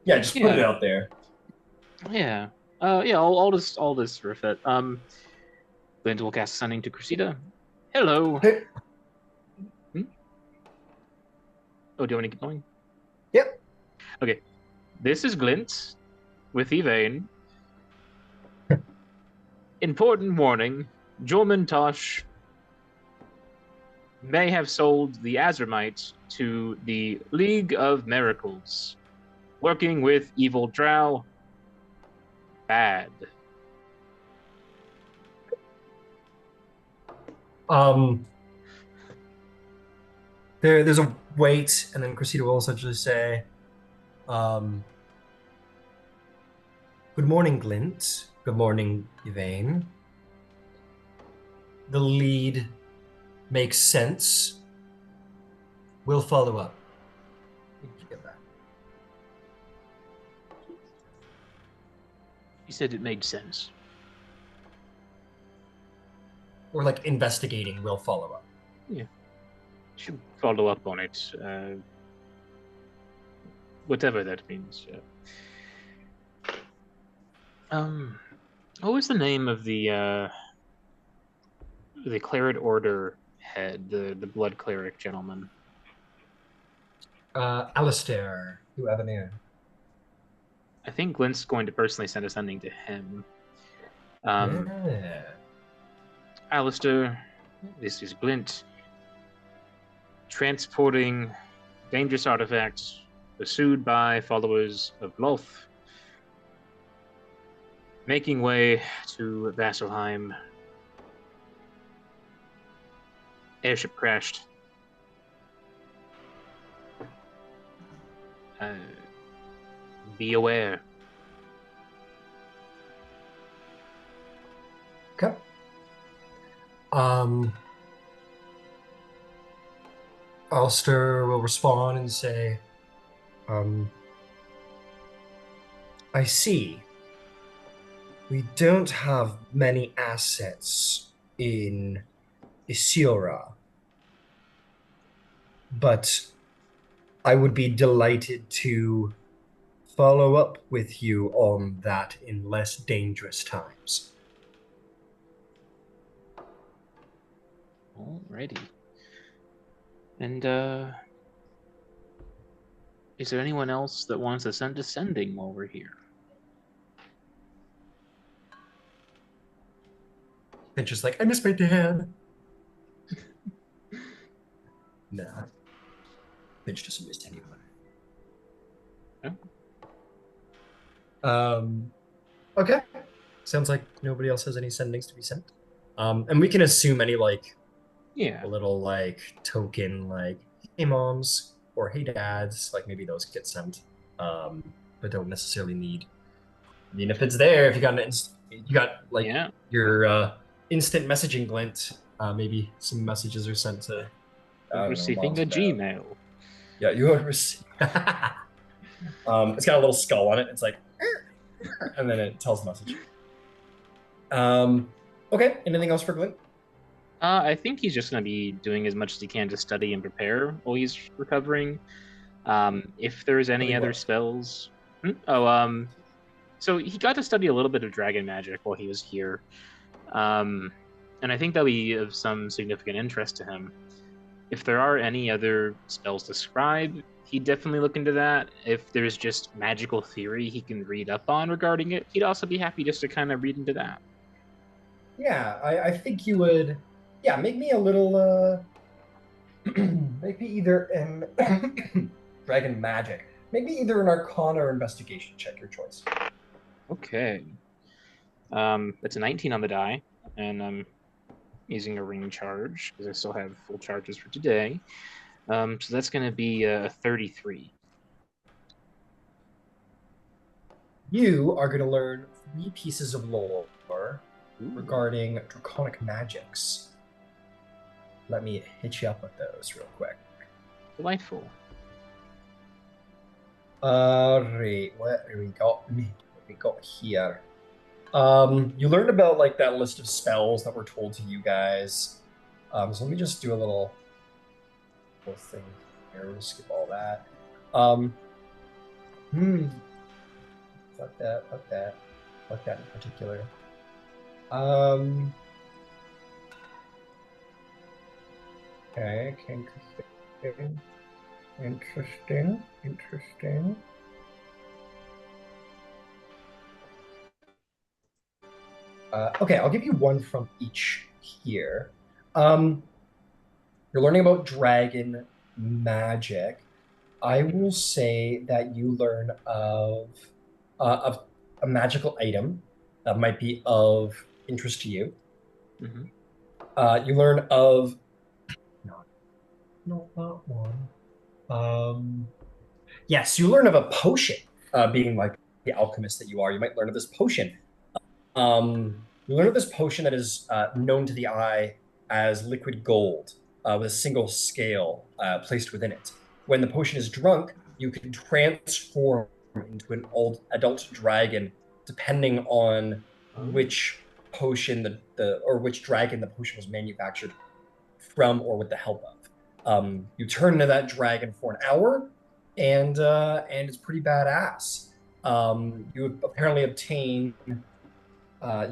yeah, just put it Yeah. out there. Yeah. Yeah, I'll just riff it. Glint will cast Sending to Cressida. Hello. Hey. Oh, do you want to keep going? Yep. Okay. This is Glint with Evane. Important warning. Jorman Tosh may have sold the Azramite to the League of Miracles. Working with evil drow. Bad. There's a wait, and then Cressida will essentially say, good morning, Glint. Good morning, Yvain. The lead makes sense. We'll follow up. Did you get that? You said it made sense. Or like investigating, we'll follow up. Yeah. Should follow up on it. Whatever that means. What was the name of the Claret Order head, the blood cleric gentleman? Alistair, who Avenir. I think Glint's going to personally send a sending to him. Yeah. Alistair, this is Glint. Transporting dangerous artifacts pursued by followers of Lolth. Making way to Vasselheim. Airship crashed. Be aware. Okay. Alistair will respond and say, I see. We don't have many assets in Isiora, but I would be delighted to follow up with you on that in less dangerous times. Alrighty. And, is there anyone else that wants to send a sending while we're here? And just like, I miss my dad. Nah. Finch doesn't miss anyone. Oh. Okay. Sounds like nobody else has any sendings to be sent. And we can assume any like Yeah. little like token like hey moms or hey dads, like maybe those get sent. But don't necessarily need. I mean, if it's there, if you got your instant messaging Glint, maybe some messages are sent to Receiving a Gmail. Yeah, you are receiving. It's got a little skull on it. It's like, and then it tells a message. Okay. Anything else for Glint? I think he's just going to be doing as much as he can to study and prepare while he's recovering. If there's any other spells. So he got to study a little bit of dragon magic while he was here. And I think that'll be of some significant interest to him. If there are any other spells to scribe, he'd definitely look into that. If there's just magical theory he can read up on regarding it, he'd also be happy just to kind of read into that. Yeah, I think you would. Yeah, make me a little. Make me either in dragon magic. Make me either an Arcana or investigation check. Your choice. Okay. It's a 19 on the die, and I'm using a ring charge because I still have full charges for today. So that's going to be a 33. you are going to learn 3 pieces of lore regarding draconic magics. Let me hit you up with those real quick. Delightful. Right, what have we got? What we got here? You learned about like that list of spells that were told to you guys. So let me just do a little thing here. We'll skip all that. Fuck that in particular. Okay, interesting. Okay, I'll give you one from each here. You're learning about dragon magic. I will say that you learn of a magical item that might be of interest to you. Mm-hmm. You learn of not that one. Yes, you learn of a potion. Being like the alchemist that you are, you might learn of this potion. You learn of this potion that is known to the eye as liquid gold, with a single scale placed within it. When the potion is drunk, you can transform into an old adult dragon, depending on which potion or which dragon the potion was manufactured from, or with the help of. You turn into that dragon for an hour, and it's pretty badass. You apparently obtain.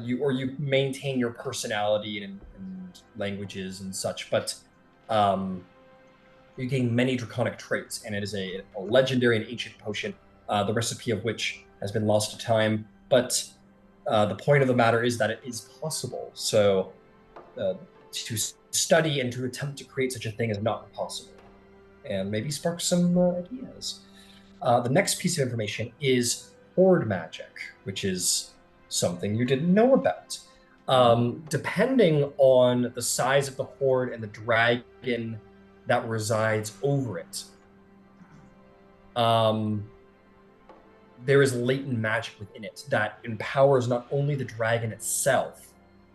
You maintain your personality and languages and such, but you gain many draconic traits, and it is a legendary and ancient potion, the recipe of which has been lost to time. But the point of the matter is that it is possible. So to study and to attempt to create such a thing is not impossible, and maybe spark some ideas. The next piece of information is horde magic, which is something you didn't know about. Depending on the size of the horde and the dragon that resides over it, there is latent magic within it that empowers not only the dragon itself,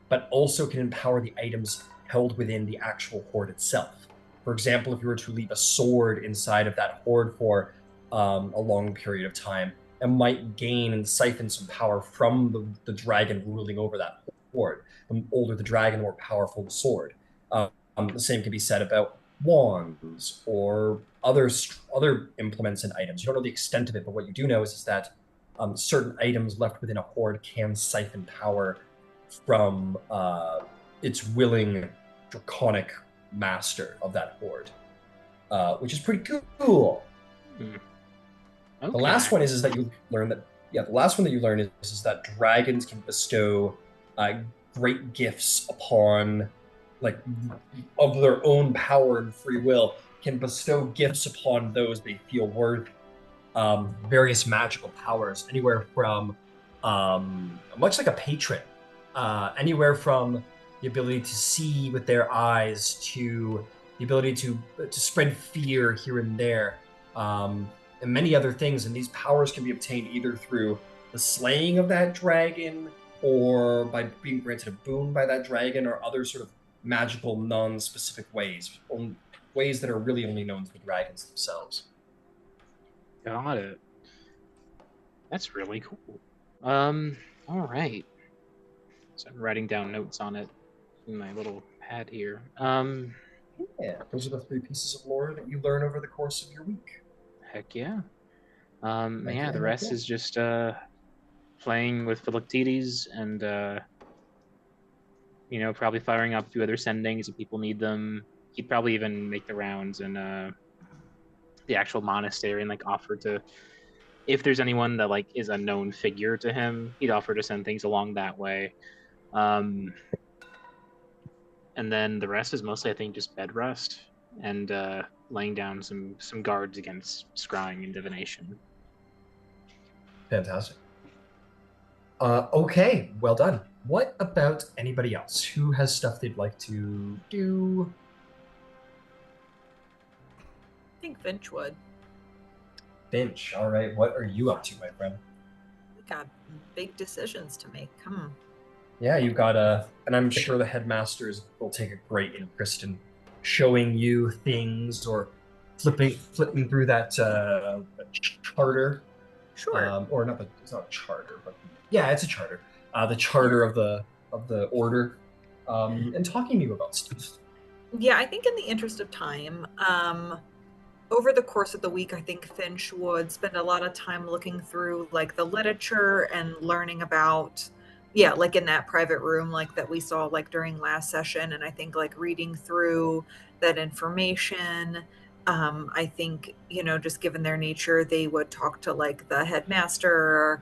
but also can empower the items held within the actual horde itself. For example, if you were to leave a sword inside of that horde for a long period of time, it might gain and siphon some power from the dragon ruling over that horde. The older the dragon, the more powerful the sword. The same can be said about wands or other implements and items. You don't know the extent of it, but what you do know is that certain items left within a horde can siphon power from its willing draconic master of that horde, which is pretty cool. Okay. The last one is that you learn that the last one that you learn is that dragons can bestow great gifts upon, like, of their own power and free will, can bestow gifts upon those they feel worthy. Various magical powers, anywhere from much like a patron, anywhere from the ability to see with their eyes to the ability to spread fear here and there. And many other things, and these powers can be obtained either through the slaying of that dragon, or by being granted a boon by that dragon, or other sort of magical, non-specific ways that are really only known to the dragons themselves. Got it. That's really cool. All right. So I'm writing down notes on it in my little pad here. Yeah, those are the 3 pieces of lore that you learn over the course of your week. Heck yeah. The rest is just playing with Philoctetes and probably firing up a few other sendings if people need them. He'd probably even make the rounds in the actual monastery and offer to, if there's anyone that is a known figure to him, he'd offer to send things along that way. And then the rest is mostly, I think, just bed rest and laying down some guards against scrying and divination. Fantastic. Okay, well done. What about anybody else who has stuff they'd like to do? I think Finch would. Finch, all right. What are you up to, my friend? Got big decisions to make. Yeah, you've got and I'm sure the headmasters will take a great interest in showing you things or flipping through that charter. Sure. Or not it's not a charter, but yeah, it's a charter. The charter of the order, and talking to you about stuff. Yeah, I think in the interest of time, over the course of the week, I think Finch would spend a lot of time looking through like the literature and learning about, yeah, like in that private room, like that we saw like during last session. And I think like reading through that information. I think, just given their nature, they would talk to like the headmaster,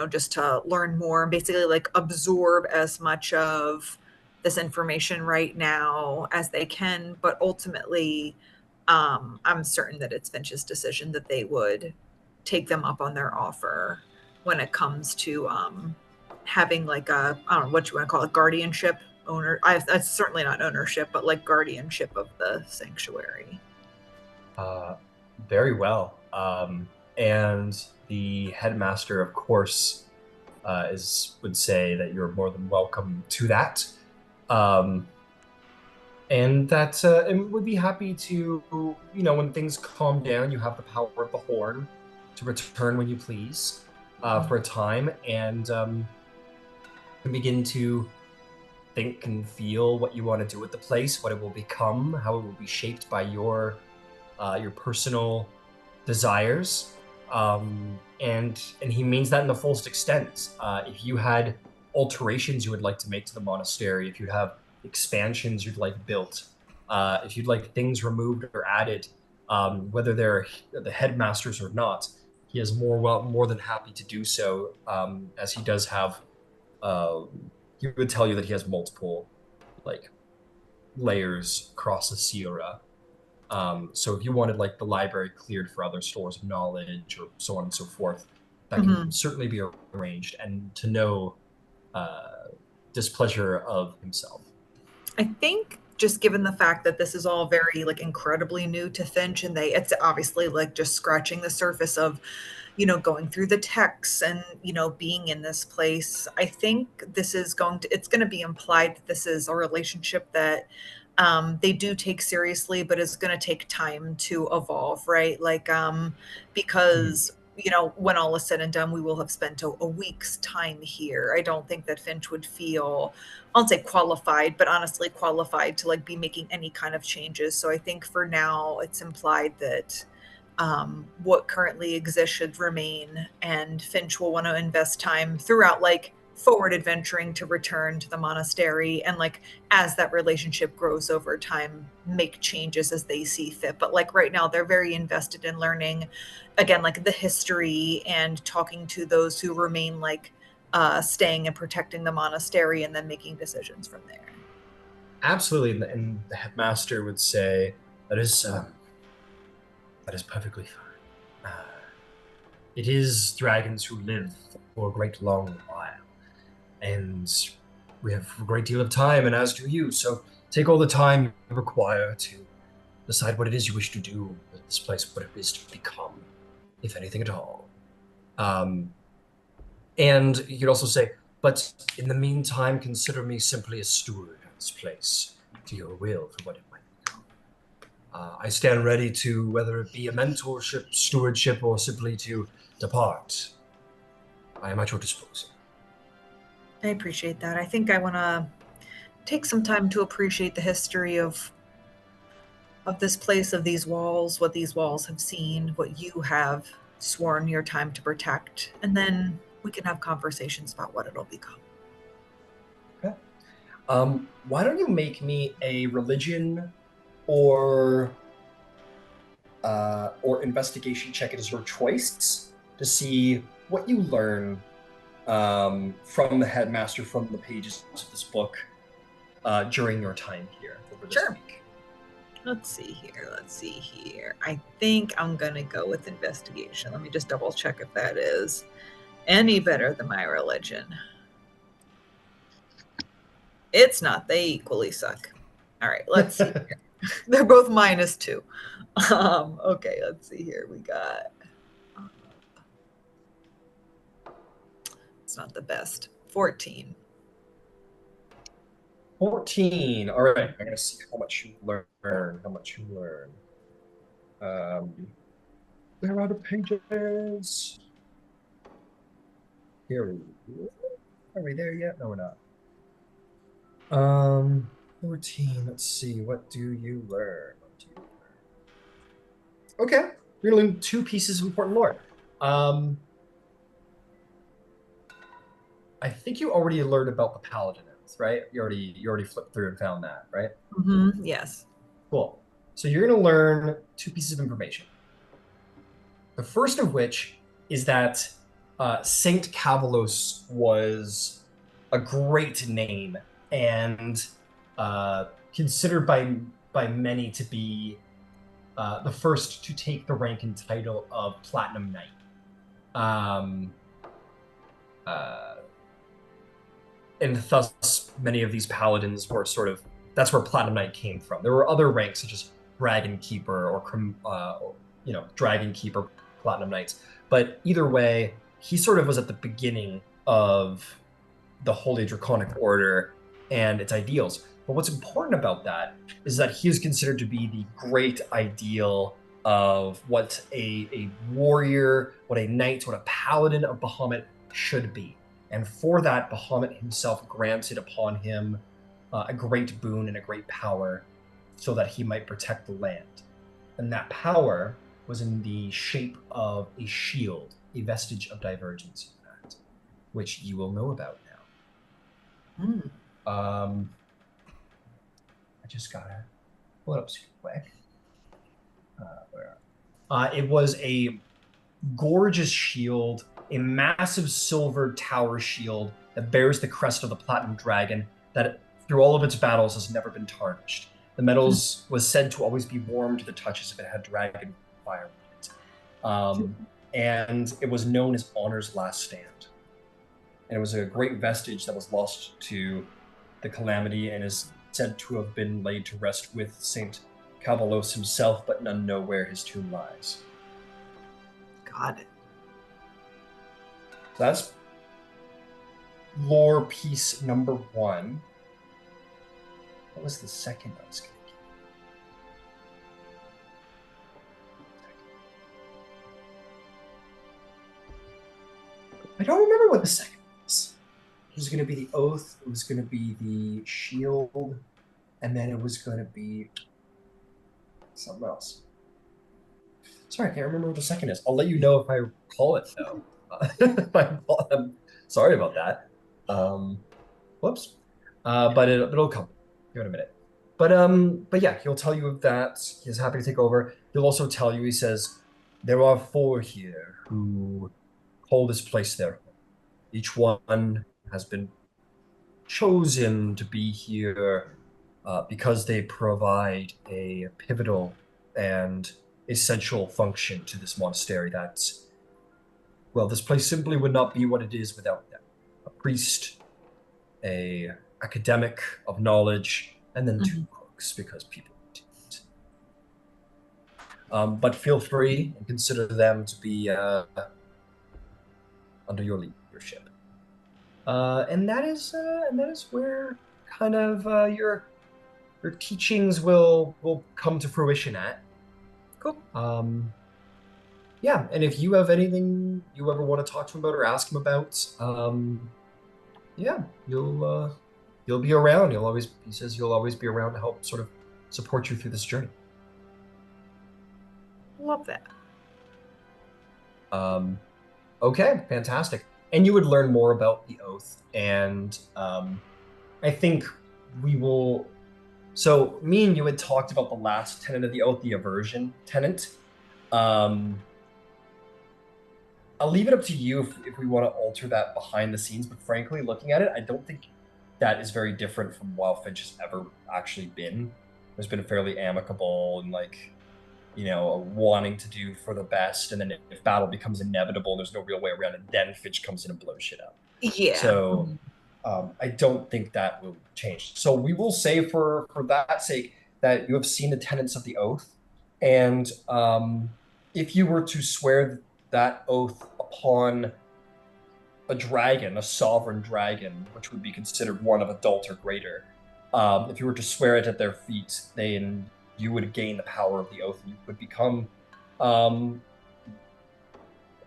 just to learn more and basically like absorb as much of this information right now as they can. But ultimately, I'm certain that it's Finch's decision that they would take them up on their offer when it comes to having like a, I don't know what you want to call it, guardianship, it's certainly not ownership, but like guardianship of the sanctuary. Very well. And the headmaster, of course, would say that you're more than welcome to that. And that and would be happy to, when things calm down, you have the power of the horn to return when you please for a time, and can begin to think and feel what you want to do with the place, what it will become, how it will be shaped by your personal desires. And he means that in the fullest extent. If you had alterations you would like to make to the monastery, if you'd have expansions you'd like built, if you'd like things removed or added, whether they're the headmasters or not, he is more than happy to do so, as he does have. He would tell you that he has multiple like layers across the Sierra. So if you wanted like the library cleared for other stores of knowledge or so on and so forth, that can certainly be arranged, and to no displeasure of himself. I think just given the fact that this is all very like incredibly new to Finch, and it's obviously like just scratching the surface of, going through the texts and, being in this place, I think it's going to be implied that this is a relationship that they do take seriously, but it's going to take time to evolve, right? Like, because, when all is said and done, we will have spent a week's time here. I don't think that Finch would feel, I'll say qualified, but honestly qualified to like be making any kind of changes. So I think for now it's implied that what currently exists should remain, and Finch will want to invest time throughout like forward adventuring to return to the monastery, and like as that relationship grows over time, make changes as they see fit. But like right now they're very invested in learning again like the history and talking to those who remain, like staying and protecting the monastery, and then making decisions from there. Absolutely. And the headmaster would say that is perfectly fine. It is dragons who live for a great long while, and we have a great deal of time, and as do you. So take all the time you require to decide what it is you wish to do with this place, what it is to become, if anything at all. And you could also say, but in the meantime, consider me simply a steward of this place, to your will for what it might become. I stand ready to, whether it be a mentorship, stewardship, or simply to depart. I am at your disposal. I appreciate that. I think I want to take some time to appreciate the history of this place, of these walls, what these walls have seen, what you have sworn your time to protect, and then we can have conversations about what it'll become. Okay. Why don't you make me a religion or investigation check? It is your choice to see what you learn from the headmaster, from the pages of this book, during your time here over this week. Let's see here. I think I'm going to go with investigation. Let me just double check if that is any better than my religion. It's not. They equally suck. All right, let's see here. They're both -2. Okay, let's see here. We got It's not the best. 14. 14. All right. I'm gonna see how much you learn. How much you learn. Where are the pages? Here. Are we there yet? No, we're not. 14. Let's see. What do you learn? Okay. You're gonna learn 2 pieces of important lore. I think you already learned about the paladin oath, right? You already flipped through and found that, right? Mm-hmm. Yes. Cool. So you're gonna learn 2 pieces of information. The first of which is that Saint Cavalos was a great name and considered by many to be the first to take the rank and title of Platinum Knight. And thus many of these paladins were sort of, that's where Platinum Knight came from. There were other ranks such as Dragon Keeper or Dragon Keeper, Platinum Knights. But either way, he sort of was at the beginning of the Holy Draconic Order and its ideals. But what's important about that is that he is considered to be the great ideal of what a warrior, what a knight, what a paladin of Bahamut should be. And for that, Bahamut himself granted upon him a great boon and a great power so that he might protect the land. And that power was in the shape of a shield, a vestige of divergence in that, which you will know about now. I just gotta pull it up super quick. It was a gorgeous shield, a massive silver tower shield that bears the crest of the Platinum Dragon that through all of its battles has never been tarnished. The metals was said to always be warm to the touches if it had dragon fire in it. And it was known as Honor's Last Stand. And it was a great vestige that was lost to the calamity and is said to have been laid to rest with Saint Cavalos himself, but none know where his tomb lies. Got it. So that's lore piece number 1. What was the second I was going to give? I don't remember what the second was. It was going to be the oath, it was going to be the shield, and then it was going to be something else. Sorry, I can't remember what the second is. I'll let you know if I recall it, though. I'm sorry about that. Whoops. But it'll come. Give it a minute. But yeah, he'll tell you that he's happy to take over. He'll also tell you, he says, there are 4 here who call this place their home. Each one has been chosen to be here because they provide a pivotal and essential function to this monastery that's, well, this place simply would not be what it is without them. A priest, a academic of knowledge, and then 2 cooks, because people need to eat. But feel free and consider them to be under your leadership. And that is where kind of your teachings will come to fruition at. Cool. Yeah, and if you have anything you ever want to talk to him about or ask him about, yeah, you'll be around. He says you'll always be around to help sort of support you through this journey. Love that. Okay, fantastic. And you would learn more about the oath, and I think we will. So me and you had talked about the last tenet of the oath, the aversion tenet. I'll leave it up to you if we want to alter that behind the scenes, but frankly, looking at it, I don't think that is very different from Wildfinch has ever actually been. There's been a fairly amicable and wanting to do for the best, and then if battle becomes inevitable, there's no real way around it, then Finch comes in and blows shit up. Yeah. So I don't think that will change. So we will say for that sake that you have seen the tenets of the oath, and if you were to swear that oath upon a dragon, a sovereign dragon, which would be considered one of adult or greater, if you were to swear it at their feet, then you would gain the power of the oath, and you would become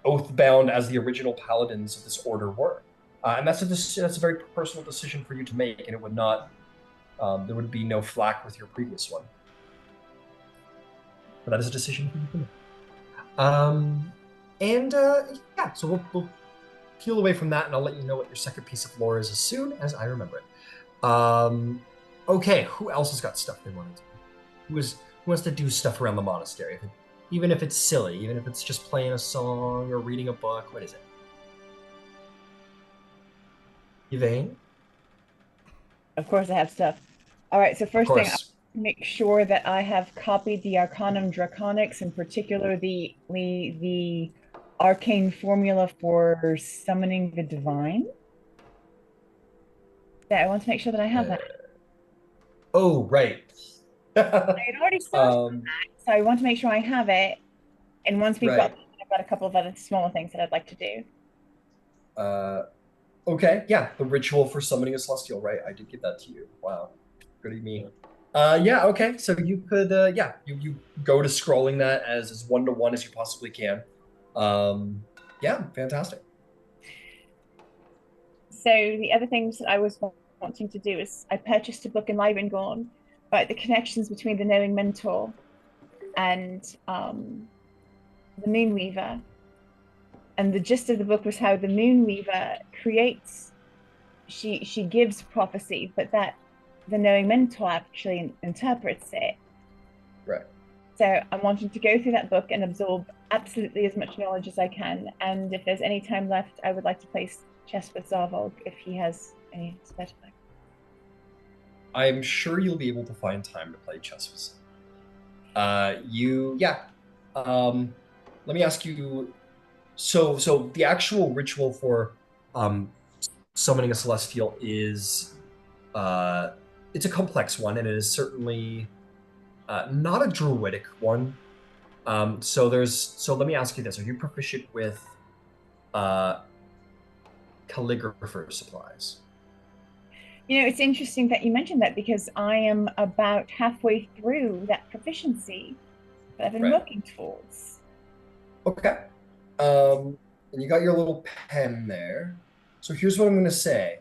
oath-bound as the original paladins of this order were. And that's a very personal decision for you to make, and it would not there would be no flack with your previous one. But that is a decision for you to make. Yeah, so we'll peel away from that, and I'll let you know what your second piece of lore is as soon as I remember it. Okay, who else has got stuff they want to do? Who wants to do stuff around the monastery? Even if it's silly, even if it's just playing a song or reading a book, what is it? Yvain? Of course I have stuff. All right, so first thing, make sure that I have copied the Arcanum Draconics, in particular the arcane formula for summoning the divine. Yeah, I want to make sure that I have that. Oh, right. I had already started that, so I want to make sure I have it. And once we've got that, I've got a couple of other smaller things that I'd like to do. Okay, yeah, the ritual for summoning a celestial, right? I did give that to you. Wow, good of me. Yeah, okay, so you could, you go to scrolling that as one-to-one as you possibly can. Yeah, fantastic. So the other things that I was wanting to do is I purchased a book in Livengorn about the connections between the Knowing Mentor and the Moonweaver. And the gist of the book was how the Moonweaver creates, she gives prophecy, but that the Knowing Mentor actually interprets it. Right. So I'm wanting to go through that book and absorb absolutely as much knowledge as I can. And if there's any time left, I would like to play chess with Zarvolg if he has any spare time. I'm sure you'll be able to find time to play chess with him. Let me ask you. So the actual ritual for summoning a celestial is it's a complex one, and it is certainly not a druidic one. So let me ask you this: are you proficient with calligrapher supplies? You know, it's interesting that you mentioned that because I am about halfway through that proficiency that I've been working towards. Okay. And you got your little pen there. So here's what I'm going to say.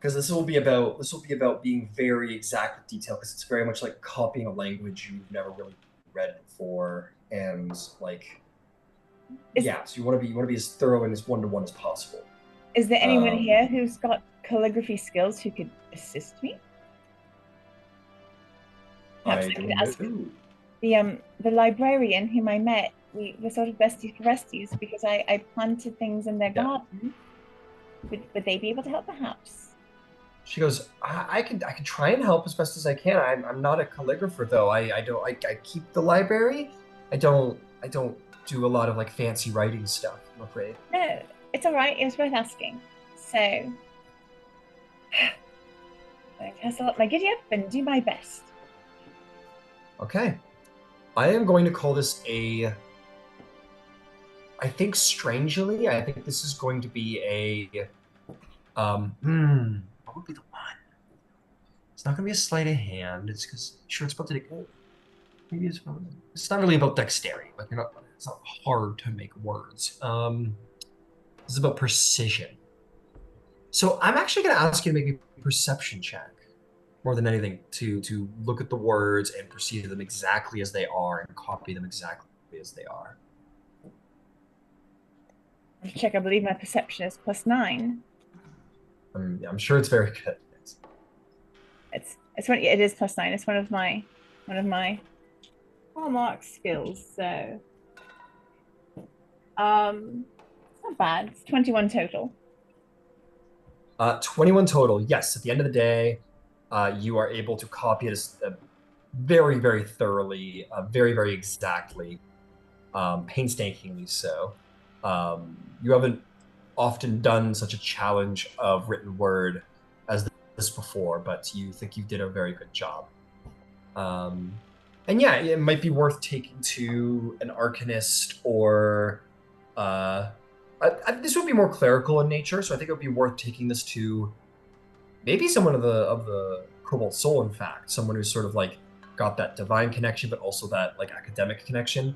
Because this will be about being very exact with detail, because it's very much like copying a language you've never really read before, and like so you want to be as thorough and as one-to-one as possible. Is there anyone here who's got calligraphy skills who could assist me? Perhaps I could ask the librarian whom I met. We're sort of besties for resties because I planted things in their garden. Would they be able to help, perhaps? She goes, I can try and help as best as I can. I'm not a calligrapher though. I keep the library. I don't do a lot of like fancy writing stuff, I'm afraid. No, it's all right. It was worth asking. So I hustle up my giddy up and do my best. Okay. I am going to call this I think strangely, I think this is going to be what would be the one? It's not going to be a sleight of hand. It's because sure it's about to maybe it's not really about dexterity. Like it's not hard to make words. This is about precision. So I'm actually going to ask you to make a perception check more than anything to look at the words and perceive them exactly as they are and copy them exactly as they are. Check. I believe my perception is +9. I'm sure it's very good. It is +9. It's one of my hallmark skills. So it's not bad. It's 21 total. 21 total. Yes. At the end of the day, you are able to copy it very, very thoroughly, very, very exactly, painstakingly so. You haven't often done such a challenge of written word as this before, but you think you did a very good job. And yeah, it might be worth taking to an arcanist or I This would be more clerical in nature, so I think it would be worth taking this to maybe someone of the Cobalt Soul. In fact, someone who's sort of like got that divine connection, but also that like academic connection,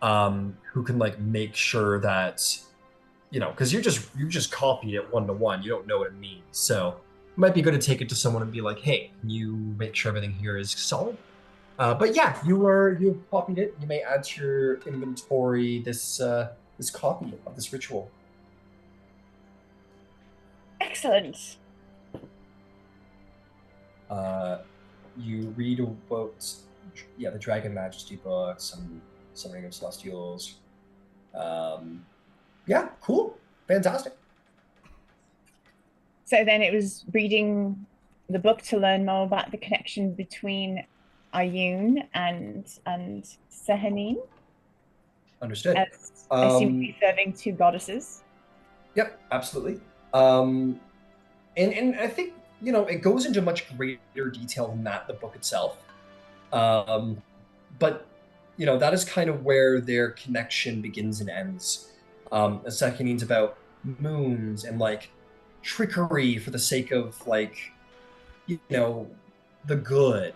who can like make sure that because you just copied it 1-to-1, you don't know what it means. So it might be good to take it to someone and be like, hey, can you make sure everything here is solid? But yeah, you copied it. You may add to your inventory this copy of this ritual. Excellent. You read about the Dragon Majesty book, some Summoning of Celestials. Yeah, cool, fantastic. So then it was reading the book to learn more about the connection between Ayun and Sehanine. Understood. As I seem to be serving two goddesses. Yep, absolutely. And I think it goes into much greater detail than that, the book itself. But that is kind of where their connection begins and ends. Sahanine's about moons and like trickery for the sake of like the good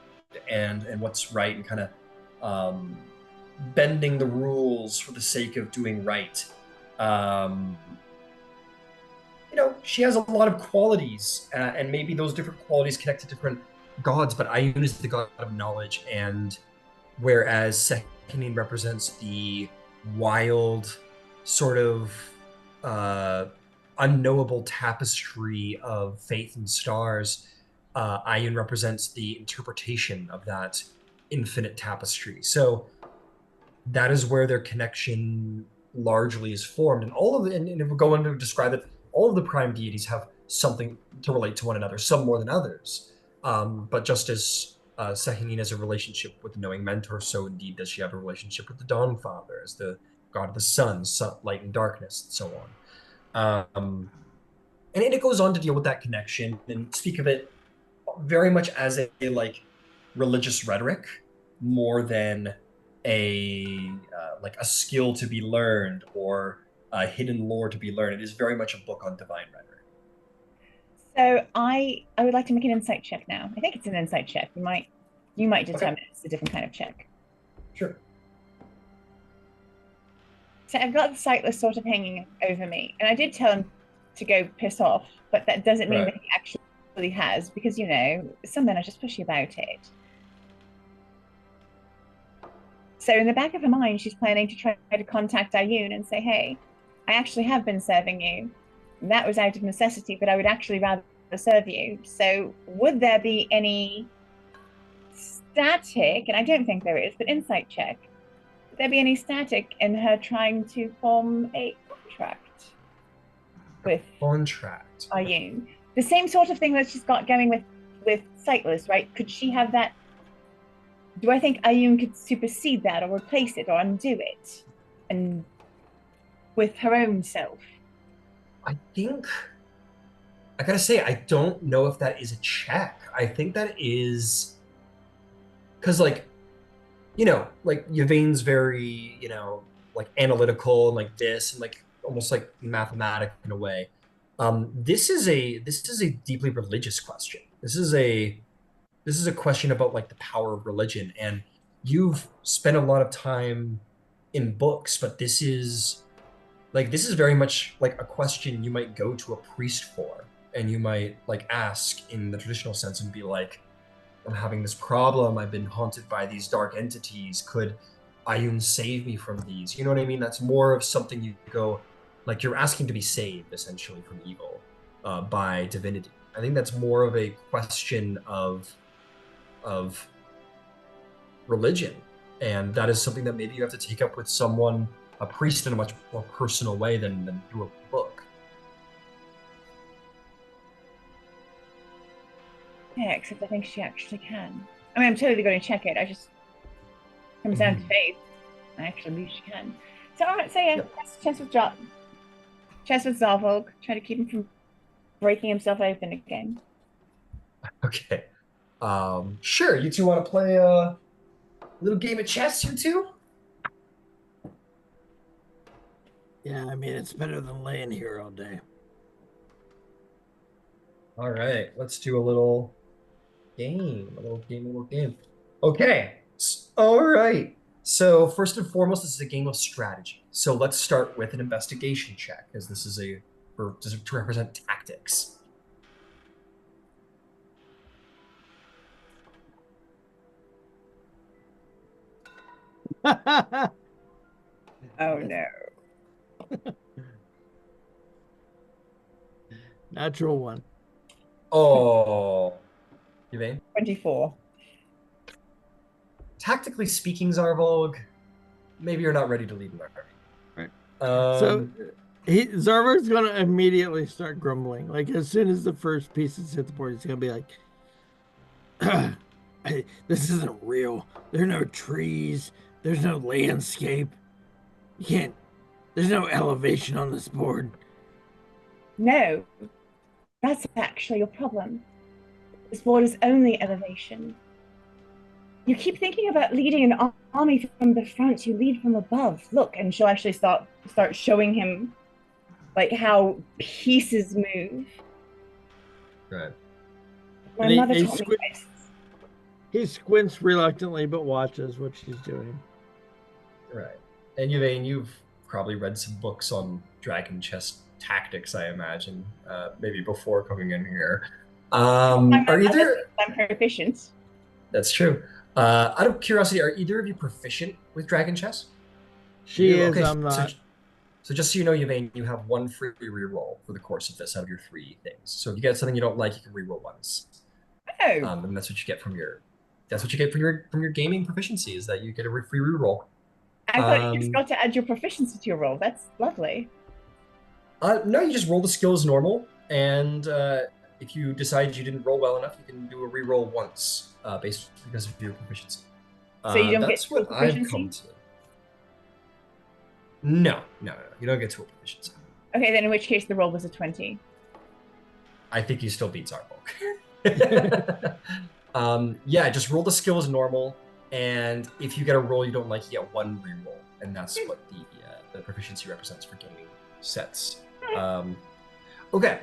and what's right, and kind of bending the rules for the sake of doing right. She has a lot of qualities, and maybe those different qualities connect to different gods, but Ayun is the god of knowledge, and whereas Sehanine represents the wild, sort of unknowable tapestry of faith and stars, Ayun represents the interpretation of that infinite tapestry. So that is where their connection largely is formed, and all of it. And if we go on to describe it, all of the prime deities have something to relate to one another, some more than others. But just as Sehanine has a relationship with the knowing mentor, so indeed does she have a relationship with the Dawn Father as the god of the sun, light and darkness, and so on. And it goes on to deal with that connection and speak of it very much as a like religious rhetoric more than a like a skill to be learned or a hidden lore to be learned. It is very much a book on divine rhetoric. So I would like to make an insight check now. I think it's an insight check. You might determine it's a different kind of check. Sure. So I've got the sightless sort of hanging over me, and I did tell him to go piss off, but that doesn't mean that he actually has, because some men are just pushy about it. So in the back of her mind, she's planning to try to contact Ayun and say, hey, I actually have been serving you. That was out of necessity, but I would actually rather serve you. So would there be any static, and I don't think there is, but insight check, would there be any static in her trying to form a contract with Ayun? The same sort of thing that she's got going with Sightless, right? Could she have that? Do I think Ayun could supersede that or replace it or undo it, and with her own self? I think I gotta say, I don't know if that is a check. I think that is because like Yvain's very like analytical and like this and like almost like mathematic in a way. This is a deeply religious question. This is a question about like the power of religion, and you've spent a lot of time in books, but this is very much like a question you might go to a priest for, and you might like ask in the traditional sense and be like, I'm having this problem, I've been haunted by these dark entities, could Ayun save me from these? You know what I mean? That's more of something you go, like you're asking to be saved essentially from evil by divinity. I think that's more of a question of religion, and that is something that maybe you have to take up with someone, a priest, in a much more personal way than through a book. Yeah, except I think she actually can. I mean, I'm totally going to check it. I just comes down to faith. I actually believe she can. So all right, so yeah, chess with Zarvolg. Try to keep him from breaking himself open again. Okay. Sure. You two want to play a little game of chess, you two? Yeah, I mean, it's better than laying here all day. All right, let's do a little game. Okay. All right. So first and foremost, this is a game of strategy. So let's start with an investigation check, as this is to represent tactics. Oh no. Natural one. Oh, Yvain? 24. Tactically speaking, Zarvolg, maybe you're not ready to lead an army. Right. So Zarvolg's gonna immediately start grumbling. Like as soon as the first pieces hit the board, he's gonna be like, "This isn't real. There are no trees. There's no landscape. You can't. There's no elevation on this board." No, that's actually your problem. This board is only elevation. You keep thinking about leading an army from the front. You lead from above. Look, and she'll actually start showing him like how pieces move. Right. My mother taught me this. He squints reluctantly, but watches what she's doing. Right. And Yvain, you've probably read some books on dragon chess tactics, I imagine, maybe before coming in here. I'm proficient. That's true. Out of curiosity, are either of you proficient with dragon chess? She is, okay, I'm not. So just so you know, Yvain, you have one free reroll for the course of this out of your 3 things. So if you get something you don't like, you can reroll once. Oh. And that's what you get from your gaming proficiency, is that you get a free reroll. I thought you just got to add your proficiency to your roll. That's lovely. No, you just roll the skill as normal, and if you decide you didn't roll well enough, you can do a reroll once, because of your proficiency. So you don't that's get to what I've come to. No, you don't get to a proficiency. Okay, then in which case the roll was a 20. I think you still beat Zarvolg. Yeah, just roll the skill as normal, and if you get a roll you don't like, you get 1 reroll, and that's what the proficiency represents for gaming sets. Okay.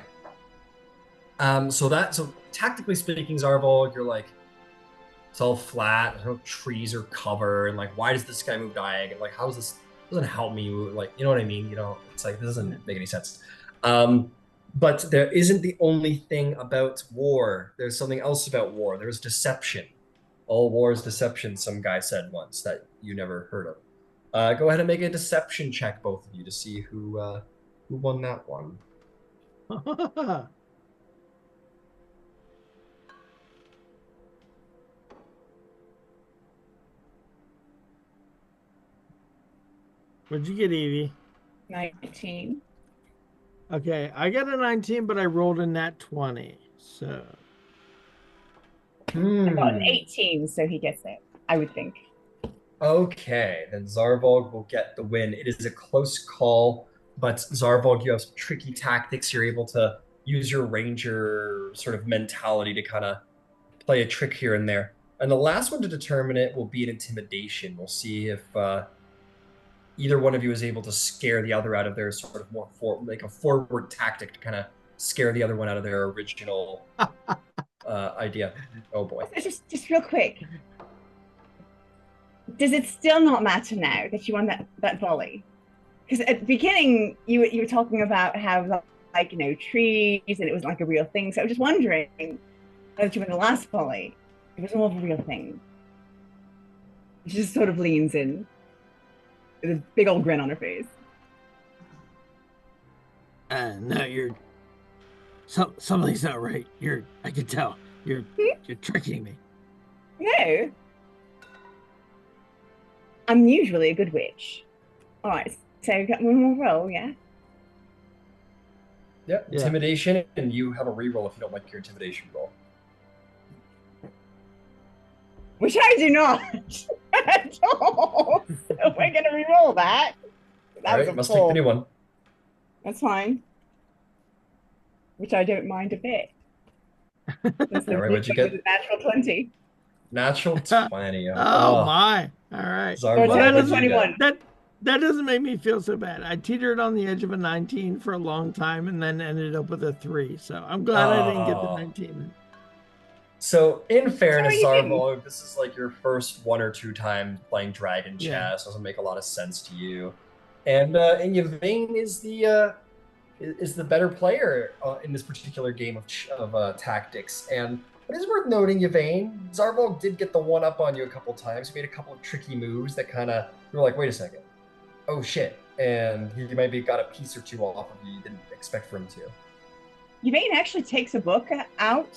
So tactically speaking, Zarvolg, you're like, it's all flat, there's no trees or cover, and like, why does this guy move diagonal? Like, how is this? Doesn't help me. Like, you know what I mean? You know, it's like, this doesn't make any sense. But there isn't the only thing about war. There's something else about war. There's deception. All war is deception, some guy said once that you never heard of. Go ahead and make a deception check, both of you, to see who won that one. What'd you get, Evie? 19. Okay, I got a 19, but I rolled a nat 20, so. I got an 18, so he gets it, I would think. Okay, then Zarvolg will get the win. It is a close call, but Zarvolg, you have some tricky tactics. You're able to use your ranger sort of mentality to kind of play a trick here and there. And the last one to determine it will be an intimidation. We'll see if either one of you is able to scare the other out of their sort of more like a forward tactic to kind of scare the other one out of their original idea. Oh boy. Just real quick. Does it still not matter now that you won that volley? Because at the beginning you were talking about how, like, you know, trees, and it was like a real thing. So I was just wondering whether you won the last volley, it was more of a real thing. She just sort of leans in with a big old grin on her face. No, something's not right. I can tell. You're tricking me. No. I'm usually a good witch. All right, so we got one more roll, yeah? Yep, intimidation, and you have a reroll if you don't like your intimidation roll. Which I do not at all. So we're going to reroll that. All right, must take the new one. That's fine. Which I don't mind a bit. All right, what'd you get? Natural 20. Natural 20. Oh my! All right. Zarvolg, Total 21. That doesn't make me feel so bad. I teetered on the edge of a 19 for a long time and then ended up with a 3. So I'm glad I didn't get the 19. So, in fairness, Sorry, you didn't. Zarvolg, this is like your first 1 or 2 times playing Dragon Yeah. Chess. Doesn't make a lot of sense to you. And Yvain is the better player in this particular game of tactics. And it is worth noting, Yvain, Zarvolg did get the one up on you a couple times. He made a couple of tricky moves that kind of you were like, wait a second, oh shit, and he maybe got a piece or two off of you didn't expect for him to. Yvain actually takes a book out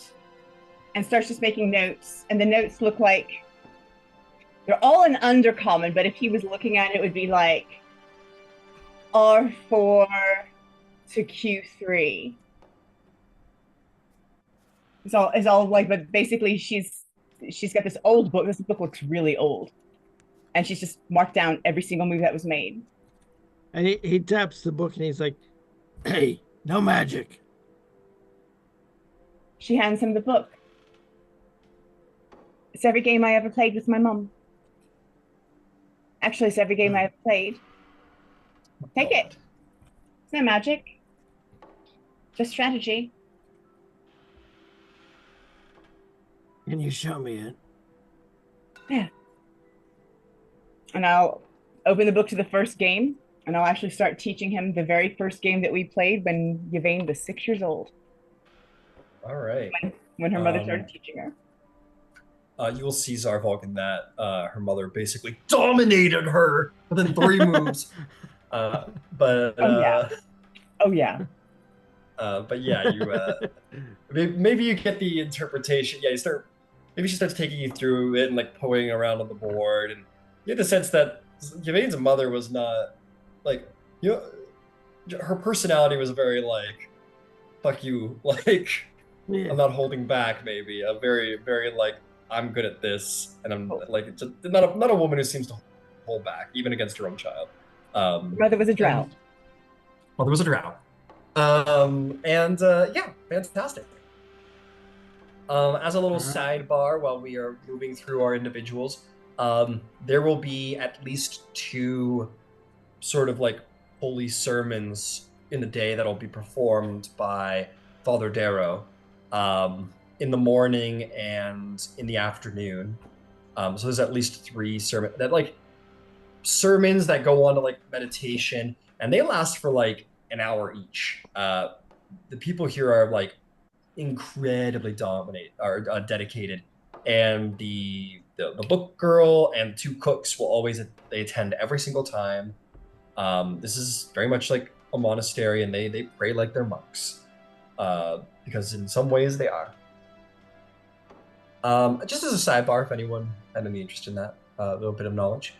and starts just making notes, and the notes look like they're all in undercommon, but if he was looking at it, it would be like R4 to Q3. It's all like, but basically she's got this old book. This book looks really old, and she's just marked down every single move that was made. And he taps the book and he's like, "Hey, no magic." She hands him the book. It's every game I ever played with my mom. Actually, it's every game I ever played. Take it. It's no magic. Just strategy. Can you show me it? Yeah. And I'll open the book to the first game, and I'll actually start teaching him the very first game that we played when Yvain was 6 years old. All right. When her mother started teaching her. You will see Zarvolg in that her mother basically dominated her within 3 moves. But oh yeah. But yeah, you maybe you get the interpretation. Yeah, maybe she starts taking you through it and like pointing around on the board, and you get the sense that Yvain's mother was not like her personality was very like fuck you, like Yeah. I'm not holding back. Maybe a very very like I'm good at this, and I'm like just not a woman who seems to hold back even against her own child. Mother was a drow. Well, there was a drow. Yeah, fantastic. As a little sidebar, while we are moving through our individuals, there will be at least 2 sort of like holy sermons in the day that'll be performed by Father Darrow in the morning and in the afternoon. So there's at least 3 sermons that go on to like meditation, and they last for like an hour each. The people here are like incredibly dedicated, and the book girl and 2 cooks will always they attend every single time. This is very much like a monastery, and they pray like they're monks, because in some ways they are. Just as a sidebar, if anyone had any interest in that, a little bit of knowledge.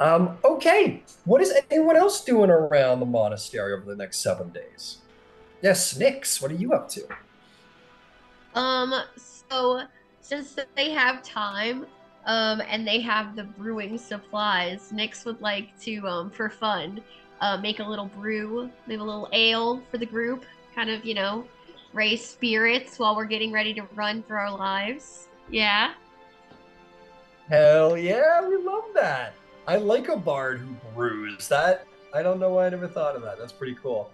Okay, what is anyone else doing around the monastery over the next 7 days? Yes, Nix, what are you up to? So since they have time, and they have the brewing supplies, Nix would like to, for fun, make a little brew, maybe a little ale for the group, kind of, raise spirits while we're getting ready to run for our lives. Yeah. Hell yeah, we love that. I like a bard who brews. That I don't know why I never thought of that. That's pretty cool.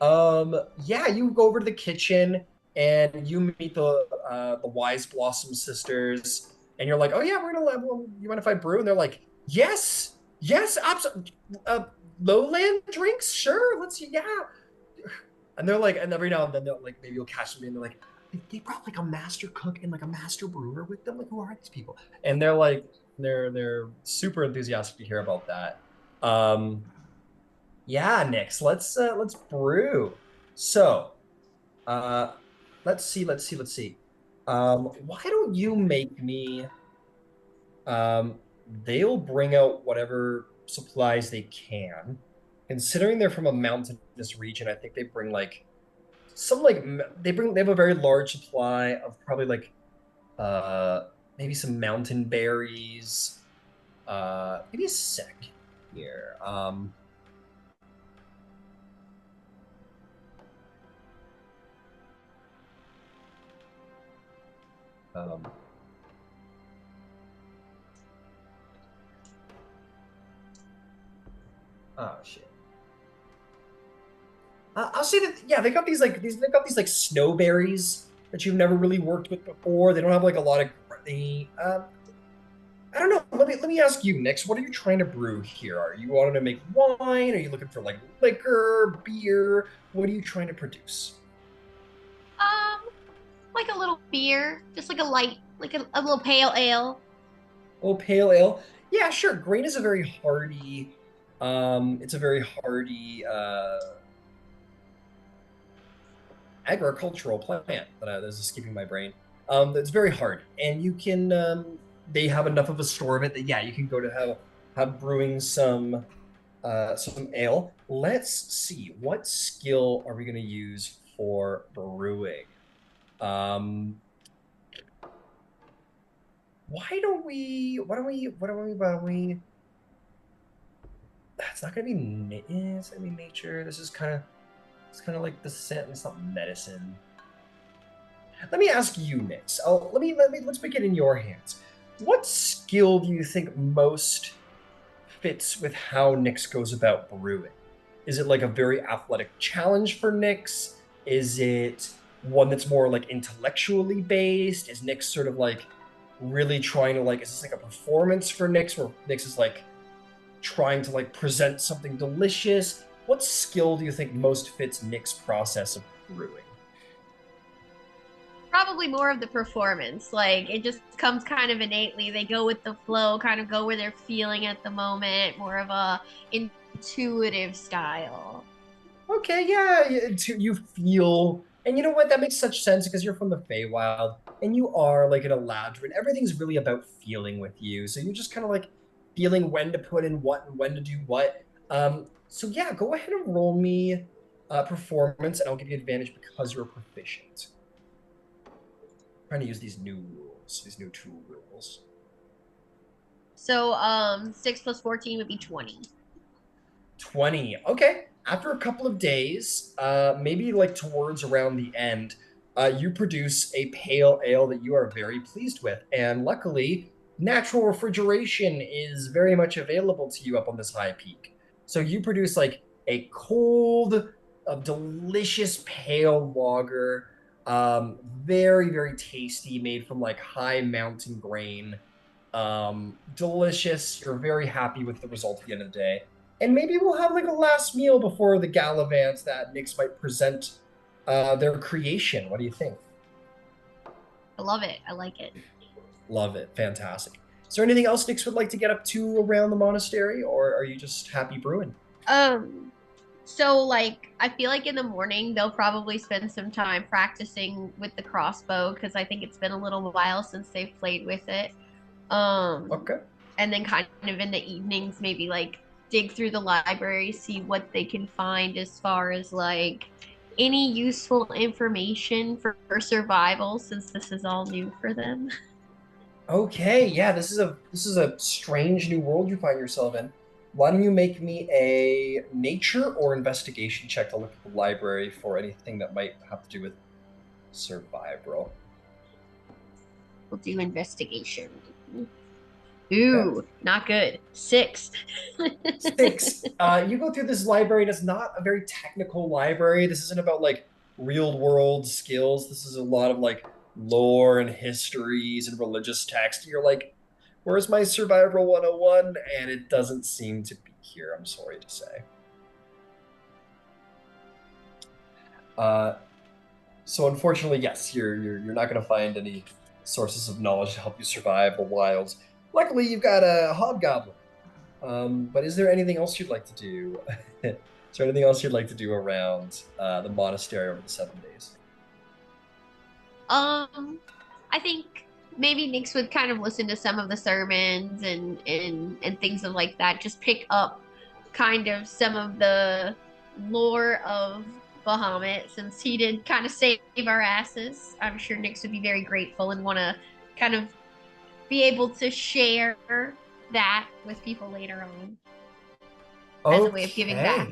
Yeah, you go over to the kitchen and you meet the Wise Blossom sisters, and you're like, oh yeah, we're gonna you mind if I brew? And they're like, yes, absolutely. Lowland drinks, sure, yeah. And they're like, and every now and then they'll like maybe you'll catch them and they're like, they brought like a master cook and like a master brewer with them. Like, who are these people? And they're like, they're super enthusiastic to hear about that. Yeah, Nix, let's brew. So, let's see. Why don't you make me? They'll bring out whatever supplies they can. Considering they're from a mountainous region, I think they bring like some like they have a very large supply of probably like maybe some mountain berries, maybe a sec here. Oh shit. I'll say that yeah, they've got these like snowberries that you've never really worked with before. They don't have like a lot of I don't know. Let me ask you, Nix. What are you trying to brew here? Are you wanting to make wine? Are you looking for like liquor, beer? What are you trying to produce? Like a little beer, just like a light, like a little pale ale. Oh, pale ale. Yeah, sure. Grain is a very hardy. It's a very hardy agricultural plant that is escaping my brain. It's very hard, and you can. They have enough of a store of it that yeah, you can go to have brewing some ale. Let's see, what skill are we going to use for brewing? Why don't we? It's not going to be. It's going to be nature. This is kind of. It's kind of like the scent. It's not medicine. Let me ask you, Nix. Let's make it in your hands. What skill do you think most fits with how Nix goes about brewing? Is it like a very athletic challenge for Nix? Is it one that's more like intellectually based? Is Nix sort of like really trying to like, is this like a performance for Nix where Nix is like trying to like present something delicious? What skill do you think most fits Nick's process of brewing? Probably more of the performance. Like it just comes kind of innately. They go with the flow, kind of go where they're feeling at the moment. More of a intuitive style. Okay, yeah, you feel, and you know what? That makes such sense because you're from the Feywild, and you are like an Eladrin. Everything's really about feeling with you, so you're just kind of like feeling when to put in what and when to do what. So yeah, go ahead and roll me performance, and I'll give you advantage because you're proficient. Trying to use these new rules, these new tool rules. So 6 plus 14 would be 20. 20. Okay. After a couple of days, maybe like towards around the end, you produce a pale ale that you are very pleased with. And luckily, natural refrigeration is very much available to you up on this high peak. So you produce like a cold, a delicious pale lager, very, very tasty, made from like high mountain grain. Delicious. You're very happy with the result at the end of the day. And maybe we'll have like a last meal before the Gallivants that Nyx might present their creation. What do you think? I love it. I like it. Love it. Fantastic. Is there anything else Nyx would like to get up to around the monastery, or are you just happy brewing? So like I feel like in the morning they'll probably spend some time practicing with the crossbow because I think it's been a little while since they've played with it. Okay. And then kind of in the evenings maybe like dig through the library, see what they can find as far as like any useful information for survival since this is all new for them. Okay, yeah, this is a strange new world you find yourself in. Why don't you make me a nature or investigation check to look at the library for anything that might have to do with survival? We'll do investigation. Ooh, okay. Not good. 6. 6. You go through this library, and it's not a very technical library. This isn't about like real world skills. This is a lot of like lore and histories and religious text. You're like, where's my survival 101? And it doesn't seem to be here, I'm sorry to say. So unfortunately, yes, you're not going to find any sources of knowledge to help you survive the wilds. Luckily, you've got a hobgoblin. But is there anything else you'd like to do? Is there anything else you'd like to do around the monastery over the 7 days? I think maybe Nyx would kind of listen to some of the sermons and things like that. Just pick up kind of some of the lore of Bahamut, since he did kind of save our asses. I'm sure Nyx would be very grateful and want to kind of be able to share that with people later on as a way of giving back.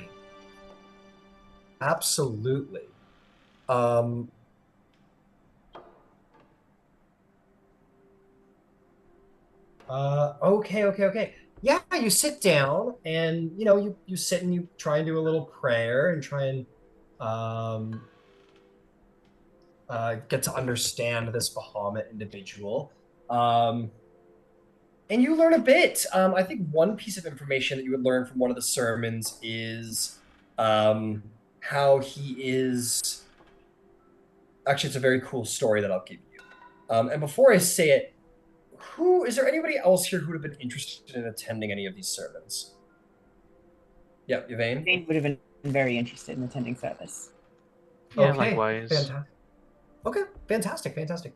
Absolutely. Okay. yeah, you sit down and you sit and you try and do a little prayer and try and um, get to understand this Bahamut individual. Um, and you learn a bit. I think one piece of information that you would learn from one of the sermons is um, how he is. Actually, it's a very cool story that I'll give you. And before I say it, who is there anybody else here who would have been interested in attending any of these sermons? Yeah, Yvain? Jane would have been very interested in attending service. Yeah, Okay, likewise. fantastic. Okay, fantastic, fantastic.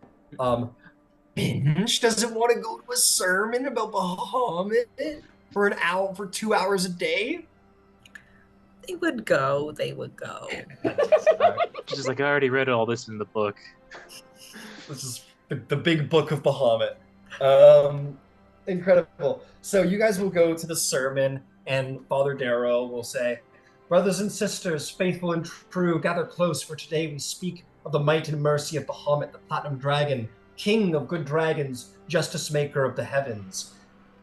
Binge doesn't want to go to a sermon about Bahamut for 2 hours a day. They would go. They would go. She's just like, I already read all this in the book. This is the big book of Bahamut. Incredible. So you guys will go to the sermon, and Father Darrow will say, "Brothers and sisters, faithful and true, gather close, for today we speak of the might and mercy of Bahamut, the Platinum Dragon, king of good dragons, justice maker of the heavens.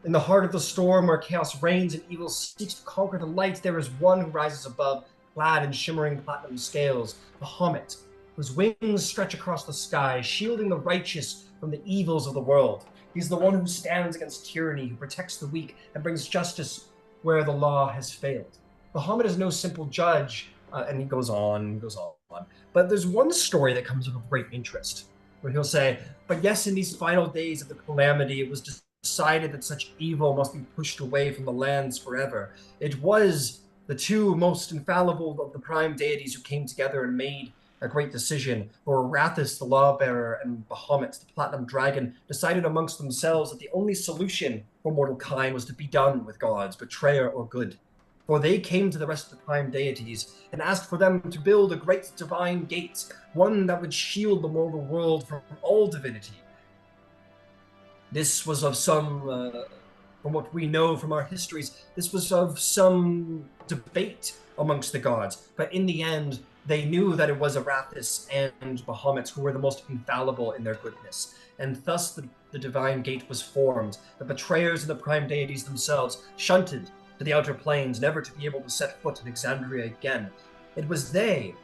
In the heart of the storm where chaos reigns and evil seeks to conquer the light, there is one who rises above, clad in shimmering platinum scales, Bahamut, whose wings stretch across the sky, shielding the righteous from the evils of the world. He's the one who stands against tyranny, who protects the weak, and brings justice where the law has failed. Bahamut is no simple judge," and he goes on, goes on. But there's one story that comes of great interest, where he'll say, "But yes, in these final days of the calamity, it was decided that such evil must be pushed away from the lands forever. It was the two most infallible of the prime deities who came together and made a great decision. For Arathis, the lawbearer, and Bahamut, the platinum dragon, decided amongst themselves that the only solution for mortal kind was to be done with gods, betrayer or good. For they came to the rest of the prime deities and asked for them to build a great divine gate, one that would shield the mortal world from all divinity. This was of some, from what we know from our histories, this was of some debate amongst the gods. But in the end, they knew that it was Arathis and Bahamut who were the most infallible in their goodness. And thus the divine gate was formed. The betrayers and the prime deities themselves shunted to the outer planes, never to be able to set foot in Exandria again. It was they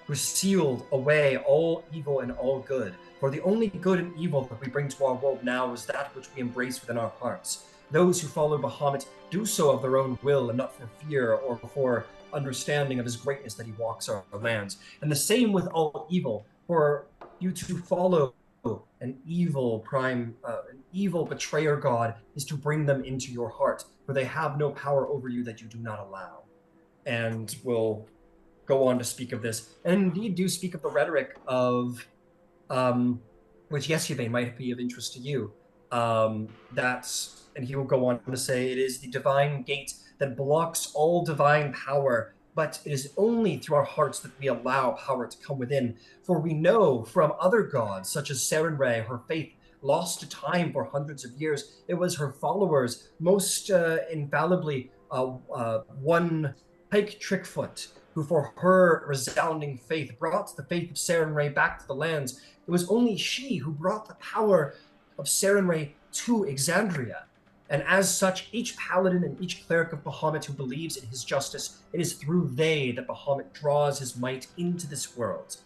who sealed away all evil and all good. For the only good and evil that we bring to our world now is that which we embrace within our hearts. Those who follow Bahamut do so of their own will and not for fear or for understanding of his greatness that he walks our lands. And the same with all evil. For you to follow an evil betrayer god is to bring them into your heart, for they have no power over you that you do not allow." And will go on to speak of this, and indeed do speak of the rhetoric of, which, yes, Yvain, might be of interest to you. And he will go on to say, "It is the divine gate that blocks all divine power, but it is only through our hearts that we allow power to come within. For we know from other gods, such as Sarenrae, her faith lost to time for hundreds of years. It was her followers, most infallibly one Pike Trickfoot, who for her resounding faith brought the faith of Sarenrae back to the lands. It was only she who brought the power of Sarenrae to Exandria. And as such, each paladin and each cleric of Bahamut who believes in his justice, it is through they that Bahamut draws his might into this world.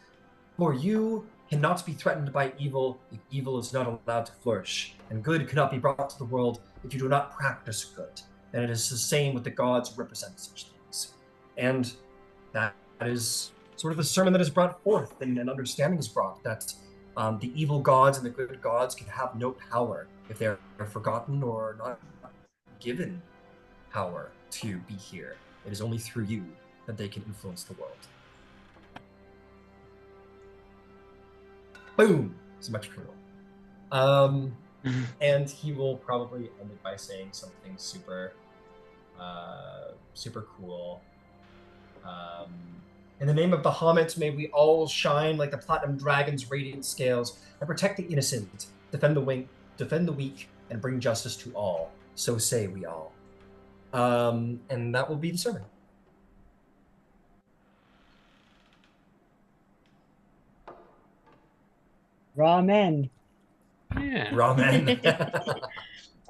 For you cannot be threatened by evil if evil is not allowed to flourish, and good cannot be brought to the world if you do not practice good. And it is the same with the gods who represent such things." And that is sort of the sermon that is brought forth, and an understanding is brought that the evil gods and the good gods can have no power if they're forgotten or not given power to be here. It is only through you that they can influence the world. Boom! So much cool. And he will probably end it by saying something super cool. In the name of Bahamut, may we all shine like the platinum dragon's radiant scales and protect the innocent, defend the weak, and bring justice to all. So say we all. And that will be the sermon. Ramen. Yeah. Ramen.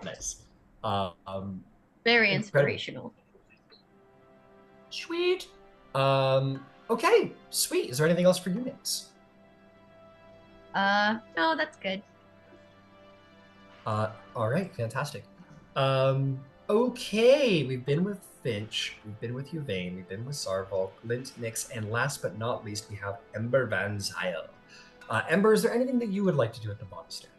Nice. Very Incredible. inspirational. Sweet. Okay, sweet. Is there anything else for you, Nix? No, that's good. All right, fantastic. Okay, we've been with Finch, we've been with Yvain, we've been with Zarvolg, Lint, Nix, and last but not least, we have Ember Van Zyl. Ember, is there anything that you would like to do at the monastery?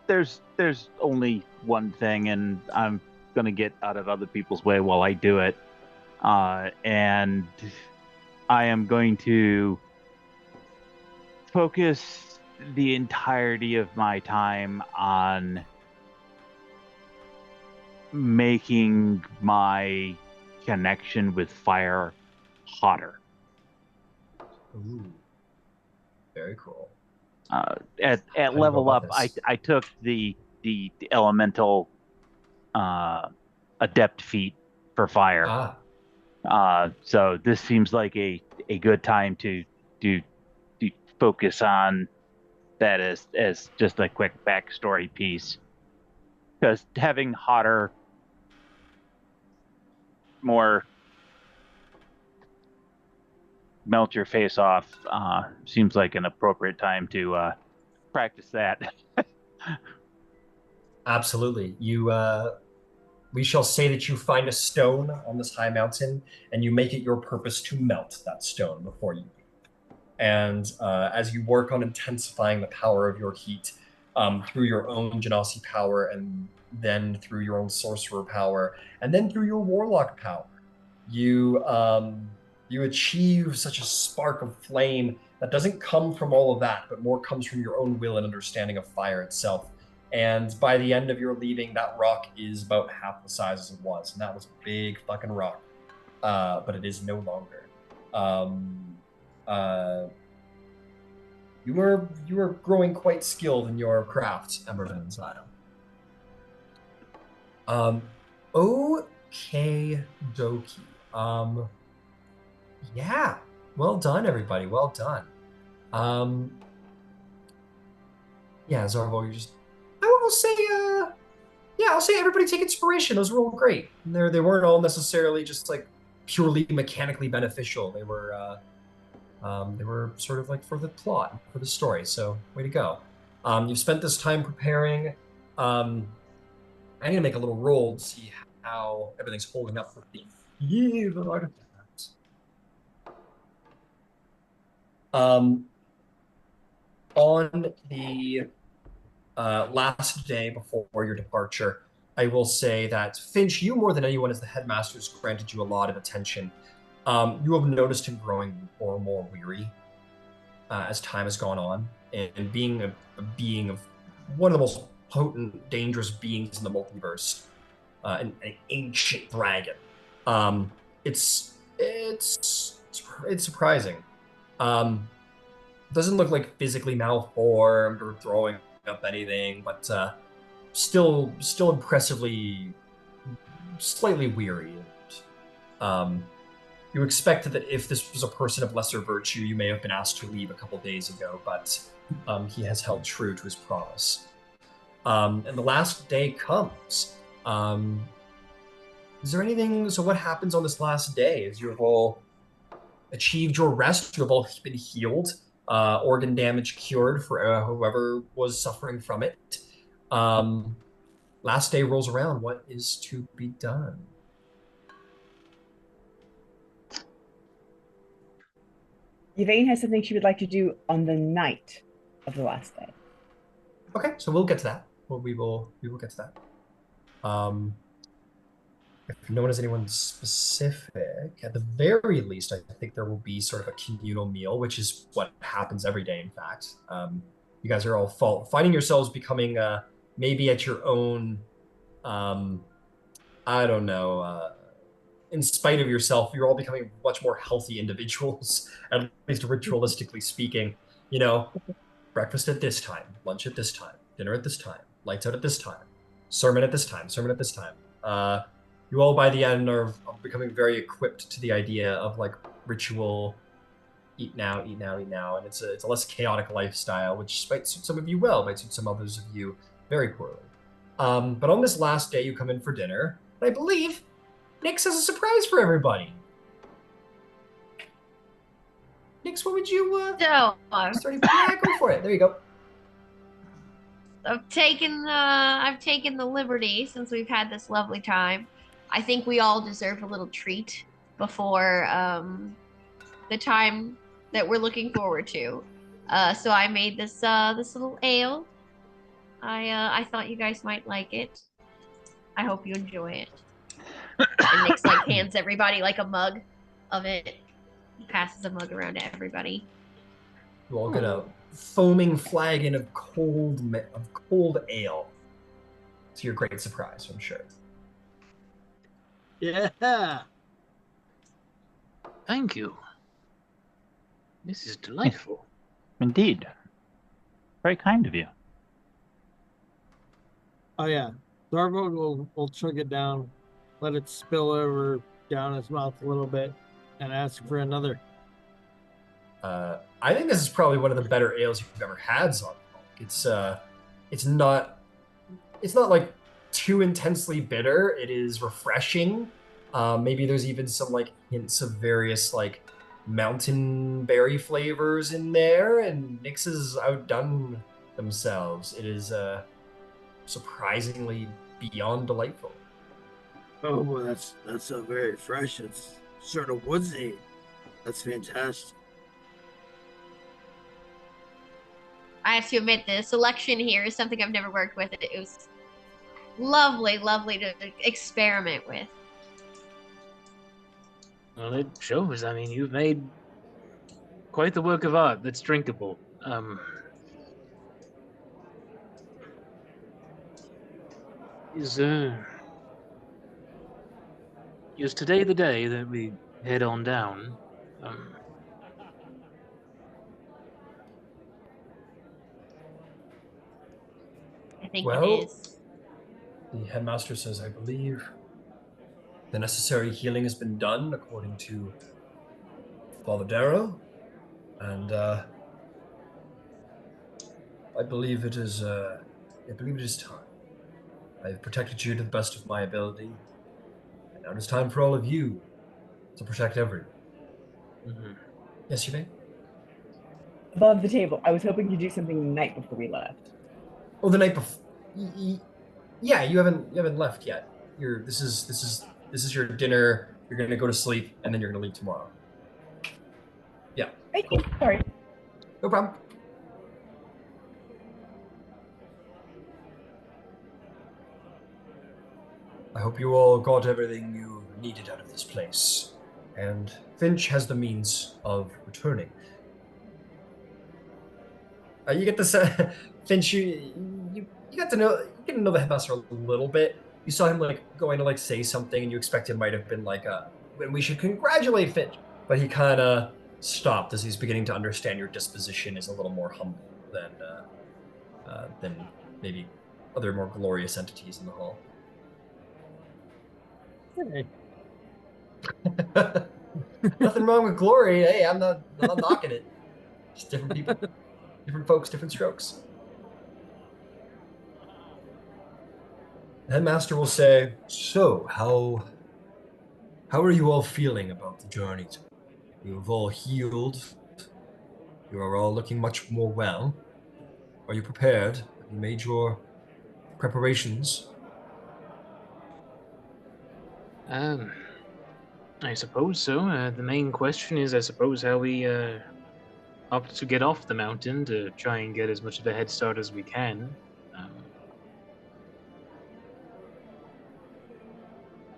There's only one thing, and I'm gonna get out of other people's way while I do it. And I am going to focus the entirety of my time on making my connection with fire hotter. Ooh, very cool. At level up, I took the elemental adept feat for fire. So this seems like a good time to focus on that as just a quick backstory piece, because having hotter, more melt your face off seems like an appropriate time to practice that. Absolutely. We shall say that you find a stone on this high mountain, and you make it your purpose to melt that stone before you leave. And as you work on intensifying the power of your heat through your own Genasi power, and then through your own sorcerer power, and then through your warlock power, you achieve such a spark of flame that doesn't come from all of that, but more comes from your own will and understanding of fire itself. And by the end of your leaving, that rock is about half the size as it was, and that was a big fucking rock. But it is no longer. You were growing quite skilled in your craft, Ember Van Zyl. Okay, dokie. Yeah, well done, everybody. Well done. Yeah, Zarvolg, you just. I will say, I'll say everybody take inspiration. Those were all great. They weren't all necessarily just like purely mechanically beneficial. They were sort of like for the plot, for the story. So way to go. You've spent this time preparing. I'm gonna make a little roll to see how everything's holding up for the evil artifacts. On the last day before your departure, I will say that Finch, you more than anyone as the headmaster, has granted you a lot of attention. You have noticed him growing more and more weary as time has gone on, and being a being of one of the most potent, dangerous beings in the multiverse, an ancient dragon. It's surprising. Doesn't look like physically malformed or throwing up anything, but still impressively slightly weary. You expected that if this was a person of lesser virtue, you may have been asked to leave a couple days ago, but he has held true to his promise. And the last day comes. Is there anything? So what happens on this last day? Is you have all achieved your rest? You have all been healed, organ damage cured for whoever was suffering from it. Last day rolls around. What is to be done? Yvain has something she would like to do on the night of the last day. Okay, so we'll get to that. Well, we will get to that. If no one has anyone specific, at the very least, I think there will be sort of a communal meal, which is what happens every day, in fact. You guys are all finding yourselves becoming maybe at your own, I don't know, in spite of yourself, you're all becoming much more healthy individuals, at least ritualistically speaking. You know, breakfast at this time, lunch at this time, dinner at this time, lights out at this time, sermon at this time, sermon at this time. You all by the end are becoming very equipped to the idea of like ritual, eat now, eat now, eat now, and it's a less chaotic lifestyle, which might suit some of you well, might suit some others of you very poorly. But on this last day, you come in for dinner. And I believe Nix has a surprise for everybody. Nix, what would you So yeah, go for it. There you go. I've taken the liberty since we've had this lovely time. I think we all deserve a little treat before the time that we're looking forward to. So I made this little ale. I thought you guys might like it. I hope you enjoy it. And Nick's like hands everybody like a mug of it. He passes a mug around to everybody. You all get a foaming flagon of cold ale. To your great surprise, I'm sure. Yeah. Thank you. This is delightful. Indeed. Very kind of you. Oh yeah. Zarvolg will chug it down, let it spill over down his mouth a little bit, and ask for another. I think this is probably one of the better ales you've ever had, Zarvolg. It's not like too intensely bitter. It is refreshing. Maybe there's even some like hints of various like mountain berry flavors in there, and Nix has outdone themselves. It is surprisingly beyond delightful. Oh boy, that's very fresh. It's sort of woodsy. That's fantastic. I have to admit, the selection here is something I've never worked with. It was lovely to experiment with. Well, it shows. I mean, you've made quite the work of art that's drinkable. Is today the day that we head on down? I think Well, it is. The headmaster says, I believe the necessary healing has been done according to Tal'Dorei, and I believe it is time. I have protected you to the best of my ability, and now it is time for all of you to protect everyone. Mm-hmm. Yes, you may. Above the table. I was hoping to do something the night before we left. Oh, the night before. Yeah, you haven't left yet. This is your dinner. You're gonna go to sleep, and then you're gonna leave tomorrow. Yeah. Thank you. Sorry. No problem. I hope you all got everything you needed out of this place, and Finch has the means of returning. You get this, Finch. You got to know the headmaster a little bit. You saw him like going to like say something, and you expect it might have been like when we should congratulate Finch, but he kind of stopped as he's beginning to understand your disposition is a little more humble than maybe other more glorious entities in the hall. Hey. Nothing wrong with glory. Hey, I'm not knocking it. Just different people, different folks, different strokes. The headmaster will say, so how are you all feeling about the journey? You have all healed. You are all looking much more well. Are you prepared? Have you made your preparations? I suppose so. The main question is, I suppose, how we opt to get off the mountain to try and get as much of a head start as we can.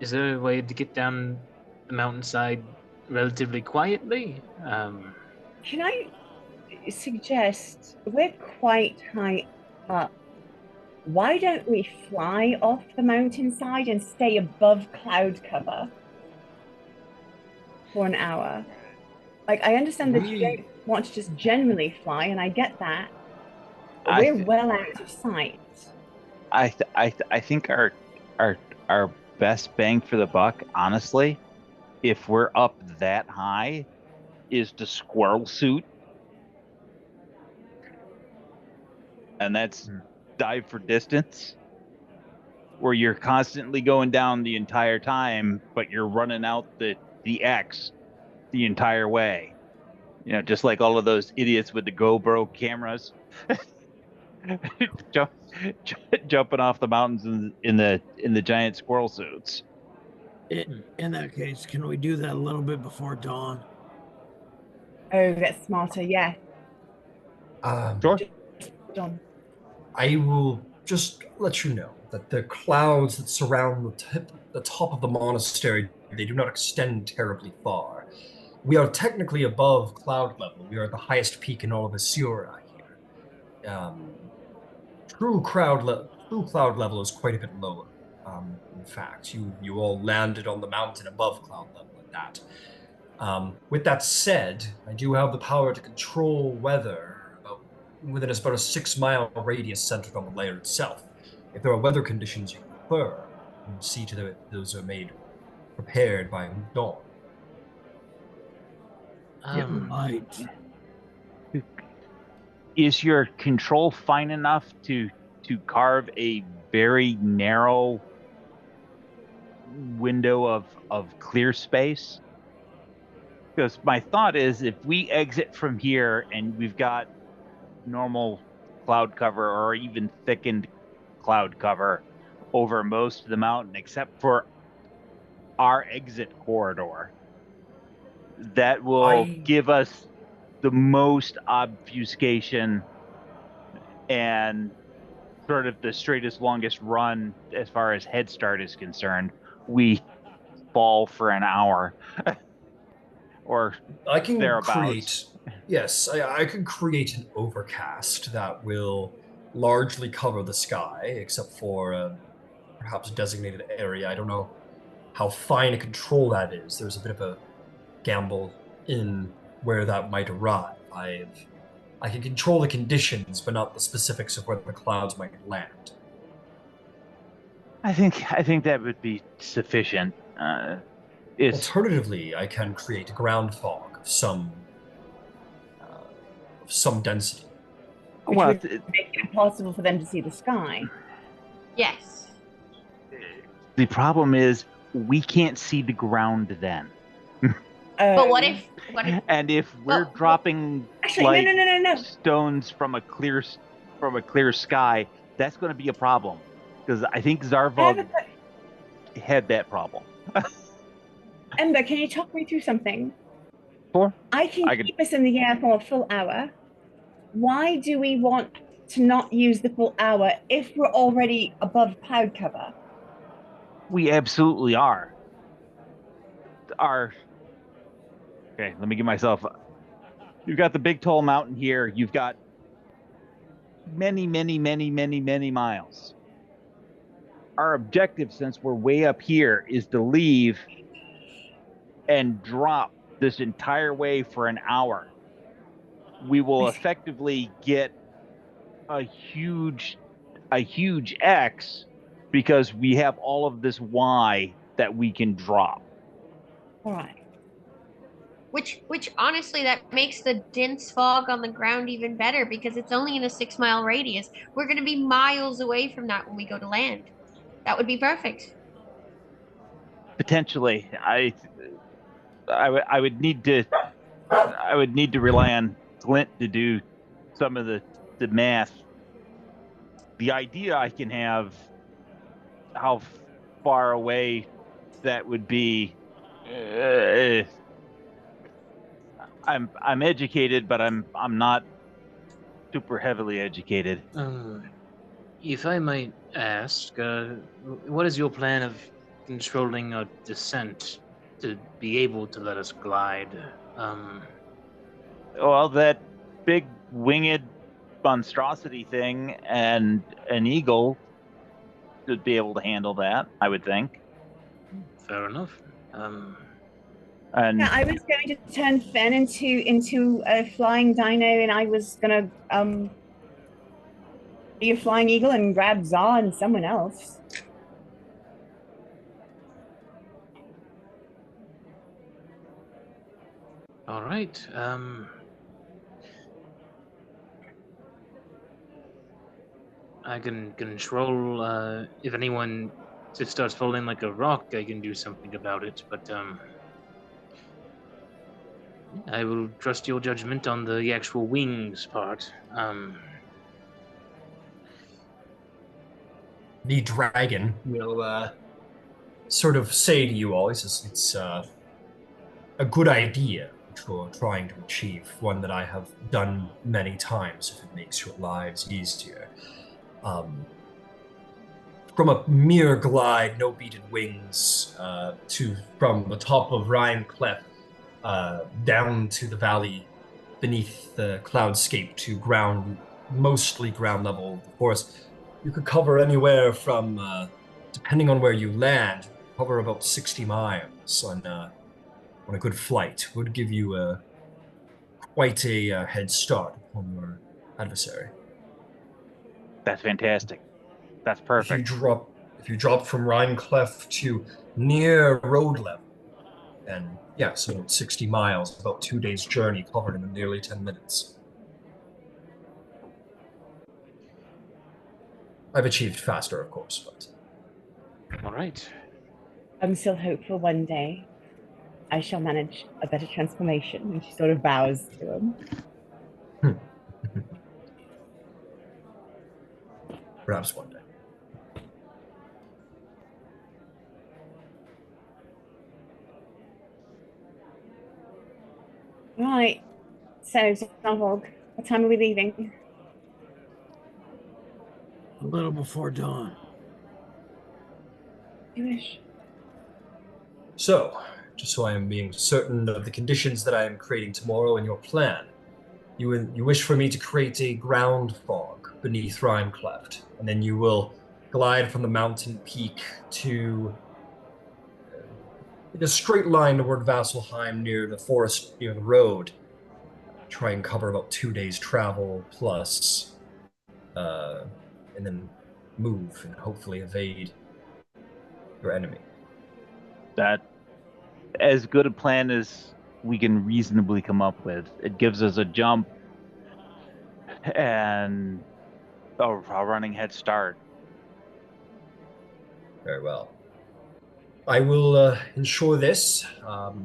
Is there a way to get down the mountainside relatively quietly? Can I suggest we're quite high up? Why don't we fly off the mountainside and stay above cloud cover for an hour? Like, I understand that you don't want to just generally fly, and I get that. But we're well out of sight. I think our best bang for the buck, honestly, if we're up that high, is the squirrel suit, and that's dive for distance. where you're constantly going down the entire time, but you're running out the X the entire way. Just like all of those idiots with the GoPro cameras jump, jumping off the mountains in the giant squirrel suits. In that case, can we do that a little bit before dawn? Oh, that's smarter. Yeah. Sure. Dawn. I will just let you know that the clouds that surround the top of the monastery, they do not extend terribly far. We are technically above cloud level. We are at the highest peak in all of Asura here. True cloud level is quite a bit lower. In fact, you all landed on the mountain above cloud level at that. With that said, I do have the power to control weather within about a 6-mile radius centered on the layer itself. If there are weather conditions you prefer, see to that those are made prepared by dawn. It might. Is your control fine enough to carve a very narrow window of clear space? Because my thought is, if we exit from here and we've got normal cloud cover or even thickened cloud cover over most of the mountain except for our exit corridor, that will give us the most obfuscation and sort of the straightest, longest run as far as head start is concerned. We fall for an hour or I can thereabouts. I can create an overcast that will largely cover the sky, except for a perhaps designated area. I don't know how fine a control that is. There's a bit of a gamble in where that might arrive. I can control the conditions, but not the specifics of where the clouds might land. I think that would be sufficient. Alternatively, I can create a ground fog of some density. Which would make it impossible for them to see the sky. Yes. The problem is we can't see the ground then. But what if? And if we're dropping no. stones from a clear sky, that's going to be a problem because I think Zarvolg had that problem. Ember, can you talk me through something? Sure. I can keep us in the air for a full hour. Why do we want to not use the full hour if we're already above cloud cover? We absolutely are. Okay, let me give myself. You've got the big tall mountain here. You've got many miles. Our objective, since we're way up here, is to leave and drop this entire way for an hour. We will effectively get a huge X because we have all of this Y that we can drop. All right. Which honestly, that makes the dense fog on the ground even better because it's only in a 6-mile radius. We're going to be miles away from that when we go to land. That would be perfect. Potentially, I would need to rely on Clint to do some of the math. The idea I can have how far away that would be. I'm educated, but I'm not super heavily educated. If I might ask, what is your plan of controlling our descent to be able to let us glide? Well, that big winged monstrosity thing and an eagle should be able to handle that, I would think. Fair enough. And yeah, I was going to turn Fen into a flying dino, and I was gonna be a flying eagle and grab Zah and someone else. All right. I can control. If anyone just starts falling like a rock, I can do something about it. But I will trust your judgment on the actual wings part. The dragon will sort of say to you all, it's a good idea which you're trying to achieve, one that I have done many times if it makes your lives easier. From a mere glide, no beaten wings, from the top of Rhine Clef down to the valley beneath the cloudscape to mostly ground level forest. You could cover anywhere from, depending on where you land, cover about 60 miles on a good flight. Would give you quite a head start on your adversary. That's fantastic. That's perfect. If you drop from Rhine Clef to near road level, then yes, about 60 miles, about 2 days' journey covered in nearly 10 minutes. I've achieved faster, of course, but all right. I'm still hopeful one day I shall manage a better transformation. And she sort of bows to him. Perhaps one day. Right. So, Zarvolg, what time are we leaving? A little before dawn. You wish. So, just so I am being certain of the conditions that I am creating tomorrow in your plan, you wish for me to create a ground fog beneath Rhine Cleft, and then you will glide from the mountain peak to a straight line toward Vasselheim near the forest, near the road. Try and cover about 2 days travel plus, and then move and hopefully evade your enemy. That as good a plan as we can reasonably come up with. It gives us a jump and a running head start. Very well. I will ensure this. I'll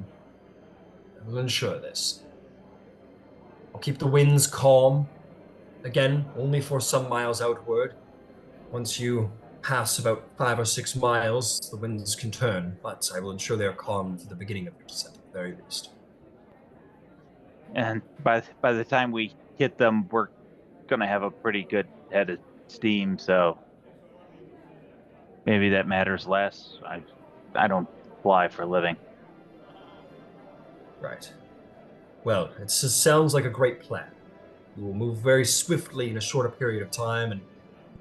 keep the winds calm. Again, only for some miles outward. Once you pass about 5 or 6 miles, the winds can turn, but I will ensure they are calm for the beginning of your descent, at the very least. And by the time we hit them, we're going to have a pretty good head of steam, so maybe that matters less. I don't fly for a living. Right. Well, it sounds like a great plan. You will move very swiftly in a shorter period of time and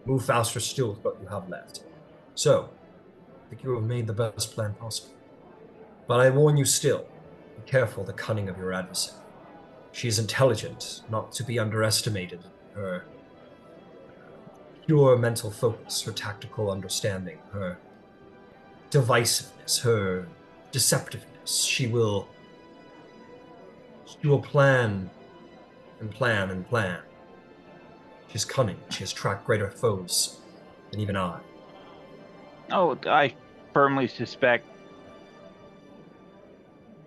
move faster still with what you have left. So, I think you have made the best plan possible. But I warn you still, be careful the cunning of your adversary. She is intelligent, not to be underestimated. Her pure mental focus, her tactical understanding, her divisiveness, her deceptiveness. She will plan and plan and plan. She's cunning. She has tracked greater foes than even I. Oh, I firmly suspect.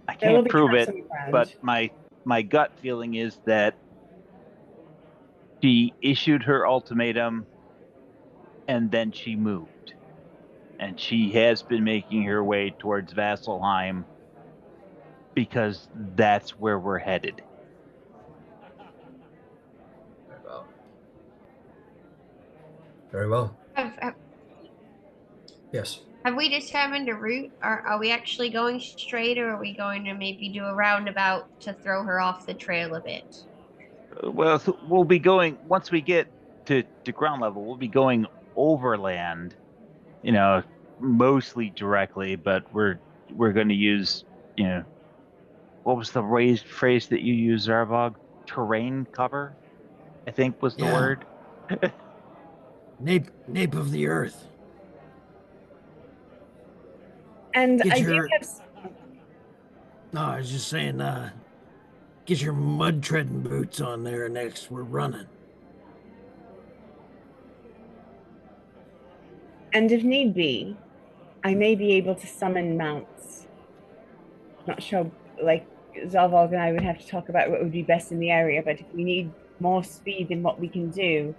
I can't prove it, but my gut feeling is that she issued her ultimatum and then she moved. And she has been making her way towards Vasselheim because that's where we're headed. Very well. Very well. Yes. Have we determined a route? Are we actually going straight, or are we going to maybe do a roundabout to throw her off the trail a bit? Well, we'll be going, once we get to ground level, we'll be going overland, mostly directly, but we're going to use, what was the phrase that you used, Zarvolg? Terrain cover, I think was the word. Nape of the earth. And Get I your- do have. No, I was just saying, get your mud treading boots on there next. We're running. And if need be, I may be able to summon mounts. Not sure, like, Zarvolg and I would have to talk about what would be best in the area, but if we need more speed than what we can do,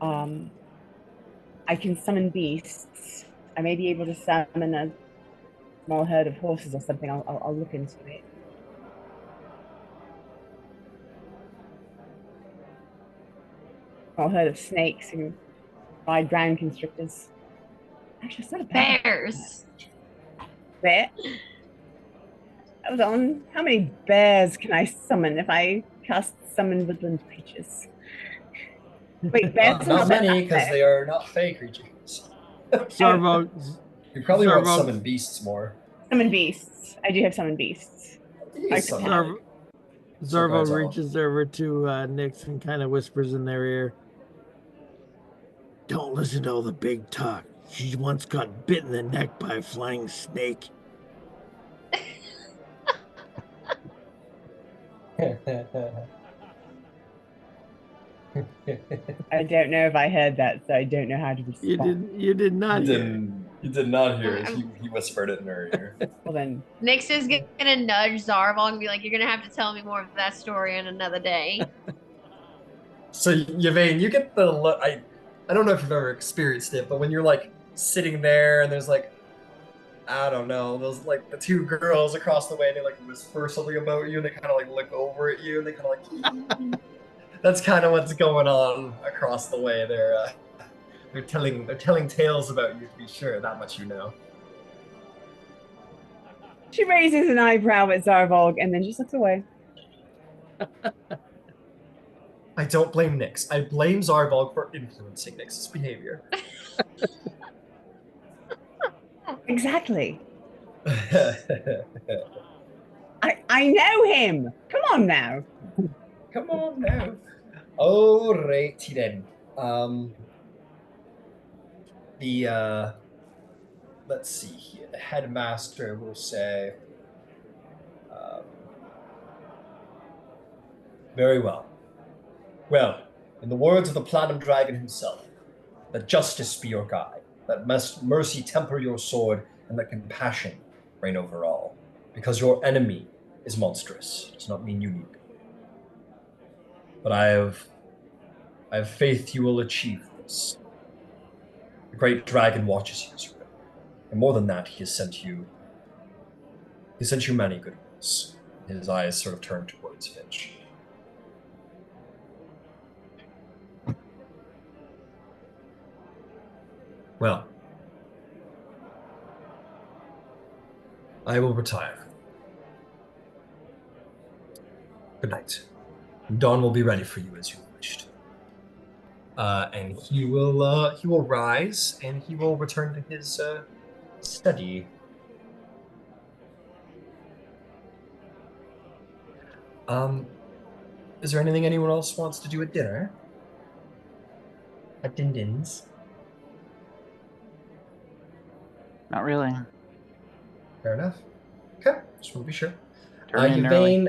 I can summon beasts. I may be able to summon a small herd of horses or something. I'll look into it. Small herd of snakes and ride ground constrictors. Actually, it's not a bad Bears. bear. Hold on. How many bears can I summon if I cast summon woodland creatures? Wait, bears are Not that many, because bad. they are not fey creatures. Zarvolg, You probably want Zarvolg- summon beasts more. Summon beasts. I do have summon beasts. You I can summon, can- like, Zarvolg Zarvolg. reaches over to Nyx and kind of whispers in their ear. Don't listen to all the big talk. She once got bit in the neck by a flying snake. I don't know if I heard that, so I don't know how to respond. You did not hear. You did not hear it. He whispered it in her ear. Well then, Nyx is gonna nudge Zarvolg and be like, "You're gonna have to tell me more of that story on another day." So Yvain, you get the look. I don't know if you've ever experienced it, but when you're like sitting there and there's like, I don't know, those like the two girls across the way, and they like whisper something about you, and they kind of like look over at you, and they kind of like. That's kind of what's going on across the way. They're telling tales about you, to be sure. That much you know. she raises an eyebrow at Zarvolg and then just looks away. I don't blame Nyx. I blame Zarvolg for influencing Nyx's behavior. Exactly. I know him. Come on now. Come on now. Alrighty then. Let's see here. The headmaster will say, very well. Well, in the words of the Platinum Dragon himself, let justice be your guide, let mercy temper your sword, and let compassion reign over all. Because your enemy is monstrous, does not mean unique. But I have faith you will achieve this. The great dragon watches you, and more than that, he sent you many good ones. His eyes sort of turn towards Finch. Well, I will retire. Good night. Dawn will be ready for you as you wished. And he will rise and he will return to his study. Is there anything anyone else wants to do at dinner? At Dindin's? Not really. Fair enough. Okay, just want to be sure. Turn in early. Yvain,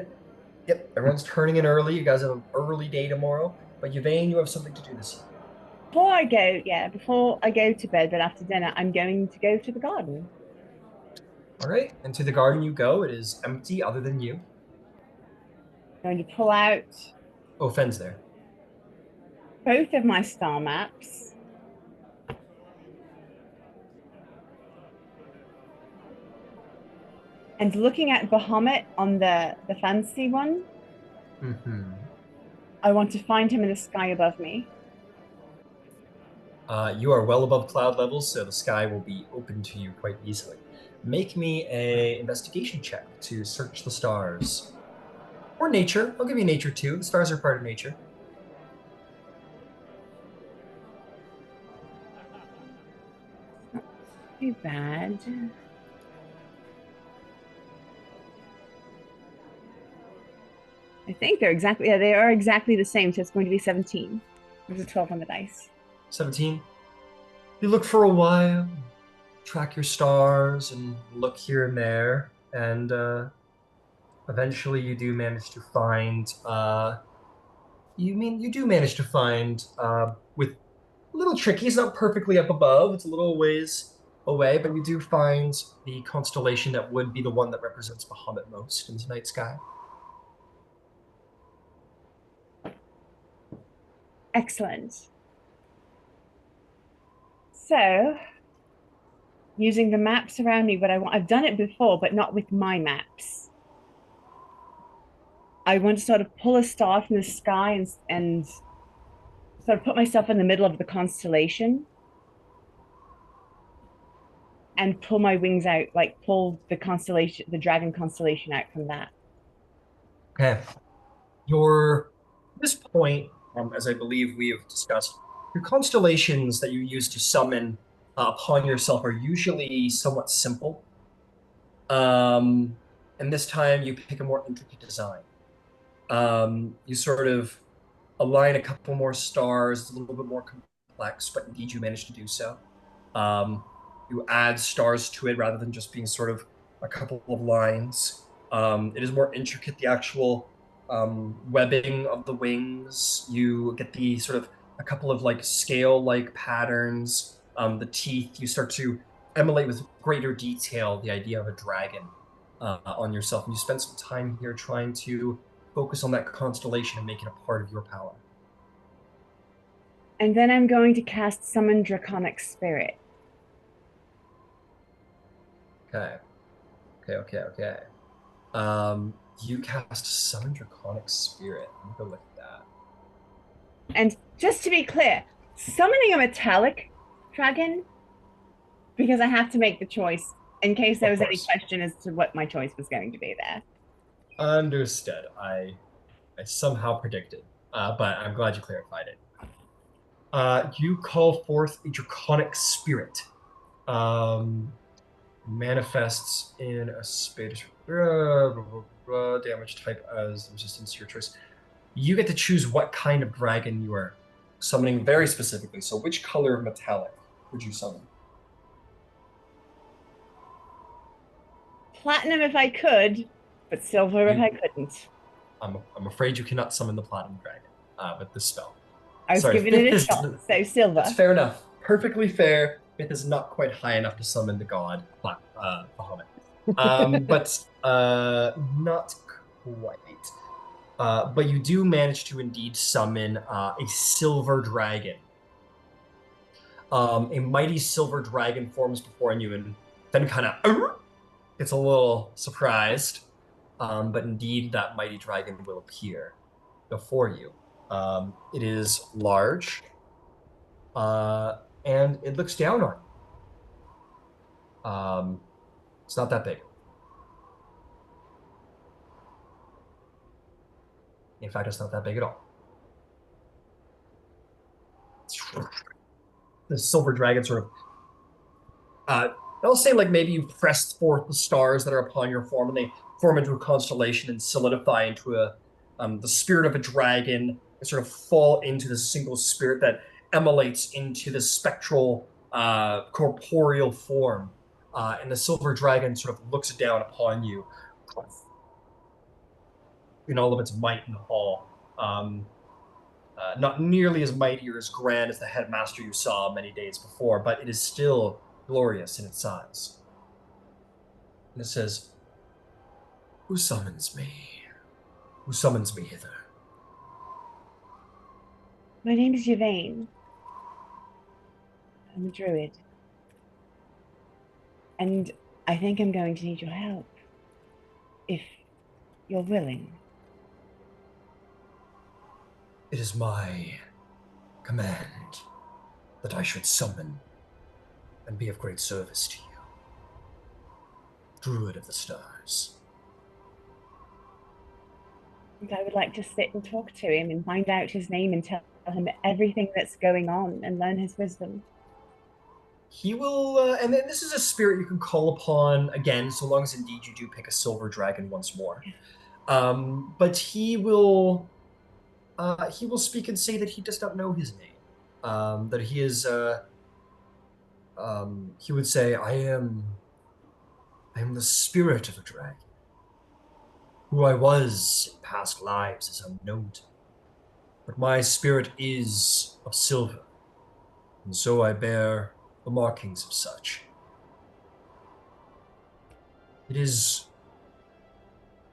yep, everyone's turning in early. You guys have an early day tomorrow. But Yvain, you have something to do this evening. Before I go to bed, but after dinner, I'm going to go to the garden. All right, and to the garden you go. It is empty other than you. I'm going to pull out Oh, Fenn's there. both of my star maps. And looking at Bahamut on the fancy one, I want to find him in the sky above me. You are well above cloud levels, so the sky will be open to you quite easily. Make me an investigation check to search the stars. Or nature. I'll give you nature too. The stars are part of nature. Not too bad. I think they are exactly the same, so it's going to be 17. There's a 12 on the dice. 17. You look for a while, track your stars, and look here and there, and eventually you do manage to find. You do manage to find, with little tricky. It's not perfectly up above. It's a little ways away, but you do find the constellation that would be the one that represents Bahamut most in the night sky. Excellent. So, using the maps around me, I've done it before, but not with my maps. I want to sort of pull a star from the sky and sort of put myself in the middle of the constellation and pull my wings out, like pull the constellation, the dragon constellation out from that. Okay. At this point, as I believe we have discussed, your constellations that you use to summon upon yourself are usually somewhat simple. And this time you pick a more intricate design. You sort of align a couple more stars. It's a little bit more complex, but indeed you managed to do so. You add stars to it rather than just being sort of a couple of lines. It is more intricate, the actual webbing of the wings. You get the sort of a couple of like scale-like patterns. The teeth, you start to emulate with greater detail the idea of a dragon on yourself. And you spend some time here trying to focus on that constellation and make it a part of your power. And then I'm going to cast Summon Draconic Spirit. Okay. You cast Summon Draconic Spirit. Let me go look at that. And just to be clear, summoning a metallic dragon, because I have to make the choice in case there was any question as to what my choice was going to be there. Understood. I somehow predicted, but I'm glad you clarified it. You call forth a draconic spirit. Manifests in a space damage type as resistance to your choice. You get to choose what kind of dragon you are summoning very specifically. So which color of metallic would you summon? Platinum if I could, but silver if I couldn't. I'm afraid you cannot summon the platinum dragon with this spell. I was giving it a shot, so silver. That's fair enough. Perfectly fair. It is not quite high enough to summon the god Bahamut. But not quite. But you do manage to indeed summon a silver dragon. A mighty silver dragon forms before you and then kind of gets a little surprised. But indeed, that mighty dragon will appear before you. It is large, and it looks down on you. It's not that big. In fact, it's not that big at all. The silver dragon sort of, I'll say like maybe you pressed forth the stars that are upon your form, and they form into a constellation and solidify into the spirit of a dragon, and sort of fall into the single spirit that emulates into the spectral, corporeal form. And the silver dragon sort of looks down upon you in all of its might and all. Not nearly as mighty or as grand as the headmaster you saw many days before, but it is still glorious in its size. And it says, "Who summons me? Who summons me hither?" My name is Yvain. I'm a druid. And I think I'm going to need your help, if you're willing. It is my command that I should summon and be of great service to you. Druid of the Stars. And I would like to sit and talk to him and find out his name and tell him everything that's going on and learn his wisdom. He will, and then this is a spirit you can call upon again, so long as indeed you do pick a silver dragon once more. But he will speak and say that he does not know his name. That he is, he would say, I am the spirit of a dragon. Who I was in past lives is unknown to me. But my spirit is of silver. and so I bear the markings of such. It is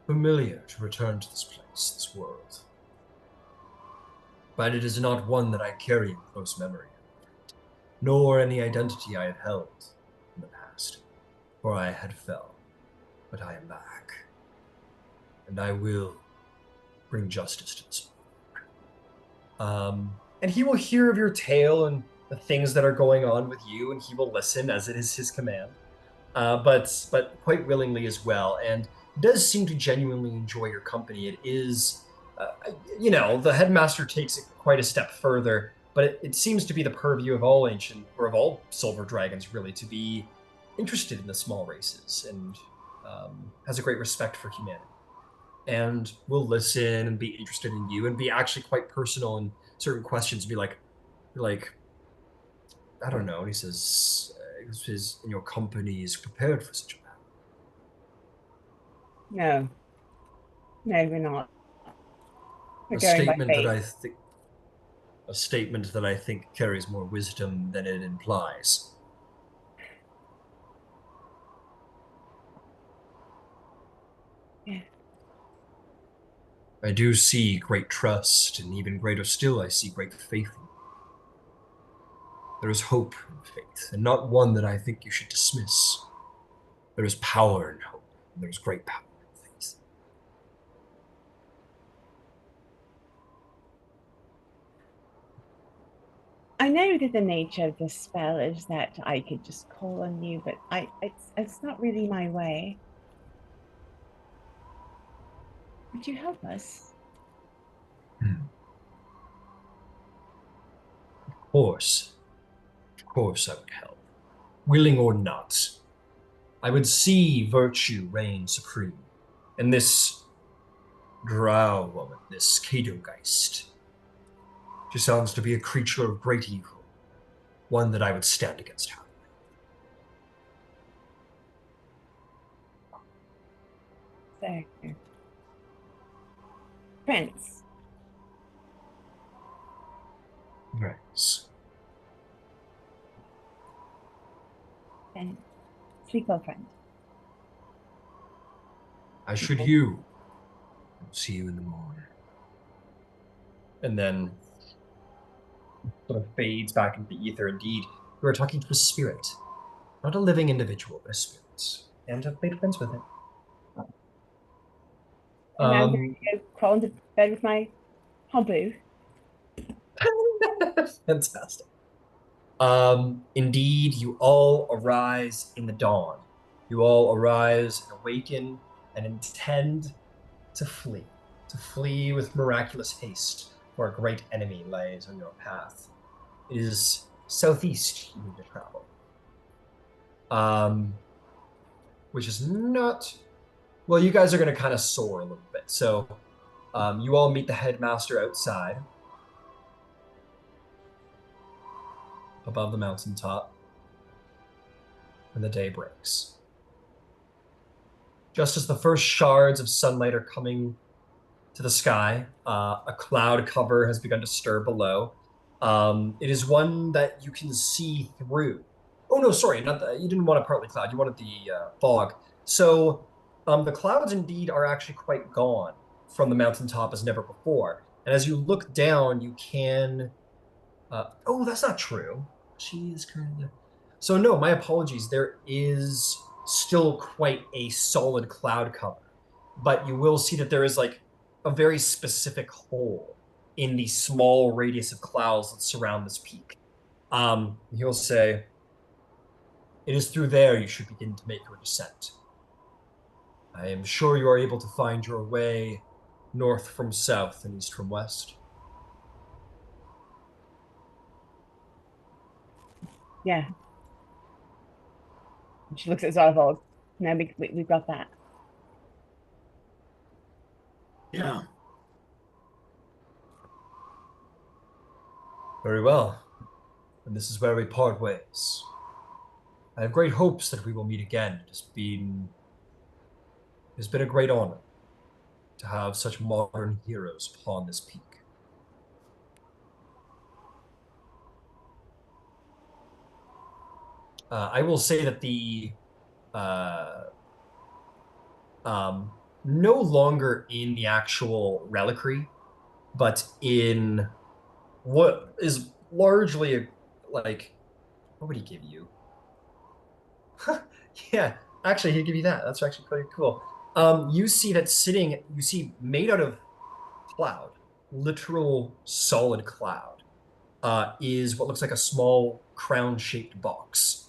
familiar to return to this place, this world, but it is not one that I carry in close memory, nor any identity I have held in the past, for I had fell, but I am back, and I will bring justice to this. And he will hear of your tale and the things that are going on with you, and he will listen as it is his command, but quite willingly as well, and does seem to genuinely enjoy your company. It is, the headmaster takes it quite a step further, but it seems to be the purview of all ancient, or of all silver dragons, really, to be interested in the small races, and has a great respect for humanity, and will listen and be interested in you, and be actually quite personal in certain questions, be like, I don't know. And he says, in your company is prepared for such a battle. No. No, we're not. We're A going by statement fate. a statement that I think carries more wisdom than it implies. Yeah. I do see great trust, and even greater still, I see great faith in you. There is hope in faith, and not one that I think you should dismiss. There is power in hope, and there is great power in faith. I know that the nature of this spell is that I could just call on you, but it's not really my way. Would you help us? Of course I would help, willing or not. I would see virtue reign supreme, and this drow woman, this Kadogeist, she sounds to be a creature of great evil, one that I would stand against her. So, Prince. Right. And sleep well, friend. As should you. See you in the morning. And then sort of fades back into the ether. Indeed, you are talking to a spirit, not a living individual, but a spirit, and have made friends with it. And I'm going to go crawl into bed with my hoboo. Fantastic. Indeed, you all arise in the dawn. You all arise and awaken and intend to flee with miraculous haste, for a great enemy lies on your path. It is southeast you need to travel. Which is not... Well, you guys are going to kind of soar a little bit. So you all meet the headmaster outside, above the mountaintop, when the day breaks. Just as the first shards of sunlight are coming to the sky, a cloud cover has begun to stir below. It is one that you can see through. Oh, no, sorry, not the, you didn't want a partly cloud. You wanted the fog. So the clouds indeed are actually quite gone from the mountaintop as never before. And as you look down, you can... oh, that's not true. She is currently... So no, my apologies. There is still quite a solid cloud cover. But you will see that there is like a very specific hole in the small radius of clouds that surround this peak. He'll say, it is through there you should begin to make your descent. I am sure you are able to find your way north from south and east from west. Yeah. She looks at Zarvolg. No, we've got that. Yeah. Very well. And this is where we part ways. I have great hopes that we will meet again. It's been a great honor to have such modern heroes upon this peak. I will say that the no longer in the actual reliquary, but in what is largely like, what would he give you? Yeah, actually, he'd give you that. That's actually pretty cool. You see that made out of cloud, literal solid cloud, is what looks like a small crown-shaped box.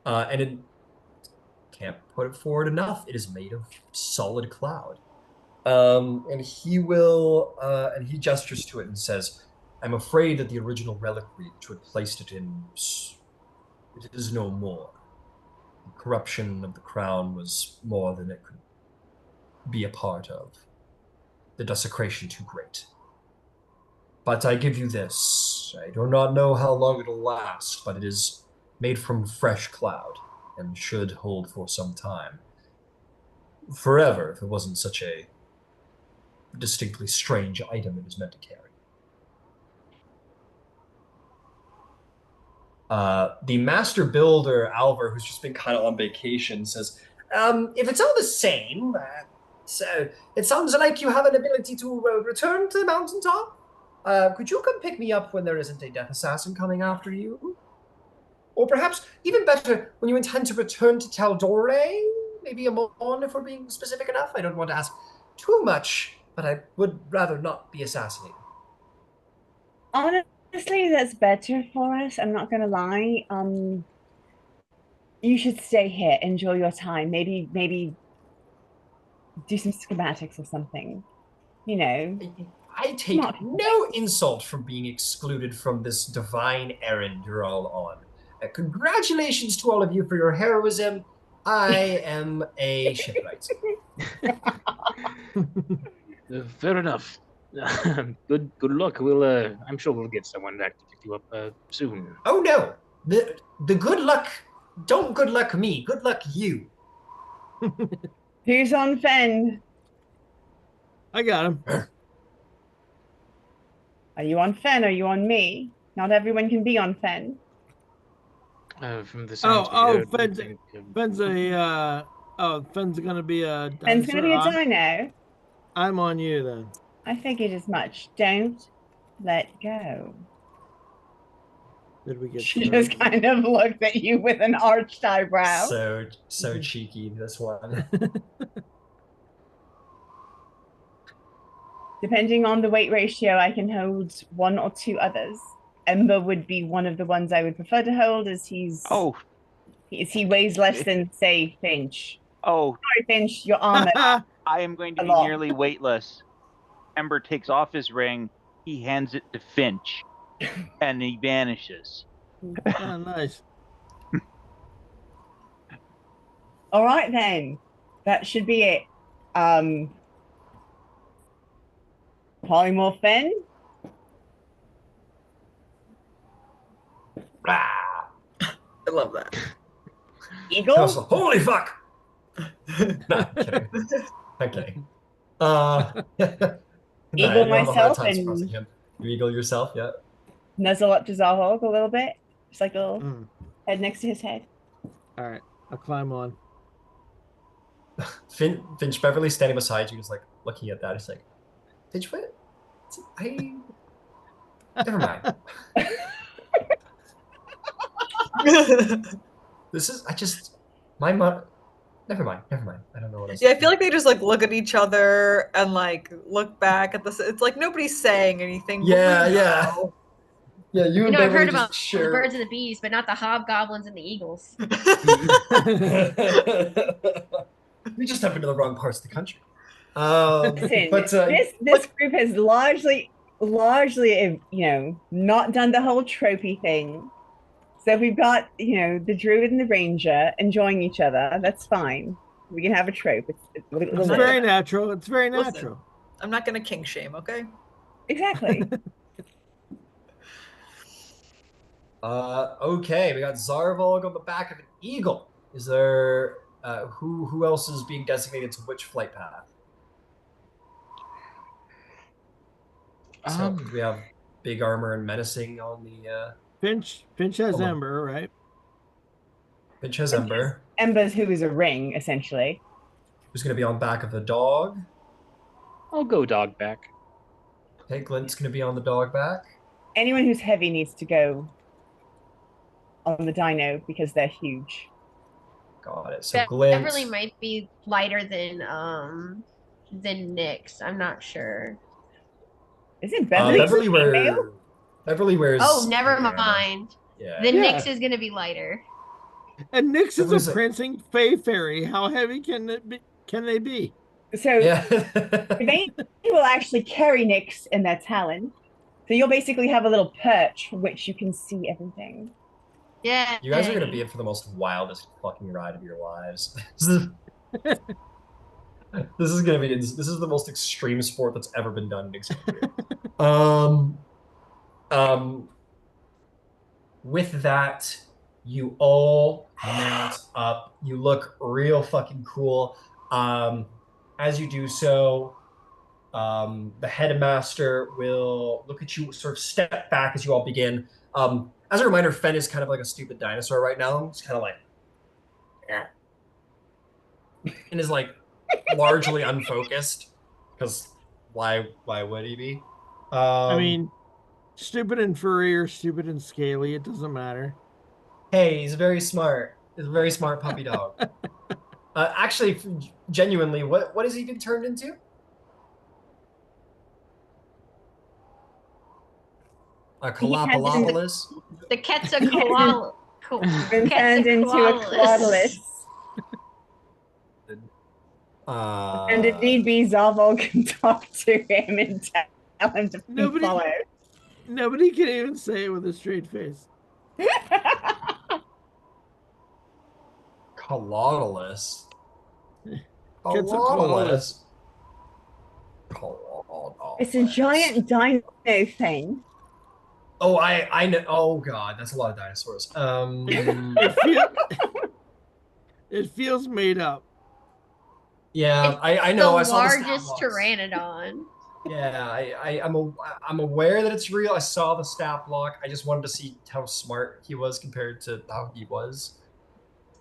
And it can't put it forward enough. It is made of solid cloud. And he gestures to it and says, I'm afraid that the original reliquary which had placed it in, it is no more. The corruption of the crown was more than it could be a part of. The desecration too great. But I give you this. I do not know how long it'll last, but it is made from fresh cloud and should hold for some time. Forever, if it wasn't such a distinctly strange item it is meant to carry. The master builder, Alvar, who's just been kind of on vacation, says, if it's all the same, so it sounds like you have an ability to return to the mountaintop. Could you come pick me up when there isn't a death assassin coming after you? Or perhaps, even better, when you intend to return to Tal'Dorei? Maybe a Mon, if we're being specific enough. I don't want to ask too much, but I would rather not be assassinated. Honestly, that's better for us. I'm not gonna lie. You should stay here, enjoy your time. Maybe do some schematics or something. You know. I take no insult from being excluded from this divine errand you're all on. Congratulations to all of you for your heroism. I am a shipwright. Fair enough. Good luck. We'll I'm sure we'll get someone back to pick you up soon. Oh no. The good luck, don't good luck me. Good luck you. Who's on Fen? I got him. Are you on Fen? Are you on me? Not everyone can be on Fen. From the sounds Fen's gonna be a dinosaur. Fen's gonna be a dino. I'm on you then. I figured as much. Don't let go. Did we get? She just kind of looked at you with an arched eyebrow. So cheeky, this one. Depending on the weight ratio, I can hold one or two others. Ember would be one of the ones I would prefer to hold, as he weighs less than, say, Finch. Oh, sorry, Finch, your armor. I am going to be nearly weightless. Ember takes off his ring. He hands it to Finch, and he vanishes. Oh, nice. All right then, that should be it. Polymorph Fen. I love that. Eagle. Holy fuck! No, kidding. I'm kidding. Eagle myself and you eagle yourself, yeah. Nuzzle up to Zarvolg a little bit, just like a little head next to his head. All right, I'll climb on. Finch Beverly standing beside you, just like looking at that. It's like, Finch, what? Never mind. My mother. Never mind. I don't know what I said. Yeah, I feel like they just like look at each other and like look back at this. It's like nobody's saying anything. Yeah. Yeah, you and I've heard Beverly about just the share. birds and the bees, but not the hobgoblins and the eagles. We just have been to the wrong parts of the country. Listen, but this group has largely, not done the whole trophy thing. So we've got, the druid and the ranger enjoying each other. That's fine. We can have a trope. It's very natural. It's very natural. Listen, I'm not going to kink shame, okay? Exactly. Okay, we got Zarvolg on the back of an eagle. Is there who else is being designated to which flight path? So we have big armor and menacing on the Finch has hold on. Ember, right? Finch has Ember. Ember's who is a ring, essentially. Who's going to be on back of the dog? I'll go dog back. Okay, Glint's going to be on the dog back. Anyone who's heavy needs to go on the dino because they're huge. Got it. So Glint. Beverly might be lighter than Nyx. I'm not sure. Is it Beverly? Beverly wears. Oh, never mind. Yeah. Then Nyx is going to be lighter. And Nyx is a prancing fey fairy. How heavy can they be? So they will actually carry Nyx in their talon. So you'll basically have a little perch from which you can see everything. Yeah. You guys are going to be in for the most wildest fucking ride of your lives. This is going to be. This is the most extreme sport that's ever been done in Xandria. With that, you all mount up. You look real fucking cool. As you do so, the headmaster will look at you, sort of step back as you all begin. As a reminder, Fen is kind of like a stupid dinosaur right now. He's kind of like, and is like largely unfocused because why would he be? I mean, stupid and furry or stupid and scaly, it doesn't matter. Hey, he's very smart. He's a very smart puppy dog. Actually, genuinely, what has he been turned into? A Kalapalopolis? The Quetzalcoatl. Been turned into a Claudelus. And if need be, Zarvolg can talk to him and tell him to follow. Nobody can even say it with a straight face. Colodolus. It's a giant dino thing. Oh, I know. Oh god, that's a lot of dinosaurs. It feels made up. Yeah, I know. I saw the largest pteranodon. Yeah, I'm aware that it's real. I saw the stat block. I just wanted to see how smart he was compared to how he was.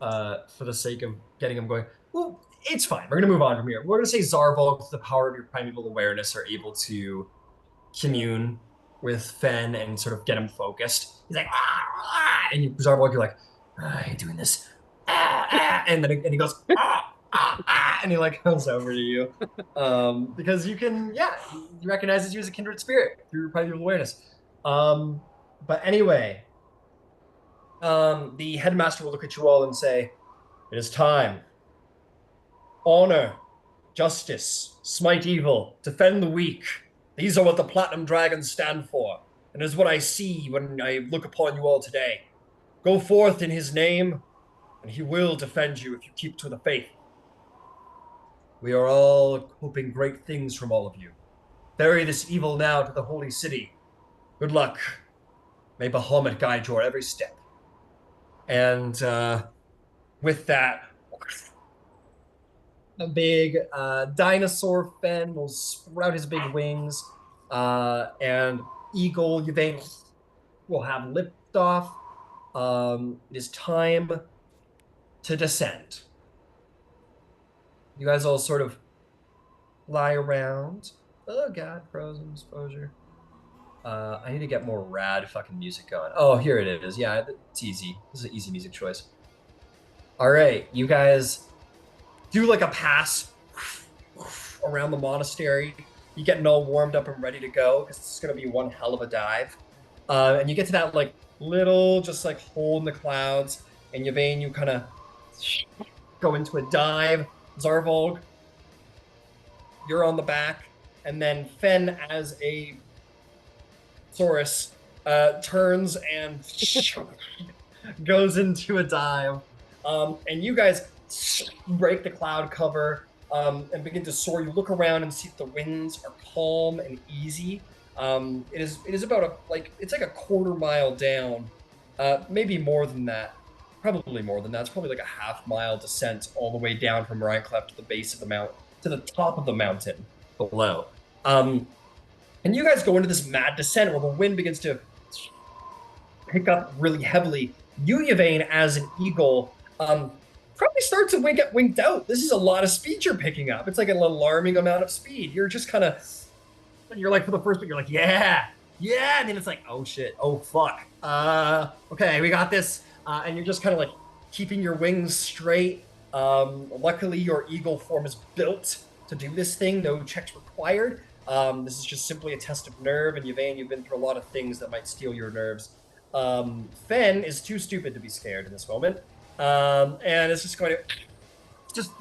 For the sake of getting him going. Well, it's fine. We're gonna move on from here. We're gonna say Zarvolg, with the power of your primeval awareness, are able to commune with Fen and sort of get him focused. He's like, and Zarvolg, you're like, you're doing this, and then he goes, and he like comes over to you, because you can, he recognizes you as a kindred spirit through your primeval awareness. But anyway, the headmaster will look at you all and say, "It is time. Honor, justice, smite evil, defend the weak. These are what the Platinum Dragons stand for, and is what I see when I look upon you all today. Go forth in his name, and he will defend you if you keep to the faith. We are all hoping great things from all of you. Bury this evil now to the holy city. Good luck. May Bahamut guide your every step." And with that, a big dinosaur Fen will sprout his big wings, and Eagle Yvain will have liftoff. It is time to descend. You guys all sort of lie around. Oh god, frozen exposure. I need to get more rad fucking music on. Oh, here it is. Yeah, it's easy. This is an easy music choice. All right, you guys do like a pass around the monastery. You're getting all warmed up and ready to go because this is going to be one hell of a dive. And you get to that like little just like hole in the clouds, and Yvain, you kind of go into a dive. Zarvolg, you're on the back, and then Fen as a Saurus turns and goes into a dive. And you guys break the cloud cover and begin to soar. You look around and see that the winds are calm and easy. It is about it's like a quarter mile down, maybe more than that. Probably more than that. It's probably like a half-mile descent all the way down from Rhinecleft to the base of the mountain, to the top of the mountain below. And you guys go into this mad descent where the wind begins to pick up really heavily. You, Yvain, as an eagle, probably start to get winked out. This is a lot of speed you're picking up. It's like an alarming amount of speed. You're just kind of, you're like, for the first bit, you're like, yeah, and then it's like, oh shit, oh fuck. Okay, we got this. And you're just kind of like keeping your wings straight. Luckily, your eagle form is built to do this thing. No checks required. This is just simply a test of nerve, and Yvain, you've been through a lot of things that might steal your nerves. Fen is too stupid to be scared in this moment. And it's just going to just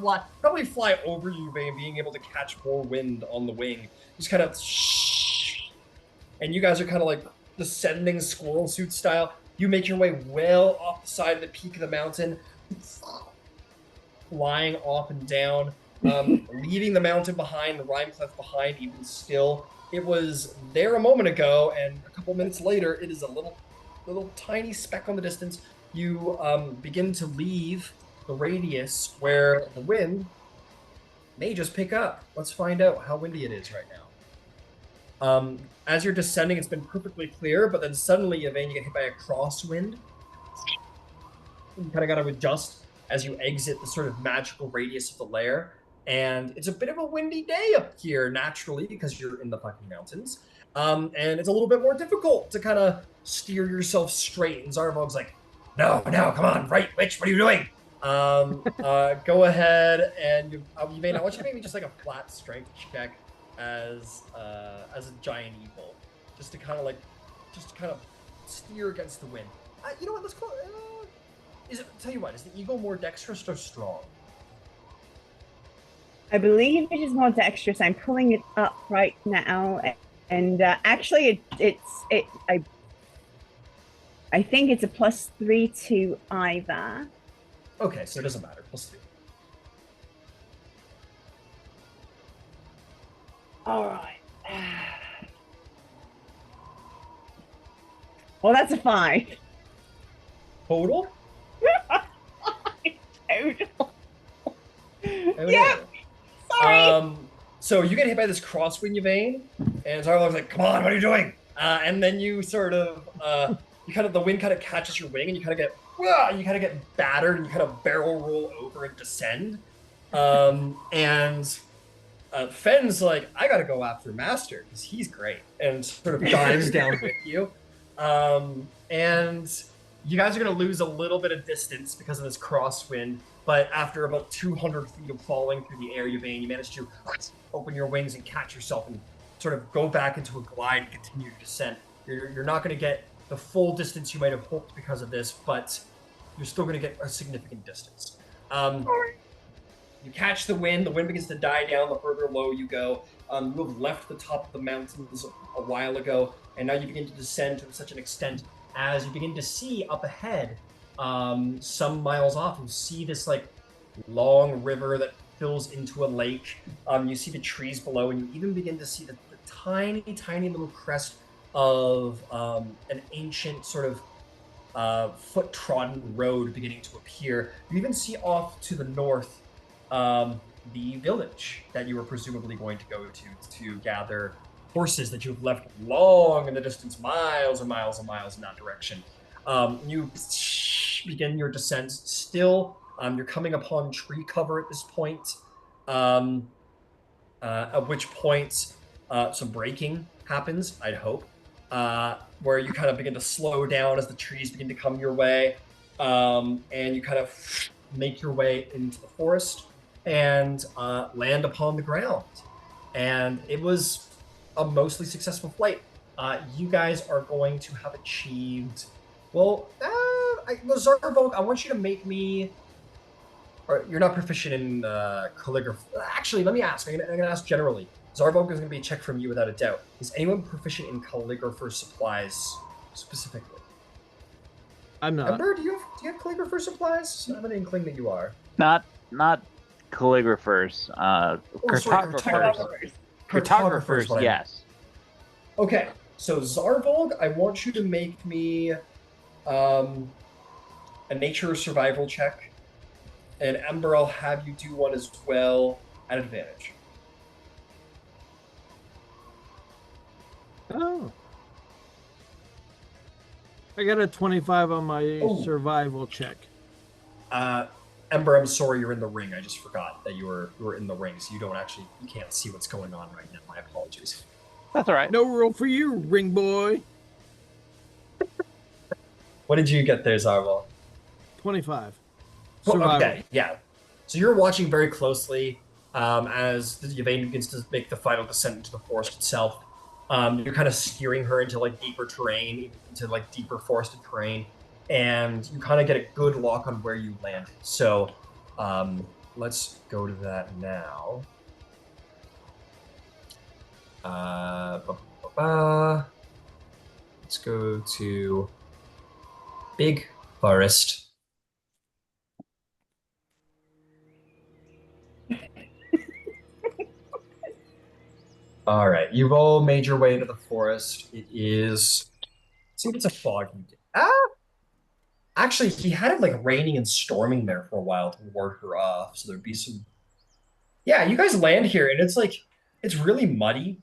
probably fly over you, being able to catch more wind on the wing. Just kind of, and you guys are kind of like descending squirrel suit style. You make your way well off the side of the peak of the mountain, flying up and down, leaving the mountain behind, the rime cleft behind. Even still, it was there a moment ago, and a couple minutes later, it is a little tiny speck on the distance. You begin to leave the radius where the wind may just pick up. Let's find out how windy it is right now. As you're descending, it's been perfectly clear, but then suddenly, Yvain, you get hit by a crosswind. You kind of got to adjust as you exit the sort of magical radius of the lair. And it's a bit of a windy day up here, naturally, because you're in the fucking mountains. And it's a little bit more difficult to kind of steer yourself straight. And Zarvolg's like, no, come on, right, witch, what are you doing? Go ahead and Yvain, I want you to make me just like a flat strength check as a giant eagle, just to kind of steer against the wind. You know what? Let's call it. Tell you what, is the eagle more dexterous or strong? I believe it is more dexterous. I'm pulling it up right now, and actually, I think it's a +3 to either. Okay, so it doesn't matter. +3. All right. Well, that's a 5. Total? Total. Okay. Yep. Sorry. So you get hit by this crosswind, Yvain, and Zarvolg's like, come on, what are you doing? And then you sort of, the wind kind of catches your wing, and you kind of get battered, and you kind of barrel roll over and descend. And Fen's like, I gotta go after Master, because he's great, and sort of dives down with you. And you guys are gonna lose a little bit of distance because of this crosswind, but after about 200 feet of falling through the air, Yvain, you manage to open your wings and catch yourself and sort of go back into a glide and continue your descent. You're not going to get the full distance you might have hoped because of this, but you're still going to get a significant distance. You catch the wind begins to die down the further low you go. You have left the top of the mountains a while ago, and now you begin to descend to such an extent as you begin to see up ahead, some miles off, you see this like long river that fills into a lake. You see the trees below, and you even begin to see the tiny little crest of an ancient sort of foot-trodden road beginning to appear. You even see off to the north the village that you were presumably going to go to gather horses that you've left long in the distance, miles and miles and miles in that direction. You begin your descent. Still, you're coming upon tree cover at this point, at which point some braking happens, I'd hope, where you kind of begin to slow down as the trees begin to come your way, and you kind of make your way into the forest and land upon the ground. And it was a mostly successful flight. You guys are going to have achieved, Zarvolg, I want you to make me, or you're not proficient in calligraphy. Actually, let me ask. I'm going to ask generally. Zarvolg is going to be a check from you without a doubt. Is anyone proficient in calligrapher supplies specifically? I'm not. Ember, do you have calligrapher supplies? I have an inkling that you are. Not calligraphers. Cartographers. Cartographers, yes. Okay, so Zarvolg, I want you to make me a nature survival check, and Ember, I'll have you do one as well at advantage. Oh. I got a 25 on my survival check. Ember, I'm sorry you're in the ring. I just forgot that you were in the ring, so you can't see what's going on right now. My apologies. That's all right. No roll for you, ring boy. What did you get there, Zarvolg? 25. Well, Survival. okay, yeah. So you're watching very closely as Yvain begins to make the final descent into the forest itself. You're kind of steering her into like deeper terrain, into like deeper forested terrain, and you kind of get a good lock on where you land. So let's go to that now. Let's go to Big Forest. All right, you've all made your way into the forest. It is. Let's see if it's a foggy day. Actually, he had it like raining and storming there for a while to ward her off. So there'd be some. Yeah, you guys land here, and it's really muddy.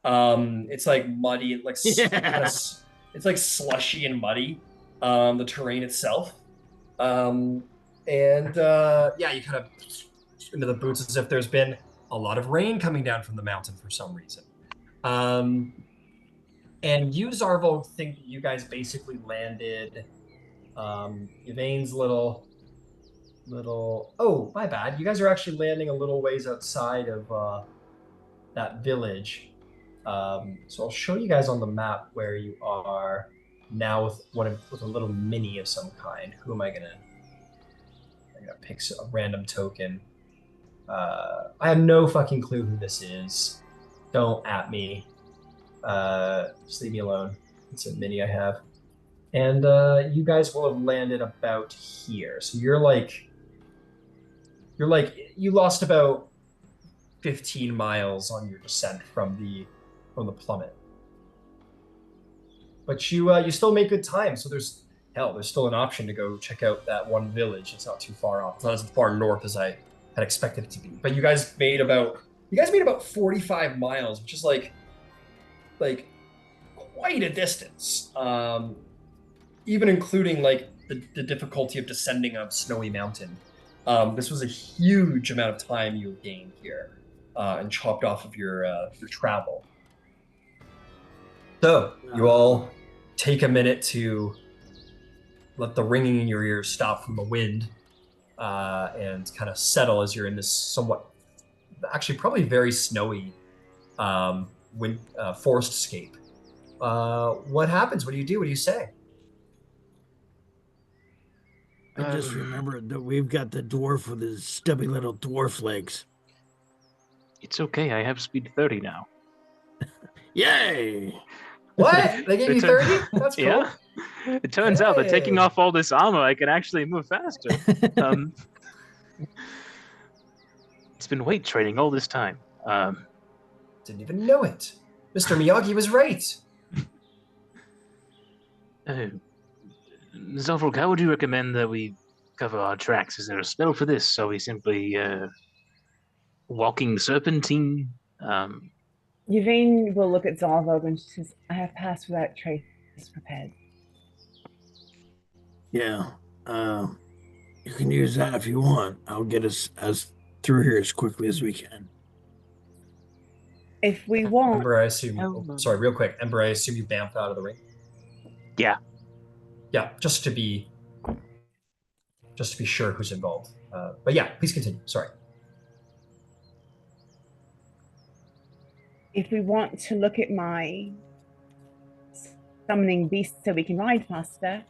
It's like muddy, like kind of, it's like slushy and muddy. The terrain itself. Yeah, you kind of into the boots as if there's been a lot of rain coming down from the mountain for some reason. And you, Zarvolg, think you guys basically landed Yvain's little. Oh, my bad. You guys are actually landing a little ways outside of that village. So I'll show you guys on the map where you are now with a little mini of some kind. Who am I gonna? I'm gonna pick a random token. I have no fucking clue who this is. Don't at me. Just leave me alone. It's a mini I have. And you guys will have landed about here. So you lost about 15 miles on your descent from the plummet. But you still make good time. So there's still an option to go check out that one village. It's not too far off. It's not as far north as I had expected it to be. But you guys made about 45 miles, which is like quite a distance. Even including like the difficulty of descending a snowy mountain. This was a huge amount of time you gained here and chopped off of your travel. So you all take a minute to let the ringing in your ears stop from the wind and kind of settle as you're in this somewhat, actually probably very snowy forestscape. What happens? What do you do? What do you say? I just remembered that we've got the dwarf with his stubby little dwarf legs. It's okay. I have speed 30 now. Yay! What? They gave you 30? That's cool. Yeah. It turns out that taking off all this armor, I can actually move faster. It's been weight training all this time. Didn't even know it. Mr. Miyagi was right. Zarvolg, how would you recommend that we cover our tracks? Is there a spell for this? Are we simply walking serpentine? Yvain will look at Zarvolg and she says, I have passed without trace prepared. Yeah. You can use that if you want. I'll get us through here as quickly as we can. If we want... Ember, I assume... sorry, real quick. Ember, I assume you bamfed out of the ring? Yeah. Yeah, just to be sure who's involved. But yeah, please continue. Sorry. If we want to look at my summoning beasts so we can ride faster,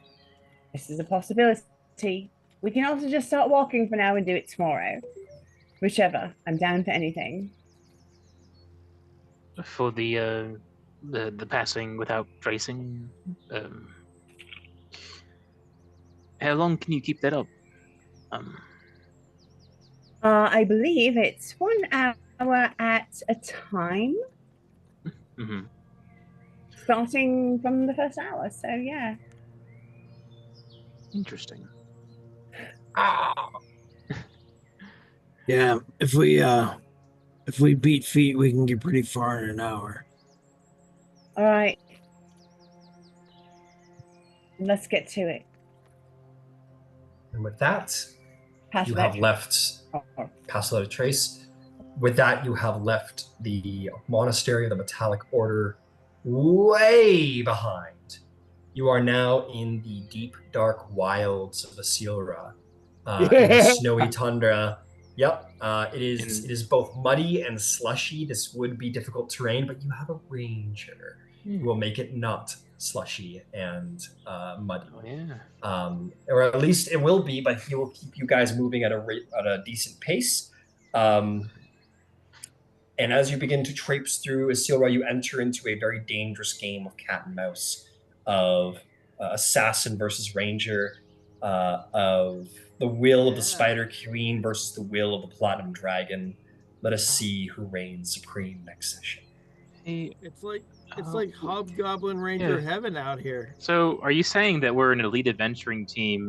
this is a possibility. We can also just start walking for now and do it tomorrow. Whichever. I'm down for anything. For the passing without tracing, how long can you keep that up? I believe it's 1 hour at a time. Mm-hmm. Starting from the first hour, so yeah. Interesting. Yeah, if we beat feet, we can get pretty far in an hour. All right. Let's get to it. And with that, Pass you without have left Pass Without a Trace. With that, you have left the Monastery of the Metallic Order way behind. You are now in the deep, dark wilds of Vasselheim, in the snowy tundra. Yep, it is both muddy and slushy. This would be difficult terrain, but you have a ranger who will make it not slushy and muddy. Oh, yeah. Or at least it will be, but he will keep you guys moving at a decent pace. And as you begin to traipse through Vasselheim, you enter into a very dangerous game of cat and mouse, of assassin versus ranger, of the will of the Spider Queen versus the will of the Platinum Dragon. Let us see who reigns supreme next session. Hey, It's like Hobgoblin Ranger heaven out here. so are you saying that we're an elite adventuring team